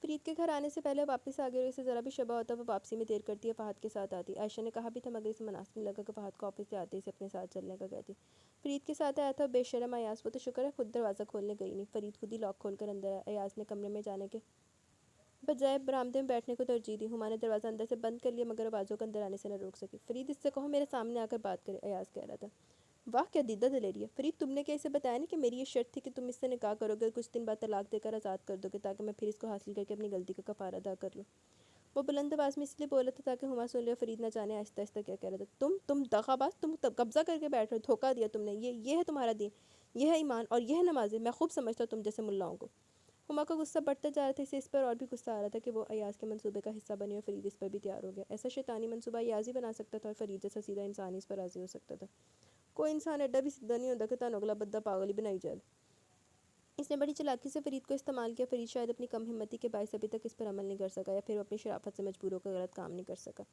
Speaker 1: فرید کے گھر آنے سے پہلے واپس آ گئے اور اسے ذرا بھی شبہ ہوتا وہ واپسی میں دیر کرتی ہے فہد کے ساتھ آتی. عائشہ نے کہا بھی تھا مگر اسے مناسب نہیں لگا کہ فہد کو آفس سے آتے اسے اپنے ساتھ چلنے کا کہتی. فرید کے ساتھ آیا تھا بے شرم ایاز. وہ تو شکر ہے خود دروازہ کھولنے گئی نہیں. فرید خود ہی لاک کھول کر اندر آیا. ایاز نے کمرے میں جانے کے بجائے برآمدے میں بیٹھنے کو ترجیح دی. ہما نے دروازہ اندر سے بند کر لیا مگر آوازوں کو اندر آنے سے نہ روک سکی. فرید اس سے کہو میرے سامنے آ کر بات کرے, ایاز کہہ رہا تھا. واہ کیا دیدہ دلیری ہے. فرید تم نے کیا اسے بتایا نہیں کہ میری یہ شرط تھی کہ تم اس سے نکاح کرو گے, کچھ دن بعد طلاق دے کر آزاد کر دو گے تاکہ میں پھر اس کو حاصل کر کے اپنی غلطی کا کفارہ ادا کر لوں. وہ بلند آواز میں اس لیے بولا تھا تاکہ ہما سن لے. فرید نہ جانے آہستہ آہستہ کیا کہہ رہا تھا. تم دغا باز, تم قبضہ کر کے بیٹھ رہے ہو. دھوکہ دیا تم نے. یہ ہے تمہارا دین, یہ ہے ایمان اور یہ ہے نمازیں. میں خوب سمجھتا ہوں تم جیسے ملاؤں کو. ہما کا غصہ بڑھتا جا رہا تھا. اسے اس پر اور بھی غصہ آ رہا تھا کہ وہ ایاز کے منصوبے کا حصہ بنی اور فرید اس پر بھی تیار ہو گیا. ایسا شیطانی منصوبہ ایاز ہی بنا سکتا تھا اور فرید جیسا سیدھا انسان اس پر راضی ہو سکتا تھا. کوئی انسان ایڈا بھی سیدھا نہیں ہوتا کہ تن اگلا بدہ پاگل ہی بنائی جائے. اس نے بڑی چلاکی سے فرید کو استعمال کیا. فرید شاید اپنی کم ہمتی کے باعث ابھی تک اس پر عمل نہیں کر سکا یا پھر وہ اپنی شرافت سے مجبور ہو کر غلط کام نہیں کر سکا.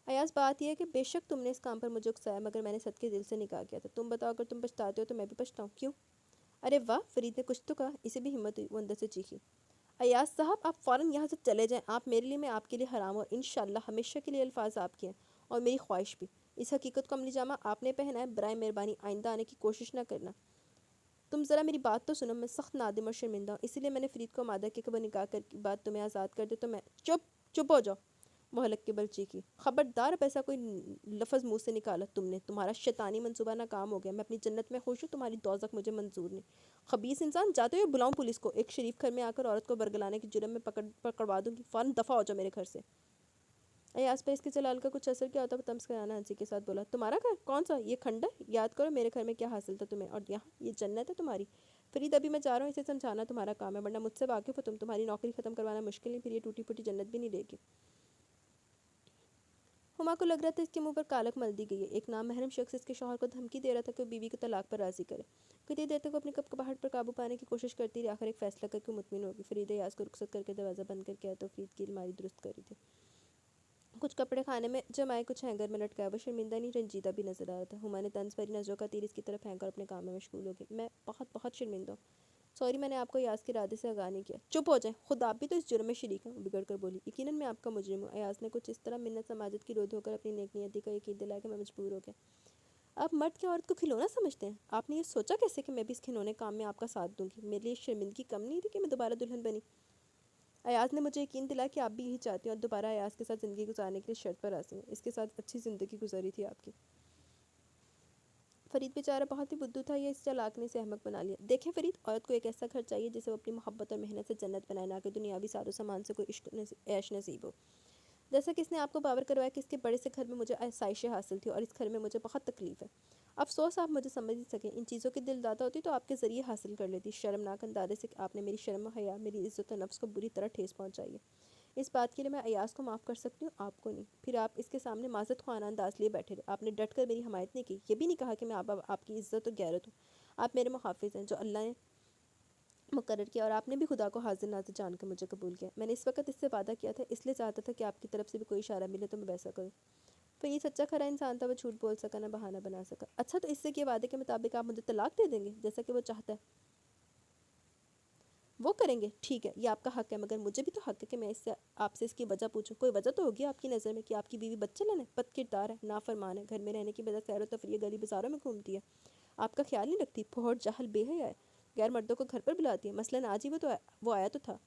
Speaker 1: ایاز بات یہ ہے کہ بے شک تم نے اس کام پر مجھے اکسایا مگر میں نے صدقے دل سے نکاح کیا تھا. تم بتاؤ اگر تم پچھتاتے ہو تو میں بھی پچھتاؤں. کیوں؟ ارے واہ, فرید نے کچھ تو کہا. اسے بھی ہمت ہوئی. وہ اندر سے چیخی. ایاز صاحب آپ فوراً یہاں سے چلے جائیں. آپ میرے لیے, میں آپ کے لیے حرام اور انشاءاللہ ہمیشہ کے لیے الفاظ آپ کے ہیں اور میری خواہش بھی. اس حقیقت کو عملی جامہ آپ نے پہنا ہے. برائے مہربانی آئندہ آنے کی کوشش نہ کرنا. تم ذرا میری بات تو سنو. میں سخت نادم اور شرمندہ ہوں. اسی لیے میں نے فرید کو مادہ کہ وہ نکاح کر کے بعد تمہیں آزاد کر دے تو میں چپ ہو جاؤ. وہ حلق کے بل چیخی. خبردار اب ایسا کوئی لفظ منہ سے نکالا تم نے. تمہارا شیطانی منصوبہ ناکام ہو گیا. میں اپنی جنت میں خوش ہوں, تمہاری دوزخ مجھے منظور نہیں. خبیث انسان, جاتے ہوئے بلاؤں پولیس کو. ایک شریف گھر میں آ کر عورت کو برگلانے کے جرم میں پکڑوا دوں گی. فوراً دفع ہو جاؤ میرے گھر سے. ایاز پہ اس کے جلال کا کچھ اثر کیا ہوتا. وہ طمس کرانا ہنسی کے ساتھ بولا. تمہارا گھر کون سا؟ یہ کھنڈر. یاد کرو میرے گھر میں کیا حاصل تھا تمہیں, اور یہاں یہ جنت ہے تمہاری. فرید ابھی میں جا رہا ہوں. اسے سمجھانا تمہارا کام ہے, ورنہ مجھ سے واقف ہو تمہاری نوکری ختم کروانا مشکل نہیں, پھر یہ ٹوٹی پھوٹی جنت بھی نہیں دے گی. ہما کو لگ رہا تھا اس کے منہ پر کالک مل دی گئی ہے. ایک نامحرم شخص اس کے شوہر کو دھمکی دے رہا تھا کہ وہ بیوی کو طلاق پر راضی کرے. کتنی دیر تک وہ اپنی کپکپاہٹ پر قابو پانے کی کوشش کرتی رہی. آخر ایک فیصلہ کر کے مطمئن ہوگی. فرید ایاز کو رخصت کر کے دروازہ بند کر کے آیا تو فرید کی الماری درست کر رہی تھی. کچھ کپڑے خانے میں جمائے, کچھ ہینگر میں لٹکایا. وہ شرمندہ نہیں رنجیدہ بھی نظر آ رہا تھا. ہما نے طنز بھری نظروں کا تیر اس کی طرف پھینکا اور اپنے کام میں مشغول ہو گئی. میں بہت شرمندہ ہوں. سوری, میں نے آپ کو ایاز کے ارادے سے آگاہ نہیں کیا. چپ ہو جائیں, خود آپ بھی تو اس جرم میں شریک ہیں. بگڑ کر بولی. یقیناً میں آپ کا مجرم ہوں. ایاز نے کچھ اس طرح منت سماجت کی رو دھو کر اپنی نیک نیتی کا یقین دلایا کہ میں مجبور ہو گیا. آپ مرد کی عورت کو کھلونا سمجھتے ہیں. آپ نے یہ سوچا کیسے کہ میں بھی اس کھلونے کام میں آپ کا ساتھ دوں گی. میرے لیے شرمندگی کم نہیں تھی کہ میں دوبارہ دلہن بنی. ایاز نے مجھے یقین دلایا کہ آپ بھی یہی چاہتی ہیں اور دوبارہ ایاز کے ساتھ زندگی گزارنے کے لیے شرط پر راضی ہیں. اس کے ساتھ اچھی زندگی گزاری تھی آپ کی. فرید بیچارہ بہت ہی بدھو تھا. یہ اس چالاک نے اسے احمق بنا لیا. دیکھیں فرید, عورت کو ایک ایسا گھر چاہیے جسے وہ اپنی محبت اور محنت سے جنت بنائے, نہ کہ دنیاوی ساز و سامان سے کوئی عیش نصیب ہو. جیسا کہ اس نے آپ کو باور کروایا کہ اس کے بڑے سے گھر میں مجھے آسائشیں حاصل تھی اور اس گھر میں مجھے بہت تکلیف ہے. افسوس آپ مجھے سمجھ نہیں سکیں. ان چیزوں کی دل داتا ہوتی تو آپ کے ذریعے حاصل کر لیتی. شرمناک اندازے سے آپ نے میری شرم و حیا, میری عزت و نفس کو بری طرح ٹھیس پہنچائی ہے. اس بات کے لیے میں ایاز کو معاف کر سکتی ہوں, آپ کو نہیں. پھر آپ اس کے سامنے معذرت خواہ انداز لیے بیٹھے رہے. آپ نے ڈٹ کر میری حمایت نہیں کی. یہ بھی نہیں کہا کہ میں آپ کی عزت و غیرت ہوں. آپ میرے محافظ ہیں جو اللہ نے مقرر کیا, اور آپ نے بھی خدا کو حاضر ناظر جان کر مجھے قبول کیا. میں نے اس وقت اس سے وعدہ کیا تھا, اس لیے چاہتا تھا کہ آپ کی طرف سے بھی کوئی اشارہ ملے تو میں ویسا کروں. پھر یہ سچا کھرا انسان تھا. وہ جھوٹ بول سکا, نہ بہانہ بنا سکا. اچھا, تو اس سے کہ وعدے کے مطابق آپ مجھے طلاق دے دیں گے جیسا کہ وہ چاہتا ہے. وہ کریں گے, ٹھیک ہے, یہ آپ کا حق ہے, مگر مجھے بھی تو حق ہے کہ میں آپ سے اس کی وجہ پوچھوں. کوئی وجہ تو ہوگی آپ کی نظر میں کہ آپ کی بیوی بد چلن ہے, بد کردار ہے, نافرمان ہے, گھر میں رہنے کی بجائے سیر و تفریح گلی بازاروں میں گھومتی ہے, آپ کا خیال نہیں رکھتی, پھوڑ جاہل بے حیا ہے, غیر مردوں کو گھر پر بلاتی ہے. مثلاً آج ہی وہ آیا تو تھا.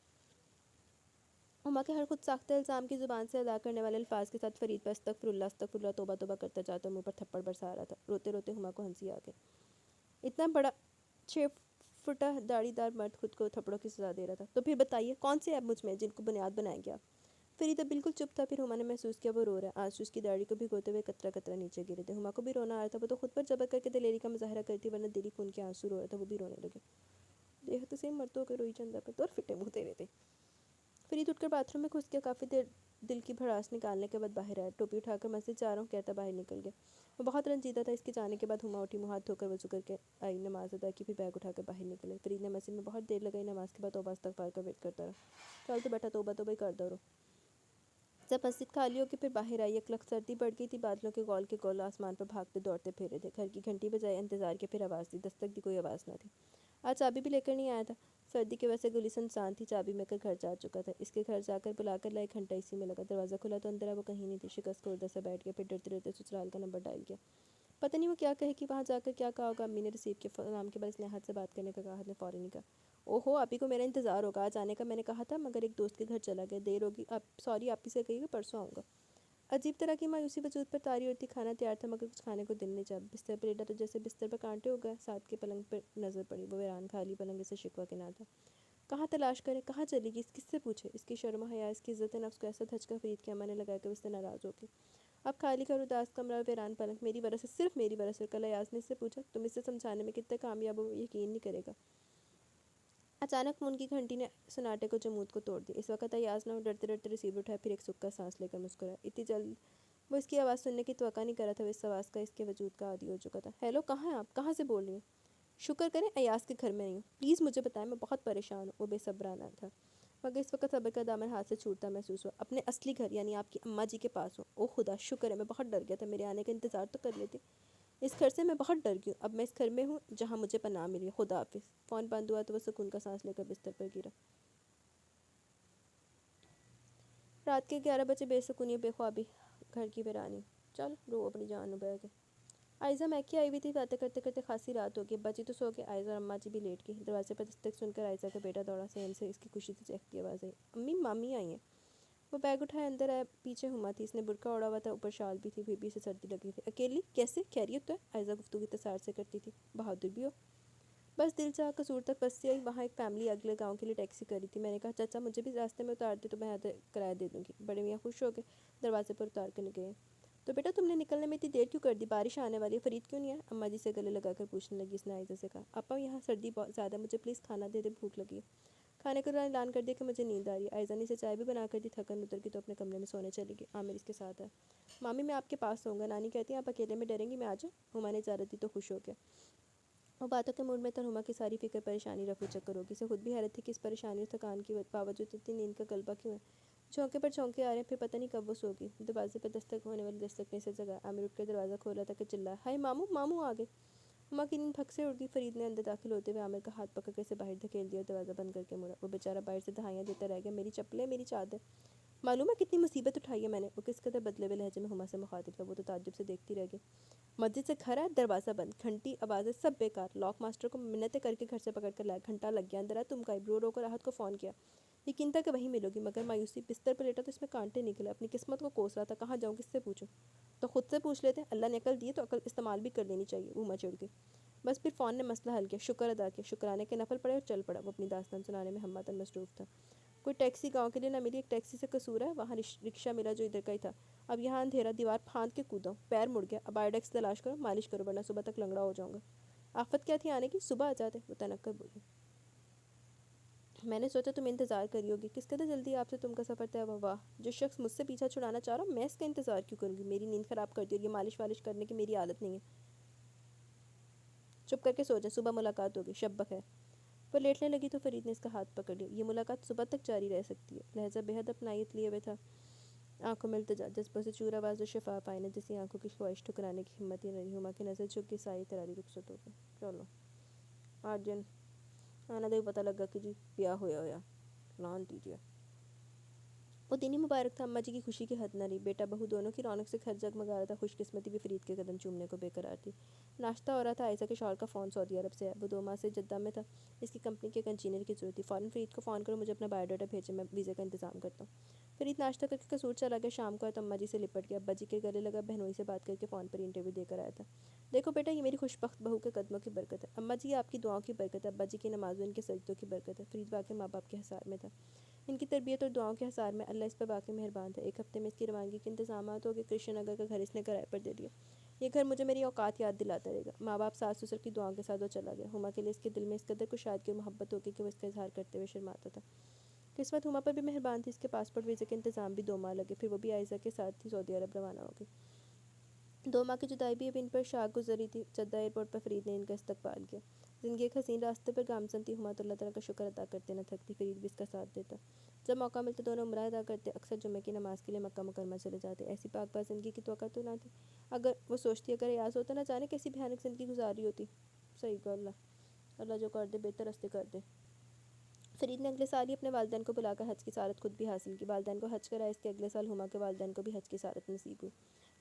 Speaker 1: ہما کے ہر خود ساختہ الزام کی زبان سے ادا کرنے والے الفاظ کے ساتھ فرید پر استغفر اللہ توبہ توبہ کرتا جاتا منہ پر تھپڑ برسا رہا تھا. روتے روتے ہما کو ہنسی آ گئی. اتنا بڑا 6 فٹا داڑھی دار مرد خود کو تھپڑوں کی سزا دے رہا تھا. تو پھر بتائیے کون سے ایب مجھ میں جن کو بنیاد بنائیں گے آپ. فرید اب بالکل چپ تھا. پھر ہما نے محسوس کیا وہ رو رہا ہے. آنسو اس کی داڑھی کو بھگوتے ہوئے قطرہ قطرہ نیچے گرے تھے. ہما کو بھی رونا آ رہا تھا. وہ تو خود پر جبر کر کے دلیری کا مظاہرہ کرتی ورنہ دلی خون کے آنسو رو رہا تھا. وہ بھی رونے لگے. دیکھ تو صحیح مردوں کے روئی چندہ پہ تو اور فٹے منہ تیرے تھے. فرید اٹھ کر باتھ روم میں گھس گیا. کافی دیر دل کی بھڑاس نکالنے کے بعد باہر آیا. ٹوپی اٹھا کر مسجد جا رہا ہوں کہتا باہر نکل گیا. وہ بہت رنجیدہ تھا. اس کے جانے کے بعد ہما اٹھی, منہ ہاتھ دھو کر وضو کر کے آئی, نماز ادا کی, پھر بیگ اٹھا کر باہر نکلے. فرید نے مسجد میں بہت دیر لگائی. نماز کے بعد توبہ استغفار کا ورد کرتا رہا. چل تو بیٹا توبہ توبہ کر دو. جب مسجد خالی ہو کے پھر باہر آئی, ایک لخت سردی بڑھ گئی تھی. بادلوں کے گول آسمان پر بھاگتے دوڑتے پھر رہے تھے. گھر کی گھنٹی بجائے, انتظار کے, پھر آواز دی. دستک دی, کوئی آواز نہ تھی. آج چابی بھی لے کر نہیں آیا تھا. سردی کی وجہ سے گلی سنسان تھی. چابی میں کر گھر جا چکا تھا. اس کے گھر جا کر بلا کر لائے, گھنٹہ اسی میں لگا. دروازہ کھلا تو اندر وہ کہیں نہیں تھی. شکست خوردہ سے بیٹھ گیا. پھر ڈرتے ڈرتے سسرال کا نمبر ڈائل کیا. پتہ نہیں وہ کیا کہے کہ وہاں جا کر کیا کہا ہوگا. امی نے ریسیو کیا. نام کے بعد اس نے ہاتھ سے بات کرنے کا کہا. نے فوراً کہا, اوہو آپ ہی کو میرا انتظار ہوگا. آج آنے کا میں نے کہا تھا مگر ایک دوست کے گھر چلا گیا. دیر ہوگی. آپ سوری آپ ہی سے کہیے گا پرسوں آؤں گا. عجیب طرح کی مایوسی وجود پر طاری ہوتی. کھانا تیار تھا مگر کچھ کھانے کو دل نہیں چاہا. بستر پر لیٹا تو جیسے بستر پر کانٹے ہو گئے. ساتھ کے پلنگ پر نظر پڑی. وہ ویران خالی پلنگ سے شکوہ کے نہ تھا. کہاں تلاش کرے, کہاں چلے گی, کس سے پوچھے. اس کی شرم و حیا, اس کی عزت نفس کو ایسا دھچکا فرید کی اماں نے لگایا کہ اس سے ناراض ہو گئی. اب خالی کا اداس کمرہ, ویران پلنگ, میری وجہ سے, صرف میری وجہ سے. کل ایاز نے اس سے پوچھا, تم اسے سمجھانے میں کتنے کامیاب ہو, یقین نہیں کرے گا. اچانک فون کی گھنٹی نے سناٹے کو جمود کو توڑ دیا. اس وقت ایاز نے ڈرتے ڈرتے ریسیور اٹھایا. پھر ایک سکھ کا سانس لے کر مسکرایا. اتنی جلد وہ اس کی آواز سننے کی توقع نہیں کر رہا تھا. وہ اس آواز کا اس کے وجود کا عادی ہو چکا تھا. ہیلو, کہاں ہیں آپ, کہاں سے بول رہی ہیں. شکر کریں ایاز کے گھر میں نہیں ہوں. پلیز مجھے بتائیں, میں بہت پریشان ہوں. وہ بے صبرانہ تھا مگر اس وقت صبر کا دامن ہاتھ سے چھوٹتا محسوس ہوا. اپنے اصلی گھر یعنی آپ کی اماں جی کے پاس ہوں. او خدا, شکر ہے, میں بہت ڈر گیا تھا. میرے آنے کا انتظار تو کر لیتے. اس گھر سے میں بہت ڈر گئی ہوں. اب میں اس گھر میں ہوں جہاں مجھے پناہ ملی. خدا حافظ. فون بند ہوا تو وہ سکون کا سانس لے کر بستر پر گرا. رات کے 11 بجے بے سکونی, بے خوابی, گھر کی ویرانی. چل رو اپنی جان ابیر کے. آئزہ میکی آئی ہوئی تھی. باتیں کرتے کرتے خاصی رات ہو گئی. ابا جی تو سو گئے. آئزہ اور اماں جی بھی لیٹ گئی. دروازے پر دستک سن کر آئزہ کا بیٹا دوڑا. صحن سے اس کی خوشی سے چہکتی آواز آئی, امی مامی آئی ہیں. وہ بیگ اٹھائے اندر آیا. پیچھے ہما تھی. اس نے برقع اوڑھا ہوا تھا, اوپر شال بھی تھی. پھر بھی اسے سردی لگ رہی تھی. اکیلی, کیسے, خیریت تو ہے. آئزہ گفتگو تسار سے کرتی تھی. بہادر بھی ہو. بس دل چاہ قصور تک بس سے آئی. وہاں ایک فیملی اگلے گاؤں کے لیے ٹیکسی کری تھی. میں نے کہا چچا مجھے بھی راستے میں اتار دے تو میں کرایہ دے دوں گی. بڑے میاں خوش ہو گئے. دروازے پر اتار کر گئے. تو بیٹا تم نے نکلنے میں اتنی دیر کیوں کر دی, بارش آنے والی ہے, فرید کیوں نہیں ہے. اماں جی سے گلے لگا کر پوچھنے لگی. اس نے آئزہ سے کہا, آپا یہاں سردی بہت زیادہ, مجھے پلیز کھانا دے دے, بھوک لگی ہے. کھانے کا اعلان کر دیا کہ مجھے نیند آ رہی ہے. آئزہ نے اسے چائے بھی بنا کر دی. تھکن اتر گئی تو اپنے کمرے میں سونے چلی گئی. عامر اس کے ساتھ ہے. مامی میں آپ کے پاس سوں گا. نانی کہتی ہیں آپ اکیلے میں ڈریں گی, میں آ جاؤں. ہما نے اجازت دی تو خوش ہو گیا. وہ باتوں کے موڈ میں تر. ہما کی ساری فکر پریشانی رفو چکر ہوگی. اسے خود بھی حیرت تھی کہ اس پریشانی اور تھکان کے باوجود اتنی نیند کا غلبہ کیوں ہے. چونکے پر چونکے آ رہے ہیں. پھر پتہ نہیں کب وہ سو گئی. دروازے پر دستک ہونے والی دستک نے اسے جگایا. عامر اٹھ کر دروازہ کھولا تھا کہ چلا, ہائے ماموں, ماموں آ گئے. ہما کی نیند پھک سے اڑ گئی. فرید نے اندر داخل ہوتے ہوئے عامر کا ہاتھ پکڑ کر اسے باہر دھکیل دیا اور دروازہ بند کر کے مڑا. وہ بیچارہ باہر سے دہائیاں دیتا رہ گیا. میری چپلیں, میری چادر. معلوم ہے کتنی مصیبت اٹھائی ہے میں نے. وہ کس قدر بدلے ہوئے لہجے میں ہما سے مخاطب تھا. وہ تو تعجب سے دیکھتی رہ گئی. مسجد سے گھر آیا, دروازہ بند, گھنٹی, آوازیں سب بیکار. لاک ماسٹر کو منتیں کر کے گھر سے پکڑ کر لایا. گھنٹہ لگ گیا. اندر آیا, تم کا رو رو کر راحت کو فون کیا. یقین تھا کہ وہیں ملو گی مگر مایوسی. بستر پر لیٹا تو اس میں کانٹے نکلے. اپنی قسمت کو کوس رہا تھا. کہاں جاؤں, کس سے پوچھوں. تو خود سے پوچھ لیتے. اللہ نے عقل دی ہے تو عقل استعمال بھی کر لینی چاہیے. وہ چڑھ گئی. بس پھر فون نے مسئلہ حل کیا. شکر ادا کیا. شکرانے کے نفل پڑے اور چل پڑا. وہ اپنی داستان سنانے میں ہمہ مصروف تھا. کوئی ٹیکسی گاؤں کے لیے نہ ملی. ایک ٹیکسی سے قصور ہے, وہاں رکشہ ملا جو ادھر کا ہی تھا. اب یہاں اندھیرا, دیوار پھاند کے کوداؤں, پیر مڑ گیا. اب آئیڈیکس تلاش کرو, مالش کرو ورنہ صبح تک لنگڑا ہو جاؤں گا. آفت کیا تھی آنے کی, صبح آ جاتے. وہ تنک کر بولی. میں نے سوچا تم انتظار کری ہوگی. کس قدر جلدی آپ سے تم کا سفر طے ہوا. واہ, جو شخص مجھ سے پیچھا چھڑانا چاہ رہا ہوں میں اس کا انتظار کیوں کروں گی. میری نیند خراب کر دی اور یہ مالش والش کرنے کی میری عادت نہیں ہے. چپ کر کے سو جا, صبح ملاقات ہوگی. شب بخیر. وہ لیٹنے لگی تو فرید نے اس کا ہاتھ پکڑ لیا. یہ ملاقات صبح تک جاری رہ سکتی ہے. لہجہ بے حد اپنائیت لیے ہوئے تھا. آنکھوں میں التجا, جذبوں سے چور آواز و شفاف آئینہ جیسی آنکھوں کی خواہش ٹھکرانے کی ہمت ہی نہ رہی. ہما کی نظر جھک کے ساری تراری رخصت ہو گئی. چلو آج جن آنا دے پتہ لگا کہ جی بیاہ ہویا لان دیجیے. وہ دن ہی مبارک تھا. اماں جی کی خوشی کی حد نہ رہی. بیٹا بہو دونوں کی رونق سے گھر جگمگا رہا تھا. خوش قسمتی بھی فرید کے قدم چومنے کو بے قرار تھی. ناشتہ ہو رہا تھا. عائزہ کے شوہر کا فون سعودی عرب سے ہے. وہ 2 ماہ سے جدہ میں تھا. اس کی کمپنی کے ایک انجینئر کی ضرورت تھی. فوراً فرید کو فون کرو, مجھے اپنا بایو ڈاٹا بھیجیں, میں ویزے کا انتظام کرتا ہوں. فرید ناشتہ کر کے قصور چلا گیا. شام کو آیا تو اماں جی سے لپٹ گیا. ابا جی کے گلے لگا. بہنوئی سے بات کر کے فون پر انٹرویو دے کر آیا تھا. دیکھو بیٹا, یہ میری خوش بخت بہو کے قدموں کی برکت ہے. اماں جی آپ کی دعاؤں کی برکت ہے. ابا جی کی نمازوں, ان کے سجدوں کی برکت ہے. فرید واقعی ماں باپ کے حصار میں تھا. ان کی تربیت اور دعاؤں کے حصار میں اللہ اس پر باقی مہربان تھا۔ 1 ہفتے میں اس کی روانگی کے انتظامات ہو گئے۔ کرشن نگر کا گھر اس نے کرائے پر دے دیا۔ یہ گھر مجھے میری اوقات یاد دلاتا رہے گا۔ ماں باپ ساس سسر کی دعاؤں کے ساتھ وہ چلا گیا۔ ہما کے لیے اس کے دل میں اس قدر کشادگی اور محبت ہو گئی کہ وہ اس کا اظہار کرتے ہوئے شرماتا تھا۔ قسمت ہما پر بھی مہربان تھی۔ اس کے پاسپورٹ ویزے کے انتظام بھی 2 ماہ لگے، پھر وہ بھی عائزہ کے ساتھ ہی سعودی عرب روانہ ہو گئی۔ 2 ماہ کی جدائی بھی اب ان پر شاک گزری تھی۔ جدہ ایئرپورٹ پر فرید نے ان کا استقبال کیا۔ زندگی ایک حسین راستے پر گامزن تھی۔ ہما تو اللہ تعالیٰ کا شکر ادا کرتے نہ تھکتی، فرید بھی اس کا ساتھ دیتا۔ جب موقع ملتا دونوں عمرہ ادا کرتے، اکثر جمعے کی نماز کے لیے مکہ مکرمہ چلے جاتے۔ ایسی پاک باز زندگی کی توقع تو نہ تھی۔ اگر وہ سوچتی اگر ایاز ہوتا نہ جانے کیسی بھیانک زندگی گزاری ہوتی۔ صحیح کہا اللہ جو کر دے بہتر راستے کر دے۔ فرید نے اگلے سال ہی اپنے والدین کو بلا کر حج کی سعادت خود بھی حاصل کی۔ والدین کو حج کرائے، اس کے اگلے سال ہما کے والدین کو بھی حج کی سعادت نصیب ہوئی۔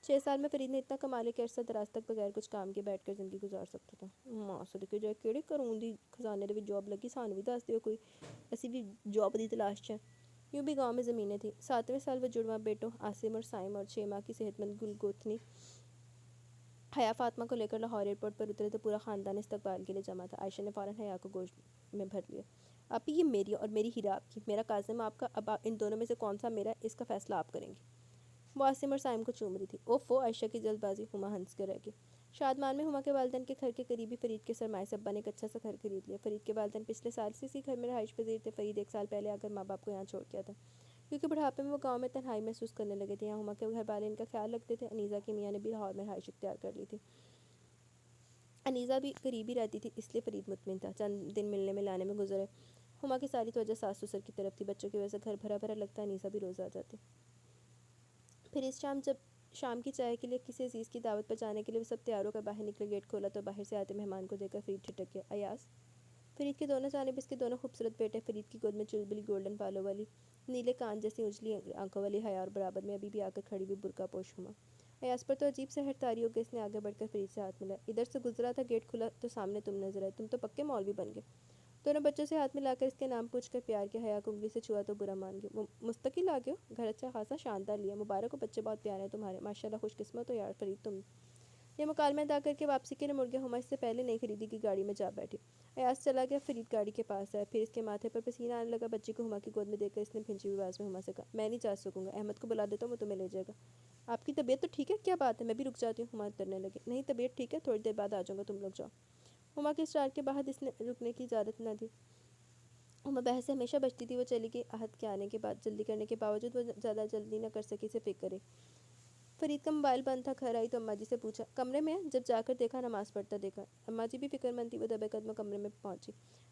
Speaker 1: 6 سال میں فرید نے اتنا کما لیا کہ عرصہ دراز تک بغیر کچھ کام کے بیٹھ کر زندگی گزار سکتا تھا۔ ماں صدقے جائے کیڑے کروں دی خزانے دے وچ جاب لگی، سانو بھی دس دیو کوئی، اسی بھی جاب دی تلاش چ۔ یوں بھی گاؤں میں زمینیں تھیں۔ 7ویں سال وہ جڑواں بیٹوں عاصم اور سائم اور 6 ماہ کی صحت مند گلگوتھنی حیا فاطمہ کو لے کر لاہور ایئرپورٹ پر اترے تو پورا خاندان استقبال کے لیے جمع تھا۔ عائشہ نے فوراً حیا کو گوشت میں بھر لیا۔ آپی یہ میری اور میری ہیرا آپ کی، میرا کاظم آپ کا، اب ان دونوں میں سے کون سا میرا، اس کا فیصلہ آپ کریں گے۔ وہ عاصم اور سائم کو چوم رہی تھی۔ اوفو عائشہ کی جلد بازی، ہما ہنس کر رہ گئی۔ شادمان میں ہما کے والدین کے گھر کے قریبی فرید کے سرمایہ سے ابا نے ایک اچھا سا گھر خرید لیا۔ فرید کے والدین پچھلے سال سے اسی گھر میں رہائش پذیر تھے۔ فرید 1 سال پہلے آ کر ماں باپ کو یہاں چھوڑ گیا تھا، کیونکہ بڑھاپے میں وہ گاؤں میں تنہائی محسوس کرنے لگے تھے۔ یہاں ہما کے گھر والے ان کا خیال رکھتے تھے۔ انیزہ کے میاں نے بھی لاہور میں رہائش اختیار کر لی تھی۔ انیزہ بھی قریب ہی رہتی تھی، اس لیے فرید مطمئن تھا۔ چند دن ملنے میں لانے میں گزرے۔ ہما کی ساری توجہ ساس سسر کی طرف تھی۔ بچوں کی وجہ سے گھر بھرا بھرا لگتا، انیزہ بھی روز آ جاتی۔ پھر اس شام جب شام کی چائے کے لیے کسی عزیز کی دعوت پر جانے کے لیے وہ سب تیار ہو کر باہر نکلے، گیٹ کھولا تو باہر سے آتے مہمان کو دیکھ کر فرید ٹھٹک گیا۔ ایاز! فرید کے دونوں جانب اس کے دونوں خوبصورت بیٹے، فرید کی گود میں چلبلی گولڈن بالوں والی، نیلے کان جیسی اجلی آنکھوں والی حیا، اور برابر میں ابھی بھی آ کر کھڑی ہوئی برقع پوش ہما۔ ایاز پر تو عجیب سحر طاری ہو گئی۔ اس نے آگے بڑھ کر فرید سے ہاتھ ملایا۔ ادھر سے گزرا تھا، گیٹ کھلا تو سامنے تم نظر آئے، تم تو پکے مولوی بن گئے۔ دونوں بچوں سے ہاتھ ملا کر اس کے نام پوچھ کر پیار کیا۔ حیا کو انگلی سے چھوا تو برا مان گیا۔ مستقل آ گئے ہو، گھر اچھا خاصا شاندار لیا، مبارک ہو، بچے بہت پیارے ہیں تمہارے، ماشاءاللہ خوش قسمت ہو یار فرید تم۔ یہ مکالمہ ادا کر کے واپسی کے لیے مڑ گیا۔ ہما اس سے پہلے نہیں خریدی کی گاڑی میں جا بیٹھی۔ ایاز چلا گیا، فرید گاڑی کے پاس آیا، پھر اس کے ماتھے پر پسینہ آنے لگا۔ بچی کو ہما کی گود میں دیکھ کر اس نے بھنجی ہوئی آواز میں ہما سے کہا، میں نہیں جا سکوں گا، احمد کو بلا دیتا ہوں، وہ تمہیں لے جائے گا۔ آپ کی طبیعت تو ٹھیک ہے، کیا بات ہے، میں بھی رک جاتی ہوں۔ ہما اترنے لگی۔ نہیں طبیعت ٹھیک ہے، تھوڑی دیر بعد آ جاؤں گا، تم لوگ جاؤ۔ ہما کے اصرار کے بعد اس نے رکنے کی اجازت نہ دی۔ ہما بحث سے ہمیشہ بچتی تھی، وہ چلی گئی۔ عہد کے آنے کے بعد جلدی کرنے کے باوجود وہ زیادہ جلدی نہ کر سکی، اسے فکر ہے۔ فرید کا موبائل بند تھا۔ گھر آئی تو اماں جی سے پوچھا، کمرے میں ہے؟ جب جا کر دیکھا نماز پڑھتا دیکھا۔ اماں جی بھی فکر مند تھی، وہ دبے قدم کمرے میں پہنچی۔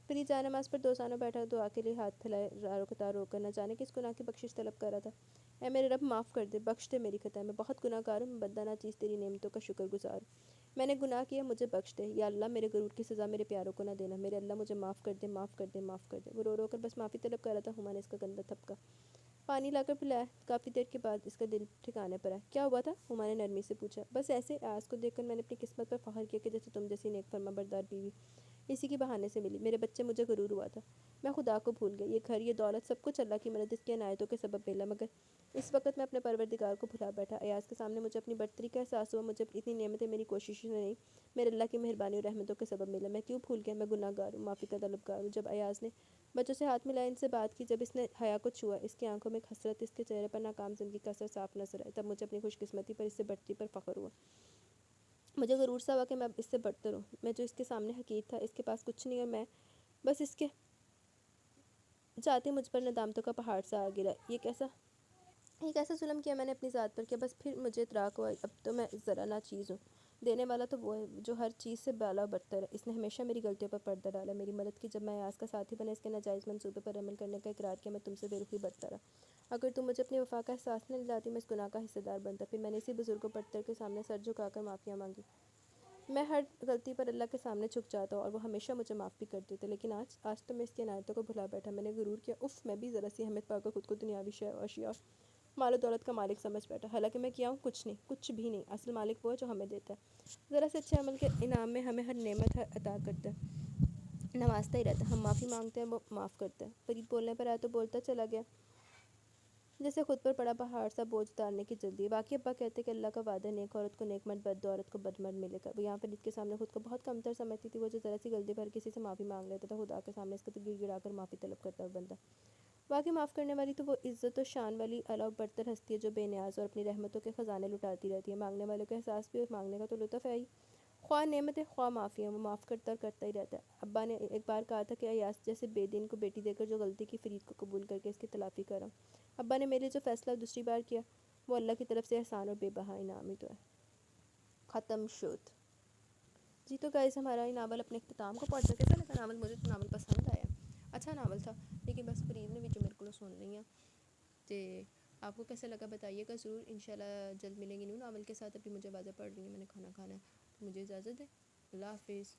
Speaker 1: فرید جائے نماز پر دوسانوں بیٹھا دعا کے لیے ہاتھ پھیلائے زاروں قطار رو کر، نہ جانے کس گناہ کی بخشش طلب کر رہا تھا۔ اے میرے رب معاف کر دے، بخش دے میری خطائیں، میں بہت گناہ گار ہوں، میں بددانا چیز تیری نعمتوں کا شکر گزار ہوں، میں نے گناہ کیا، مجھے بخش دے یا اللہ، میرے غرور کی سزا میرے پیاروں کو نہ دینا، میرے اللہ مجھے معاف کر دے، معاف کر دے، معاف کر دے۔ وہ رو رو کر بس معافی طلب کر رہا تھا۔ ہما نے اس کا گندا تھپکا پانی لا کر پلایا۔ کافی دیر کے بعد اس کا دل ٹھکانے پر آیا۔ کیا ہوا تھا؟ ہما نے نرمی سے پوچھا۔ بس ایسے، ایاز کو دیکھ کر میں نے اپنی قسمت پر فخر کیا کہ جیسے تم جیسی نیک فرما بردار بیوی اسی کے بہانے سے ملی، میرے بچے مجھے غرور ہوا تھا، میں خدا کو بھول گیا، یہ گھر، یہ دولت، سب کچھ اللہ کی مدد، اس کی عنایتوں کے سبب ملا، مگر اس وقت میں اپنے پروردگار کو بھلا بیٹھا۔ ایاز کے سامنے مجھے اپنی برتری کا احساس ہوا، مجھے اتنی نعمتیں میری کوششوں سے نہیں، میرے اللہ کی مہربانی اور رحمتوں کے سبب ملا، میں کیوں بھول گیا، میں گناہ گار ہوں، معافی کا طلبگار ہوں۔ جب ایاز نے بچوں سے ہاتھ ملایا، ان سے بات کی، جب اس نے حیا کو چھوا، اس کی آنکھوں میں ایک حسرت، اس کے چہرے پر ناکام زندگی کا اثر صاف نظر آیا، تب مجھے اپنی خوش قسمتی پر، اس سے برتری پر فخر ہوا۔ مجھے غرور سا ہوا کہ میں اب اس سے برتر ہوں، میں جو اس کے سامنے حقیر تھا، اس کے پاس کچھ نہیں ہے، میں بس اس کے جاتے مجھ پر ندامتوں کا پہاڑ سا آ گرا۔ یہ کیسا ظلم کیا میں نے اپنی ذات پر کیا، بس پھر مجھے ادراک ہوا، اب تو میں ذرا نا چیز ہوں، دینے والا تو وہ ہے جو ہر چیز سے بالا برتر ہے، اس نے ہمیشہ میری غلطیوں پر پردہ ڈالا، میری مدد کی، جب میں ایاز کا ساتھی بنا، اس کے ناجائز منصوبے پر عمل کرنے کا اقرار کیا، میں تم سے بے رخی برتا رہا، اگر تم مجھے اپنی وفا کا احساس نہ دلاتی، میں اس گناہ کا حصہ دار بنتا، پھر میں نے اسی بزرگ و برتر کے سامنے سر جھکا کر معافیاں مانگی، میں ہر غلطی پر اللہ کے سامنے جھک جاتا ہوں اور وہ ہمیشہ مجھے معاف بھی کر دیتے، لیکن آج تو میں اس کی عنایتوں کو بھلا بیٹھا، میں نے غرور کیا، میں بھی ذرا سی اہمیت پا کر خود کو دنیاوی اشیاء مال و دولت کا مالک سمجھ بیٹھا، حالانکہ میں کیا ہوں، کچھ نہیں، کچھ بھی نہیں، اصل مالک وہ ہے جو ہمیں دیتا ہے، ذرا سے اچھے عمل کے انعام میں ہمیں ہر نعمت عطا کرتا ہے، نوازتا ہی رہتا ہے، ہم معافی مانگتے ہیں، وہ معاف کرتا ہے۔ فرید بولنے پر آیا تو بولتا چلا گیا، جیسے خود پر بڑا پہاڑ سا بوجھ اتارنے کی جلدی ہے۔ باقی ابا کہتے کہ اللہ کا وعدہ ہے، نیک عورت کو نیک مرد، بد عورت کو بد مرد ملے گا۔ وہ یہاں فرید کے سامنے خود کو بہت کمتر سمجھتی تھی، وہ جو ذرا سی غلطی پر کسی سے معافی مانگ لیتا تھا، خدا کے سامنے اس کا گڑ گڑا کر معافی طلب کرتا بنتا۔ واقعی معاف کرنے والی تو وہ عزت و شان والی اعلیٰ و برتر ہستی ہے جو بے نیاز اور اپنی رحمتوں کے خزانے لٹاتی رہتی ہے۔ مانگنے والوں کا احساس بھی اور مانگنے کا تو لطف ہے ہی، خواہ نعمتیں خواہ معافیاں، وہ معاف کرتا اور کرتا ہی رہتا ہے۔ ابا نے ایک بار کہا تھا کہ ایاس جیسے بے دین کو بیٹی دے کر جو غلطی کی فرید کو قبول کر کے اس کی تلافی کرا۔ ابا نے میرے لیے جو فیصلہ دوسری بار کیا وہ اللہ کی طرف سے احسان اور بے بہا انعام ہی تو ہے۔ ختم شد۔ جی تو گائز ہمارا یہ ناول اپنے اختتام کو پہنچا، کیسا لگا ناول؟ مجھے تو ناول پسند آیا، اچھا ناول تھا، لیکن بس فرید نے بھی جو میرے کو سن لی ہیں تو آپ کو کیسا لگا بتائیے گا ضرور۔ انشاءاللہ جلد ملیں گے نیو ناول کے ساتھ۔ ابھی مجھے آوازیں پڑ رہی ہیں، میں نے کھانا کھانا ہے، تو مجھے اجازت دیں، اللہ حافظ۔